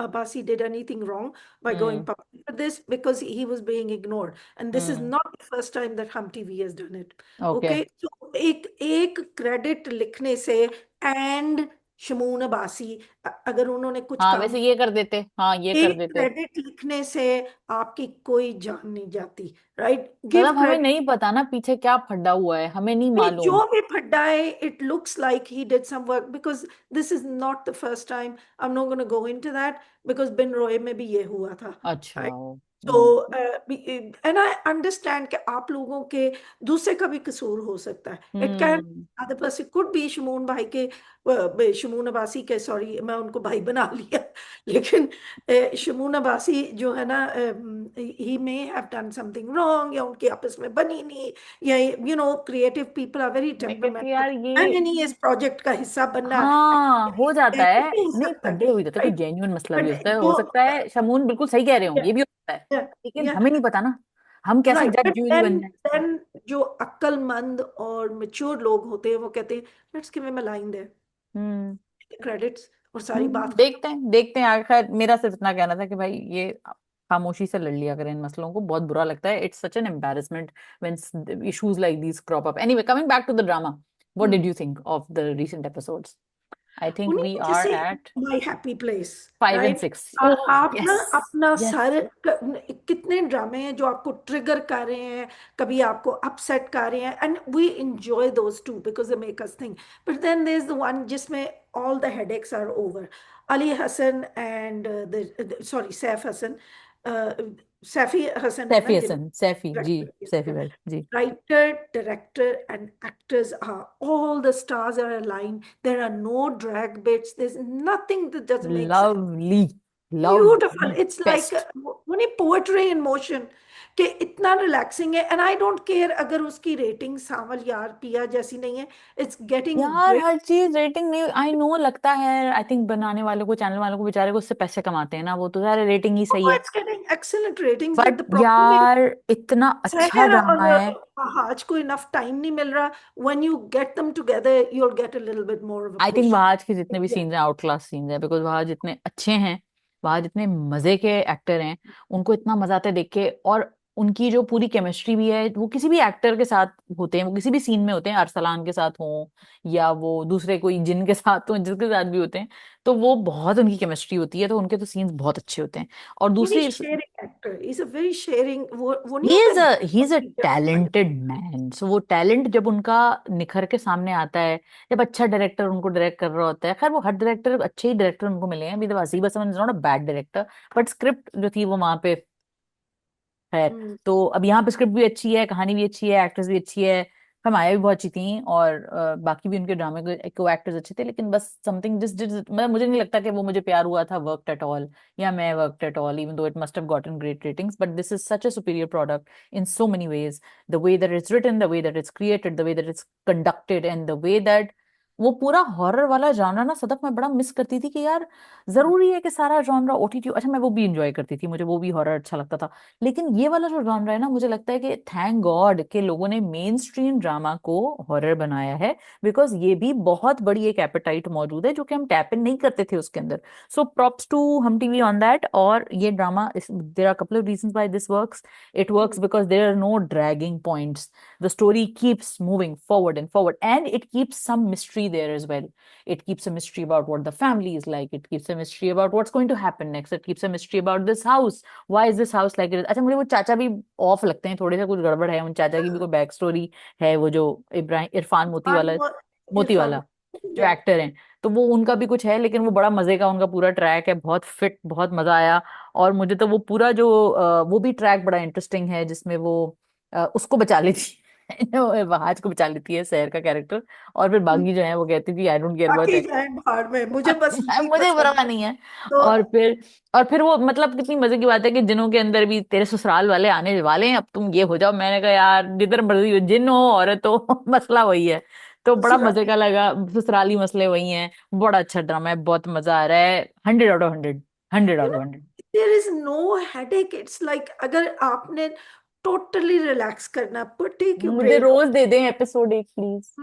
Speaker 2: Abbasi did anything wrong by going
Speaker 1: hmm.
Speaker 2: public with this, because he was being ignored. And this is
Speaker 1: hmm.
Speaker 2: not the first time that Hum TV has done it.
Speaker 1: Okay.
Speaker 2: Okay? So, एक credit लिखने से, and Shamoon Abbasi, अगर उन्होंने कुछ
Speaker 1: हाँ,
Speaker 2: काम,
Speaker 1: वैसे ये कर देते, हाँ ये कर
Speaker 2: एक
Speaker 1: देते।
Speaker 2: क्रेडिट लिखने से आपकी कोई जान नहीं जाती, राइट? गिव
Speaker 1: मतलब हमें
Speaker 2: क्रेडिट।
Speaker 1: नहीं पता ना पीछे क्या फड्डा हुआ है, हमें नहीं
Speaker 2: नहीं,
Speaker 1: मालूम।
Speaker 2: जो भी फड्डा है, it looks like he did some work, because this is not the first time. I'm not going to go into that, because बिन रॉय में भी ये हुआ था,
Speaker 1: अच्छा।
Speaker 2: right? So,
Speaker 1: hmm.
Speaker 2: and I understand कि आप लोगों के दूसरे का भी कसूर हो सकता है, it can,
Speaker 1: hmm.
Speaker 2: other person could be Shamoon भाई के, शमून अब्बासी के, सॉरी मैं उनको भाई बना लिया, लेकिन शमून अब्बासी जो है ना, he may have done something wrong, या उनकी आपस में बनी नहीं, या क्रिएटिव पीपल आर वेरी
Speaker 1: मैं कहती
Speaker 2: टेम्परामेंटल,
Speaker 1: यार ये,
Speaker 2: मैंने नहीं इस प्रोजेक्ट का हिस्सा बनना,
Speaker 1: हाँ हो जाता
Speaker 2: ऐसे
Speaker 1: है।
Speaker 2: भी हो
Speaker 1: नहीं,
Speaker 2: सकता है,
Speaker 1: फड्डे हो जाते हैं, कोई
Speaker 2: राइट?
Speaker 1: जेन्युइन मसला भी
Speaker 2: बट
Speaker 1: होता है, हो
Speaker 2: जो,
Speaker 1: सकता है शमून बिल्कुल सही कह रहे हो, ये भी हो सकता है, लेकिन हमें नहीं पता ना, हम कैसे
Speaker 2: राइट,
Speaker 1: जज
Speaker 2: बट
Speaker 1: जूरी
Speaker 2: देन
Speaker 1: बन जाए इसमें।
Speaker 2: देन जो अक्लमंद और मेच्योर लोग होते हैं, वो कहते हैं let's give him a line there,
Speaker 1: hmm.
Speaker 2: Credits, और सारी बात खत्म।
Speaker 1: देखते हैं, देखते हैं आगे। खैर मेरा सिर्फ इतना कहना था कि भाई ये खामोशी से लड़ लिया करें इन मसलों को, बहुत बुरा लगता है, it's such an embarrassment when issues like these crop up. Anyway, coming back to the drama, what did
Speaker 2: hmm.
Speaker 1: You think of the recent episodes? I think
Speaker 2: उन्हीं
Speaker 1: वी
Speaker 2: में
Speaker 1: आर
Speaker 2: जैसे
Speaker 1: at
Speaker 2: my happy place,
Speaker 1: 5 and
Speaker 2: राइट?
Speaker 1: 6। Oh
Speaker 2: आप ना
Speaker 1: yes.
Speaker 2: अपना
Speaker 1: yes.
Speaker 2: सारे कितने ड्रामे हैं जो आपको ट्रिगर कर रहे हैं, कभी आपको अपसेट कर रहे हैं, and we enjoy those two because they make us think. But then there is the one जिसमें all the headaches are over, Ali Hasan and the sorry Saif Hasan, Saifi Hasan है ना
Speaker 1: सैफी
Speaker 2: जिन,
Speaker 1: हसन, सैफी जी, सैफी भाई ji.
Speaker 2: writer, director, and actors are all the stars are aligned. There are no drag bits. There's nothing that doesn't make sense.
Speaker 1: Lovely,
Speaker 2: Beautiful.
Speaker 1: Lovely,
Speaker 2: It's like
Speaker 1: best.
Speaker 2: only poetry in motion. कि इतना relaxing है, and I don't care अगर उसकी rating सावल यार पिया जैसी नहीं है, इट्स गेटिंग
Speaker 1: यार
Speaker 2: वेरी,
Speaker 1: हर चीज रेटिंग नहीं, आई नो लगता है, आई थिंक बनाने वालों को, चैनल वालों को, बेचारे को उससे पैसे कमाते हैं ना, वो तो सारे रेटिंग ही सही
Speaker 2: oh,
Speaker 1: है।
Speaker 2: it's getting excellent ratings, but
Speaker 1: but
Speaker 2: the problem is
Speaker 1: यार इतना अच्छा
Speaker 2: Seher
Speaker 1: ड्रामा है।
Speaker 2: और आज को इनफ टाइम नहीं मिल रहा. When you get them together, you'll get a little bit more of a
Speaker 1: I think
Speaker 2: push.
Speaker 1: Wahaj के जितने भी
Speaker 2: Yeah.
Speaker 1: सीन्स हैं आउट क्लास सीन्स हैं, बिकॉज वहाज जितने अच्छे हैं, वहाज जितने मजे के एक्टर हैं, उनको इतना मजा आता है देख के। और उनकी जो पूरी केमिस्ट्री भी है, वो किसी भी एक्टर के साथ होते हैं, वो किसी भी सीन में होते हैं, अरसलान के साथ हों या वो दूसरे कोई जिन के साथ हों, जिसके साथ भी होते हैं, तो वो बहुत उनकी केमिस्ट्री होती है, तो उनके तो सीन्स बहुत अच्छे होते हैं। और
Speaker 2: वेरी
Speaker 1: दूसरी,
Speaker 2: sharing actor, is a very sharing, वो नहीं
Speaker 1: ही
Speaker 2: होता
Speaker 1: इज अ ही इज अ
Speaker 2: है?
Speaker 1: Talented man. सो वो टैलेंट जब उनका निखर के सामने आता है, जब अच्छा डायरेक्टर उनको डायरेक्ट कर रहा होता है, खैर वो हर डायरेक्टर, अच्छे ही डायरेक्टर उनको मिले हैं, अभी तो Waseem Asad is not a bad director, but script जो थी वो वहां पे, खैर।
Speaker 2: हम्म।
Speaker 1: तो अब यहाँ पे स्क्रिप्ट भी अच्छी है, कहानी भी अच्छी है, एक्ट्रेस भी अच्छी है, हमाया भी बहुत अच्छी थी, और बाकी भी उनके ड्रामे को एक्टर्स अच्छे थे, लेकिन बस समथिंग जिस जिस मतलब मुझे नहीं लगता कि वो मुझे प्यार हुआ था वर्कड एट ऑल, या मैं worked at all, even though it must have gotten great ratings, but this is such a superior product in so many ways. The way that it's written, the way that it's created, the way that it's conducted, and the way that वो पूरा horror वाला genre ना, सदफ मैं बड़ा miss करती थी कि यार जरूरी है कि सारा जॉनरा ओटीटी, अच्छा मैं वो भी इंजॉय करती थी, मुझे वो भी हॉरर अच्छा लगता था, लेकिन ये वाला जो जॉनरा है ना, मुझे लगता है कि थैंक गॉड के लोगों ने मेन स्ट्रीम ड्रामा को हॉरर बनाया है, बिकॉज ये भी बहुत बड़ी एक एपेटाइट मौजूद है जो कि हम टैप इन नहीं करते थे उसके अंदर। So props to Hum TV on that. और ये drama, there are couple of reasons why this works. It works because there are no dragging points, the story keeps moving forward and forward, and it keeps some mystery there as well. It keeps a mystery about what the family is like, it keeps a mystery about what's going to happen next, it keeps a mystery about this house, why is this house like it is। अच्छा मुझे वो चाचा भी of लगते हैं थोड़े से, कुछ गड़बड़ है उन चाचा की भी, कोई बैक स्टोरी है, वो जो इब्राहिम इरफान मोती
Speaker 2: इरफान
Speaker 1: वाला, मोती
Speaker 2: इरफान
Speaker 1: वाला जो
Speaker 2: या
Speaker 1: एक्टर हैं, तो वो उनका भी कुछ है, लेकिन वो बड़ा मजे का उनका पूरा ट्रैक है, बहुत फिट, बहुत मजा आया। और मुझे तो वो पूरा जो वो भी ट्रैक बड़ा इंटरेस्टिंग है, जिसमें वो उसको बचा लेती है वहाज को बचा लेती है शहर का कैरेक्टर, और फिर बागी जो है वो कहती थी आई डोंट केयर अबाउट,
Speaker 2: बाकी जाए भाड़ में, मुझे बस यही
Speaker 1: मुझे
Speaker 2: पसंद
Speaker 1: परवाह
Speaker 2: है।
Speaker 1: नहीं है।
Speaker 2: तो
Speaker 1: और फिर वो मतलब कितनी मजे की बात है कि जिनों के अंदर भी तेरे ससुराल वाले आने वाले हैं, अब तुम ये हो जाओ, मैंने कहा यार जिधर मर्जी हो, जिन हो औरत हो मसला वही है। तो बड़ा मजे
Speaker 2: ससुराल,
Speaker 1: का लगा, ससुराली मसले वही हैं। बड़ा अच्छा ड्रामा है, बहुत मजा आ रहा है, 100 out of 100, 100 out of 100।
Speaker 2: There is no headache, it's like अगर आपने टोटली रिलैक्स करना, पुट टेक योर
Speaker 1: मुझे
Speaker 2: ब्रेन।
Speaker 1: रोज दे दें एपिसोड एक प्लीज,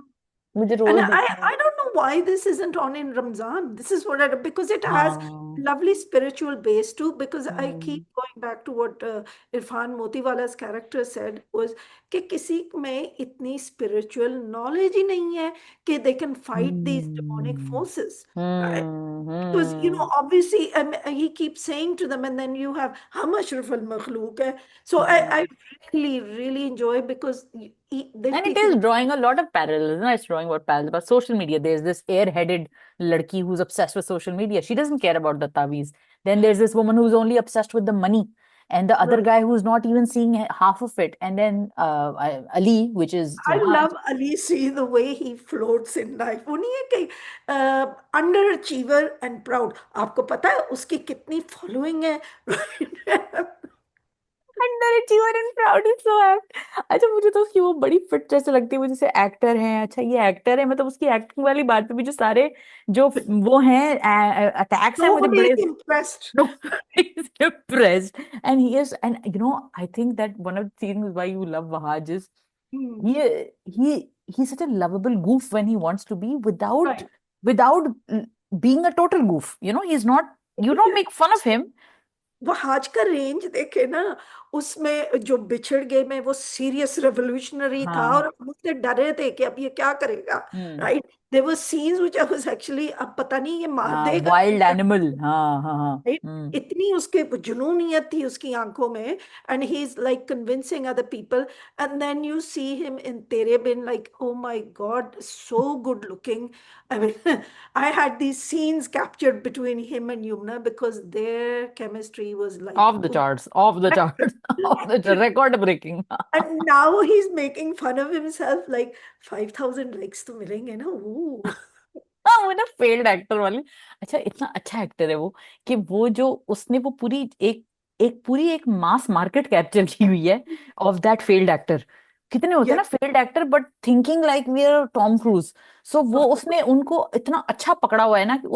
Speaker 1: मुझे
Speaker 2: And
Speaker 1: रोज देखना है।
Speaker 2: I don't know why this isn't on in Ramzan. This is what I, because it has
Speaker 1: हाँ।
Speaker 2: lovely spiritual base too. Because I keep
Speaker 1: hmm.
Speaker 2: going back to what Irfan Motiwala's character said was कि किसी में इतनी spiritual knowledge ही नहीं है कि they can fight these demonic
Speaker 1: hmm.
Speaker 2: forces. Right? Because
Speaker 1: hmm.
Speaker 2: obviously he keeps saying to them, and then you have हम अशरफ अल मखलूक है. So I
Speaker 1: hmm.
Speaker 2: really enjoy because they're
Speaker 1: And it is
Speaker 2: teaching.
Speaker 1: drawing a lot of parallels. No, it's drawing what parallels about social media. There's this airheaded ladki who's obsessed with social media. She doesn't care about the taweez. Then there's this woman who's only obsessed with the money. And the other guy who's not even seeing half of it. And then Ali, which is
Speaker 2: I
Speaker 1: Wahaj.
Speaker 2: love Ali See the way he floats in life. वो नहीं है कि under achiever and proud. आपको पता है उसकी कितनी following है?
Speaker 1: Underachiever and proud is so apt. अच्छा मुझे तो उसकी वो बड़ी फिट जैसे लगती है, वो जैसे एक्टर है, अच्छा ये एक्टर है, मतलब उसकी एक्टिंग वाली बात पे भी जो सारे जो वो हैं अटैक्स हैं, मुझे
Speaker 2: Nobody is
Speaker 1: बड़े
Speaker 2: impressed.
Speaker 1: no, he's depressed. And he is, and I think that one of the things why you love Wahaj is
Speaker 2: Hmm.
Speaker 1: he he's such a lovable goof when he wants to be, without
Speaker 2: Right.
Speaker 1: without being a total goof. He's not, you don't make fun of him.
Speaker 2: वो आज का range देखे ना, उसमें जो बिछड़ गए में वो सीरियस रेवोल्यूशनरी था
Speaker 1: हाँ।
Speaker 2: और हम उससे डरे थे कि अब ये क्या करेगा.
Speaker 1: Hmm.
Speaker 2: Right. There were scenes which I was actually, अब पता नहीं ये मार
Speaker 1: हाँ,
Speaker 2: देगा.
Speaker 1: वाइल्ड एनिमल, हाँ हाँ हाँ।
Speaker 2: Right?
Speaker 1: हम्म।
Speaker 2: इतनी उसके जुनूनियत थी उसकी आंखों में. And he is like convincing other people. And then you see him in Tere Bin, like oh my god, so good looking. I mean I had these scenes captured between him and Yumna because their chemistry was like
Speaker 1: Off the charts, off the charts, off the record breaking।
Speaker 2: and now he's making fun of himself like 5,000 likes तो मिलेंगे ना. Ooh.
Speaker 1: हाँ, वो ना failed actor वाली। अच्छा इतना अच्छा एक्टर है वो, कि वो जो उसने वो पूरी एक एक पूरी एक मास मार्केट कैप्चर की हुई है ऑफ दैट फेल्ड एक्टर। कितने होते हैं
Speaker 2: Yeah,
Speaker 1: ना failed actor, but thinking like we are Tom Cruise. So वो
Speaker 2: of course.
Speaker 1: उसने उनको इतना अच्छा पकड़ा हुआ है ना, कि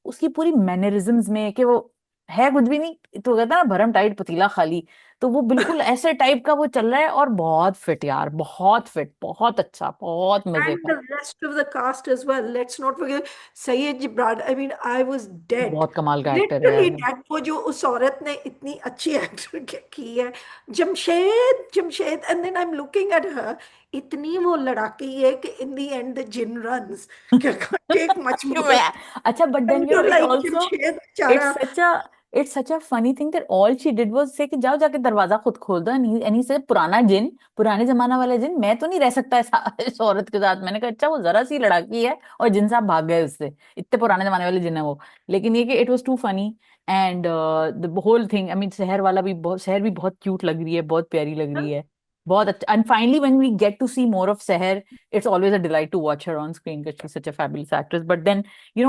Speaker 1: उसकी पूरी मैनरिज्म्स में, कि वो है कुछ भी नहीं, तो कहता है ना भरम टाइट पतीला खाली। तो वो बिल्कुल ऐसे टाइप का वो चल रहा है, और बहुत फिट यार, बहुत फिट, बहुत अच्छा, बहुत मजे
Speaker 2: And
Speaker 1: का।
Speaker 2: the rest of the cast as well. Let's not forget Sayed Gibran. I mean, I was dead.
Speaker 1: बहुत कमाल का एक्टर है यार
Speaker 2: Literally
Speaker 1: वो।
Speaker 2: dead. वो जो उस औरत ने इतनी अच्छी एक्टर की है, Jamshed, Jamshed, and then I'm looking at her. इतनी वो लड़ाकी है कि in the end the jinn runs. Can't take much more.
Speaker 1: मैं, अच्छा, but then
Speaker 2: And
Speaker 1: you know
Speaker 2: you're
Speaker 1: it
Speaker 2: like
Speaker 1: also,
Speaker 2: Jamshed
Speaker 1: it's
Speaker 2: बेचारा.
Speaker 1: such a it's such a funny thing that all she did was say कि जाओ जाके दरवाजा खुद खोल दो, and he said पुराना जिन, पुराने जमाना वाला जिन, मैं तो नहीं रह सकता इस औरत के साथ। मैंने कहा अच्छा, वो जरा सी लड़ाकी है और जिन साहब भाग गए उससे, इतने पुराने जमाने वाले जिन है वो। लेकिन ये कि it was too funny, and the whole thing, I mean शहर वाला भी बहुत, शहर भी बहुत क्यूट लग रही है, बहुत प्यारी लग रही है, बहुत अच्छा। And finally when we get to see more of शहर, it's always a delight to watch her on screen because she's such a fabulous actress. But then,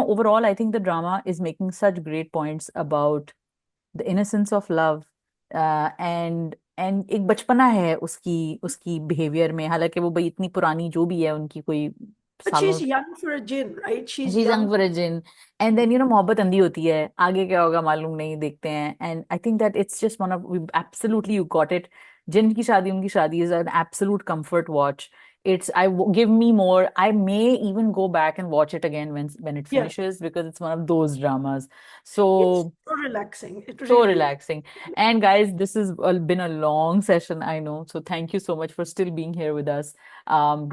Speaker 1: overall, I think the drama is making such great points about the innocence of love, and एक बचपना है उसकी उसकी behaviour में, हालांकि वो भाई इतनी पुरानी जो भी है उनकी कोई
Speaker 2: But
Speaker 1: सालों,
Speaker 2: she's young for a jinn, right? She's
Speaker 1: she's young
Speaker 2: young.
Speaker 1: For a jinn, and then मोहब्बत अंधी होती है, आगे क्या होगा मालूम नहीं, देखते हैं। And I think that it's just one of, absolutely you got it. Jinn Ki Shaadi, Unki Shaadi is an absolute comfort watch. It's I give me more. I may even go back and watch it again when it
Speaker 2: Yeah.
Speaker 1: finishes, because it's one of those dramas. So
Speaker 2: It's so relaxing. It
Speaker 1: so
Speaker 2: really is.
Speaker 1: relaxing. And guys, this has been a long session, I know. So thank you so much for still being here with us.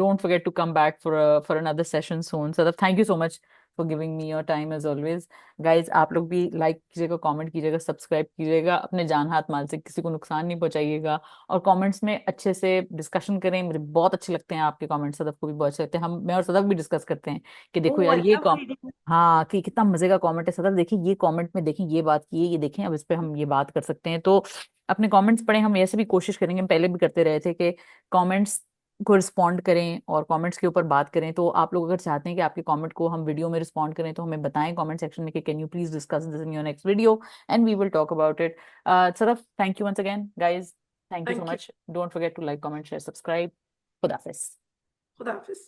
Speaker 1: Don't forget to come back for another session soon. So thank you so much for giving me your time as always. Guys, आप लोग भी like कीजिएगा, comment कीजिएगा, subscribe कीजिएगा, अपने जान हाथ माल से किसी को नुकसान नहीं पहुंचाइएगा, और कमेंट्स में अच्छे से डिस्कशन करें। मुझे बहुत अच्छे लगते हैं आपके कमेंट्स, सदफ को भी बहुत अच्छे लगते हैं। हम, मैं और सदफ भी डिस्कस करते हैं कि देखो
Speaker 2: Oh,
Speaker 1: यार
Speaker 2: I
Speaker 1: ये
Speaker 2: love reading.
Speaker 1: हाँ, कि कितना मजे का कमेंट है सदर, देखिए ये कमेंट में, देखिए ये बात की है, ये देखें, अब इस पे हम ये बात कर सकते हैं। तो अपने कमेंट्स पढ़ें, हम ऐसे भी कोशिश करेंगे, हम पहले भी करते रहे थे कि कमेंट्स को रिस्पॉन्ड करें और कमेंट्स के ऊपर बात करें। तो आप लोग अगर चाहते हैं कि आपके कमेंट को हम वीडियो में रिस्पॉन्ड करें, तो हमें बताएं कमेंट सेक्शन में कि can you please discuss this in your next video, and we will talk about it. Sadaf, thank you once again guys, thank you so
Speaker 2: Thank you.
Speaker 1: Much. Don't forget to like, comment, share, subscribe. खुदा हाफिज।
Speaker 2: Khuda Hafiz.